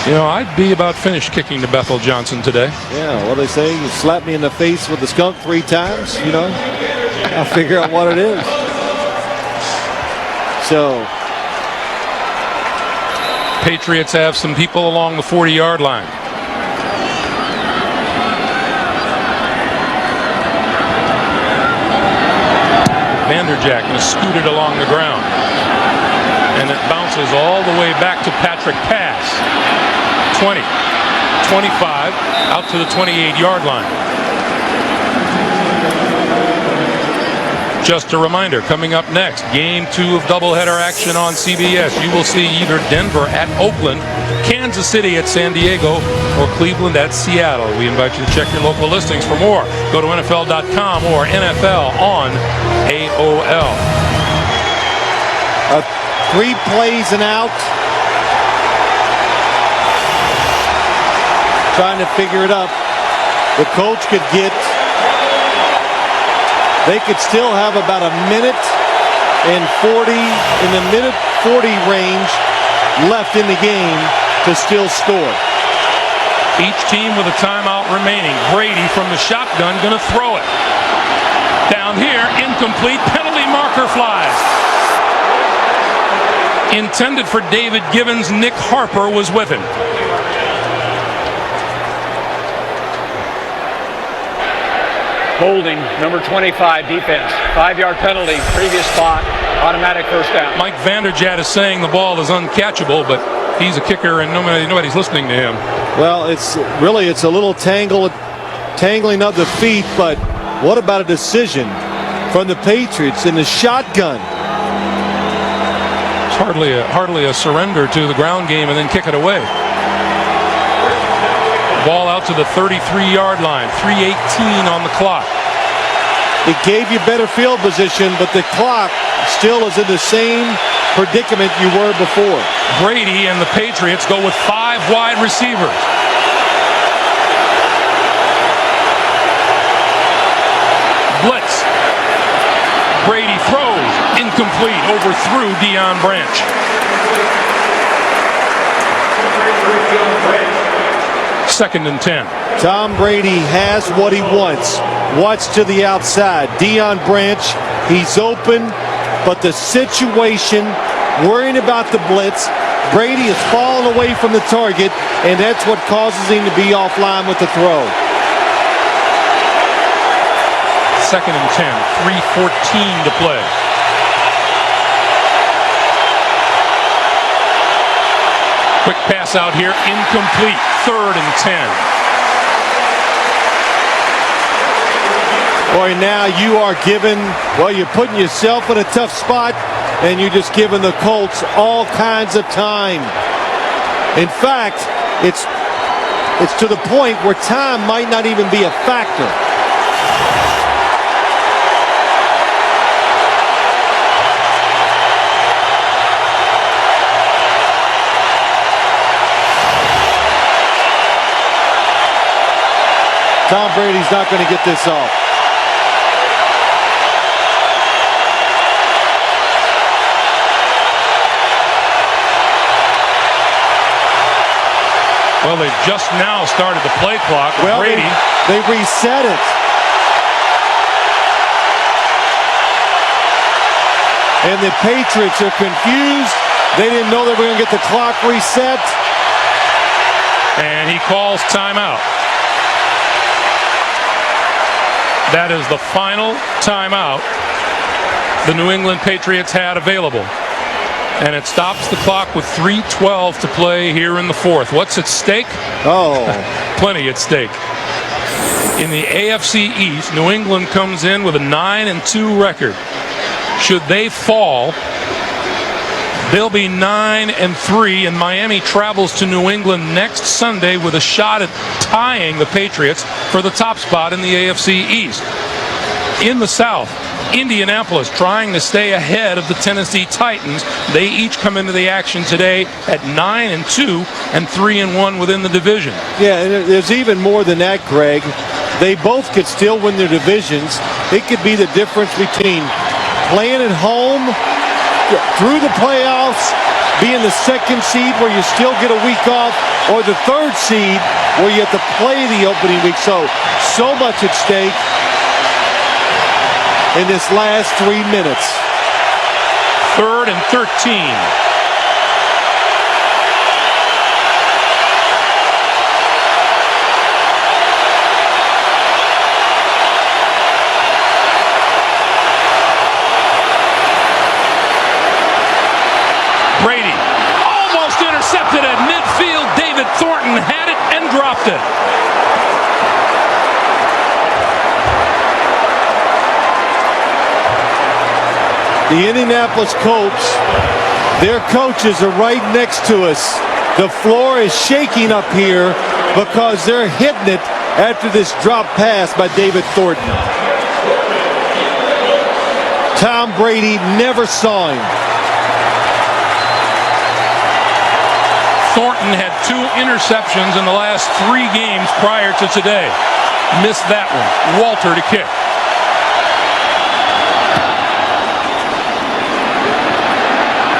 You know, I'd be about finished kicking to Bethel Johnson today. Yeah, what do they say? You slap me in the face with the skunk 3 times, you know? I'll figure out what it is. So, Patriots have some people along the 40-yard line. Vanderjagt is scooted along the ground. And it bounces all the way back to Patrick Pass. 20, 25, out to the 28-yard line. Just a reminder, coming up next, Game 2 of doubleheader action on CBS. You will see either Denver at Oakland, Kansas City at San Diego, or Cleveland at Seattle. We invite you to check your local listings for more. Go to NFL.com or NFL on AOL. 3 plays and out. Trying to figure it up. The coach could get, they could still have about a minute and 40, in the minute 40 range left in the game to still score. Each team with a timeout remaining. Brady from the shotgun going to throw it. Down here, incomplete, penalty marker flies. Intended for David Givens, Nick Harper was with him. Holding, number 25, defense. 5-yard penalty, previous spot, automatic first down. Mike Vanderjagt is saying the ball is uncatchable, but he's a kicker and nobody's listening to him. Well, it's a little tangling of the feet, but what about a decision from the Patriots in the shotgun? It's hardly a surrender to the ground game and then kick it away. Ball out to the 33-yard line, 3:18 on the clock. It gave you better field position, but the clock still is in the same predicament you were before. Brady and the Patriots go with 5 wide receivers. Blitz. Brady throws, incomplete, overthrew Deion Branch. Second and 10. Tom Brady has what he wants. Watch to the outside. Deion Branch, he's open, but the situation, worrying about the blitz, Brady is falling away from the target, and that's what causes him to be offline with the throw. Second and 10, 3:14 to play. Quick pass out here, incomplete. 3rd and 10. Boy, now you are you're putting yourself in a tough spot, and you're just giving the Colts all kinds of time. In fact, it's to the point where time might not even be a factor. Tom Brady's not going to get this off. Well, they just now started the play clock. Well, Brady. They reset it. And the Patriots are confused. They didn't know they were going to get the clock reset. And he calls timeout. That is the final timeout the New England Patriots had available. And it stops the clock with 3:12 to play here in the 4th. What's at stake? Oh. Plenty at stake. In the AFC East, New England comes in with a 9-2 record. Should they fall, they'll be 9-3, and Miami travels to New England next Sunday with a shot at tying the Patriots for the top spot in the AFC East. In the South, Indianapolis trying to stay ahead of the Tennessee Titans. They each come into the action today at 9-2 and 3-1 within the division. Yeah, and there's even more than that, Greg. They both could still win their divisions. It could be the difference between playing at home through the playoffs, being the 2nd seed where you still get a week off, or the 3rd seed where you have to play the opening week. So much at stake in this last 3 minutes. 3rd and 13. Brady almost intercepted at midfield. David Thornton had it and dropped it. The Indianapolis Colts, their coaches are right next to us. The floor is shaking up here because they're hitting it after this drop pass by David Thornton. Tom Brady never saw him. Thornton had 2 interceptions in the last 3 games prior to today. Missed that one. Walter to kick.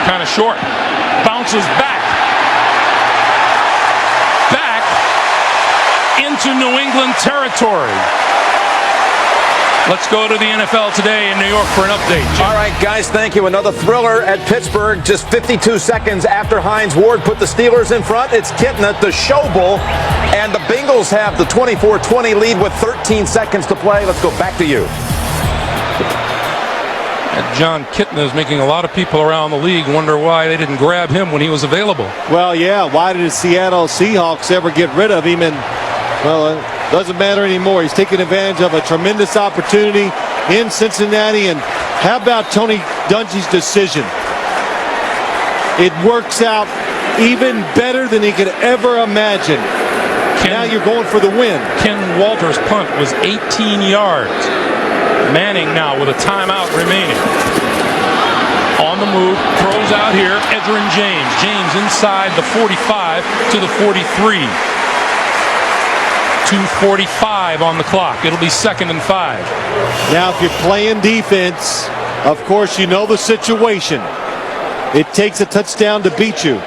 Kind of short. Bounces back. Back into New England territory. Let's go to the NFL today in New York for an update. Jim. All right, guys, thank you. Another thriller at Pittsburgh. Just 52 seconds after Hines Ward put the Steelers in front. It's Kitna, the show bull, and the Bengals have the 24-20 lead with 13 seconds to play. Let's go back to you. John Kitna is making a lot of people around the league wonder why they didn't grab him when he was available. Well, yeah, why did the Seattle Seahawks ever get rid of him? And, well, it doesn't matter anymore. He's taking advantage of a tremendous opportunity in Cincinnati. And how about Tony Dungy's decision? It works out even better than he could ever imagine. Now you're going for the win. Ken Walters' punt was 18 yards. Manning now with a timeout remaining. On the move, throws out here, Edgerrin James. James inside the 45 to the 43. 2:45 on the clock. It'll be 2nd and 5. Now, if you're playing defense, of course, you know the situation. It takes a touchdown to beat you.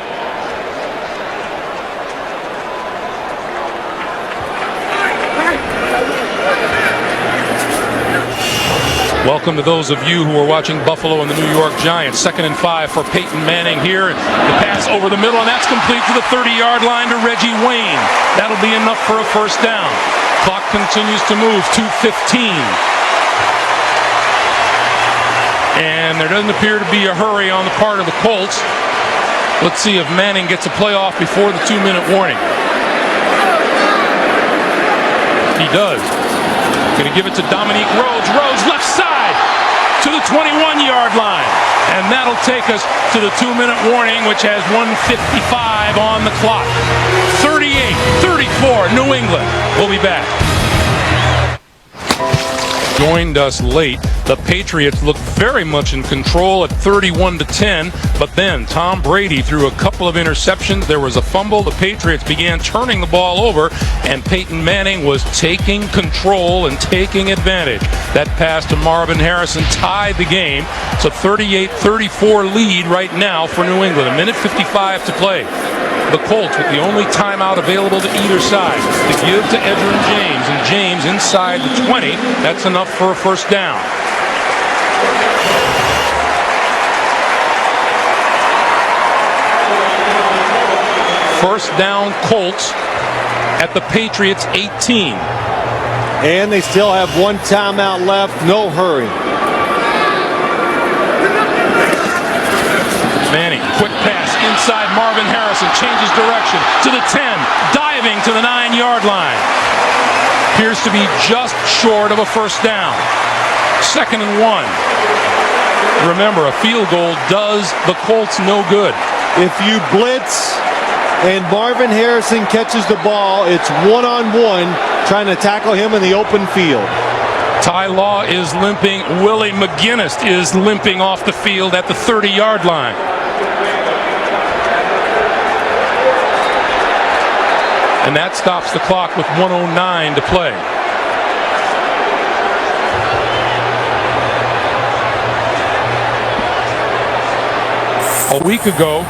Welcome to those of you who are watching Buffalo and the New York Giants. 2nd and 5 for Peyton Manning here. The pass over the middle, and that's complete to the 30-yard line to Reggie Wayne. That'll be enough for a first down. Clock continues to move. 2:15. And there doesn't appear to be a hurry on the part of the Colts. Let's see if Manning gets a play off before the 2-minute warning. He does. Going to give it to Dominique Rhodes. Rhodes left side to the 21-yard line. And that'll take us to the 2-minute warning, which has 1:55 on the clock. 38-34, New England. We'll be back. Joined us late. The Patriots look very much in control at 31-10, but then Tom Brady threw a couple of interceptions. There was a fumble. The Patriots began turning the ball over, and Peyton Manning was taking control and taking advantage. That pass to Marvin Harrison tied the game. It's a 38-34 lead right now for New England. 1:55 to play. The Colts with the only timeout available to either side to give to Edgerrin James, and James inside the 20. That's enough for a first down. First down, Colts at the Patriots 18. And they still have one timeout left. No hurry. Manning, quick pass inside Marvin Harrison, changes direction to the 10, diving to the 9-yard line. Appears to be just short of a first down. 2nd and 1. Remember, a field goal does the Colts no good. If you blitz and Marvin Harrison catches the ball, it's one-on-one trying to tackle him in the open field. Ty Law is limping. Willie McGinnis is limping off the field at the 30-yard line. And that stops the clock with 1:09 to play. A week ago,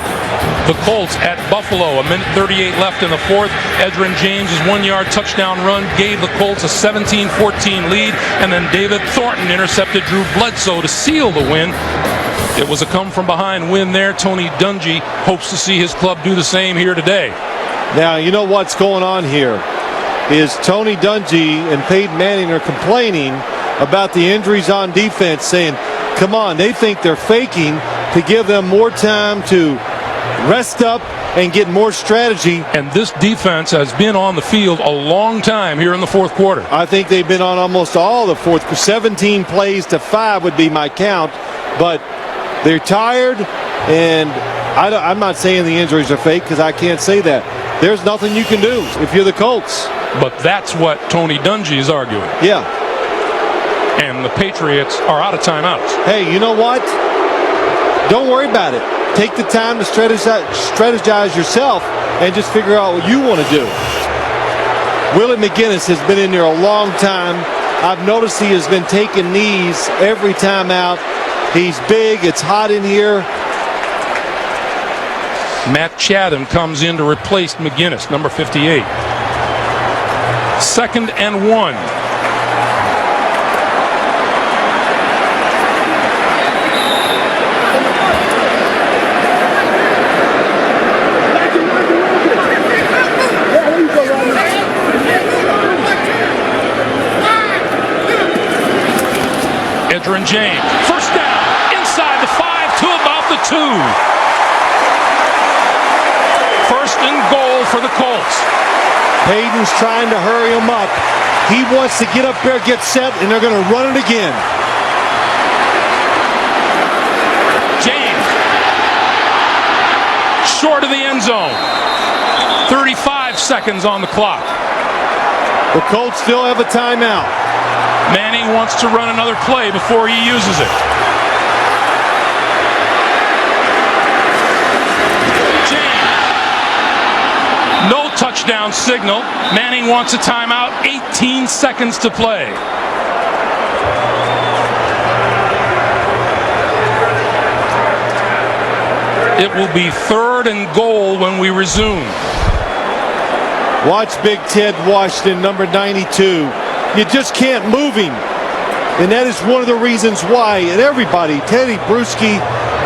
the Colts at Buffalo, 1:38 left in the fourth. Edgerrin James' 1-yard touchdown run gave the Colts a 17-14 lead, and then David Thornton intercepted Drew Bledsoe to seal the win. It was a come-from-behind win there. Tony Dungy hopes to see his club do the same here today. Now, you know what's going on here is Tony Dungy and Peyton Manning are complaining about the injuries on defense, saying, come on, they think they're faking to give them more time to rest up and get more strategy. And this defense has been on the field a long time here in the fourth quarter. I think they've been on almost all the fourth. 17 plays to 5 would be my count, but they're tired, and I'm not saying the injuries are fake because I can't say that. There's nothing you can do if you're the Colts. But that's what Tony Dungy is arguing. Yeah. And the Patriots are out of timeouts. Hey, you know what? Don't worry about it. Take the time to strategize yourself and just figure out what you want to do. Willie McGinnis has been in there a long time. I've noticed he has been taking knees every time out. He's big. It's hot in here. Matt Chatham comes in to replace McGinnis, number 58. 2nd and 1. Edgerrin James, first down, inside the 5 to about the 2. First and goal for the Colts. Peyton's trying to hurry him up. He wants to get up there, get set, and they're going to run it again. James, short of the end zone. 35 seconds on the clock. The Colts still have a timeout. Manning wants to run another play before he uses it. No touchdown signal. Manning wants a timeout. 18 seconds to play. It will be 3rd and goal when we resume. Watch Big Ted Washington, number 92. You just can't move him. And that is one of the reasons why. And everybody, Teddy Bruschi,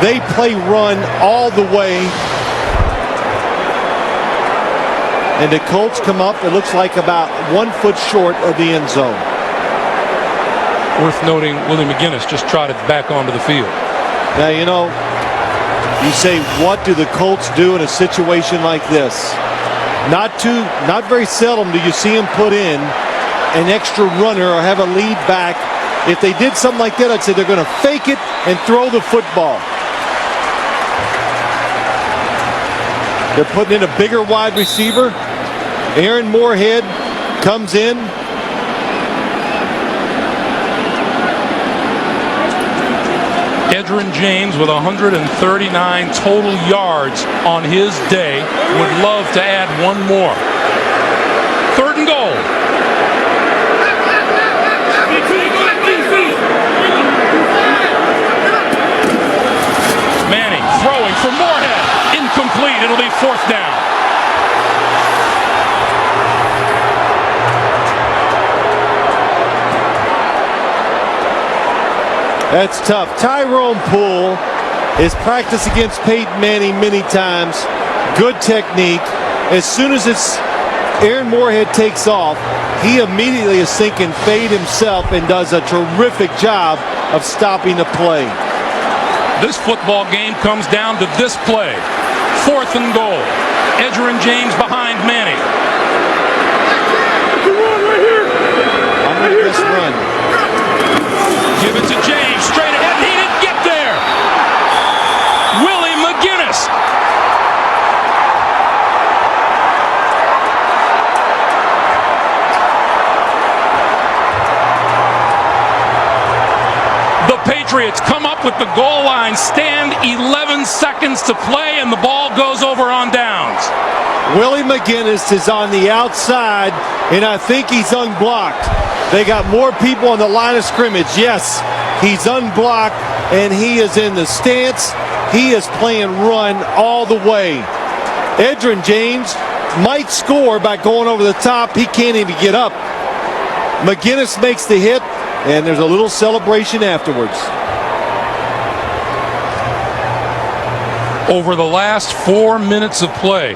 they play run all the way. And the Colts come up, it looks like about 1 foot short of the end zone. Worth noting, Willie McGinnis just trotted back onto the field. Now, you know, You say, what do the Colts do in a situation like this? Not very seldom do you see them put in an extra runner or have a lead back. If they did something like that, I'd say they're going to fake it and throw the football. They're putting in a bigger wide receiver. Aaron Moorhead comes in. Edgerrin James with 139 total yards on his day. Would love to add one more. 3rd and goal. Manning throwing for Moorhead. Incomplete. It'll be 4th down. That's tough. Tyrone Poole has practiced against Peyton Manning many times. Good technique. As soon as Aaron Moorhead takes off, he immediately is thinking fade himself and does a terrific job of stopping the play. This football game comes down to this play. 4th and goal. Edgerrin James behind Manning. I'm going to just run. Give it to James, straight ahead, he didn't get there. Willie McGinnis. The Patriots come up with the goal line, stand 11 seconds to play, and the ball goes over on downs. Willie McGinnis is on the outside, and I think he's unblocked. They got more people on the line of scrimmage. Yes, he's unblocked, and he is in the stance. He is playing run all the way. Edgerrin James might score by going over the top. He can't even get up. McGinnis makes the hit, and there's a little celebration afterwards. Over the last 4 minutes of play,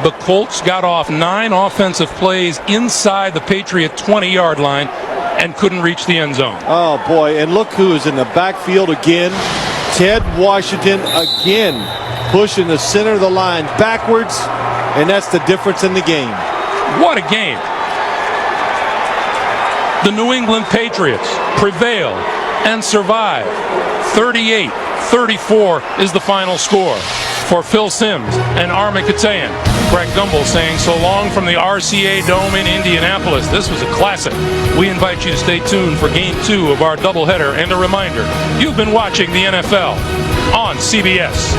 the Colts got off 9 offensive plays inside the Patriot 20-yard line and couldn't reach the end zone. Oh, boy, and look who is in the backfield again. Ted Washington again pushing the center of the line backwards, and that's the difference in the game. What a game. The New England Patriots prevail and survive. 38-34 is the final score. For Phil Simms and Armin Katayan, Greg Gumbel saying so long from the RCA Dome in Indianapolis. This was a classic. We invite you to stay tuned for Game 2 of our doubleheader, and a reminder, you've been watching the NFL on CBS.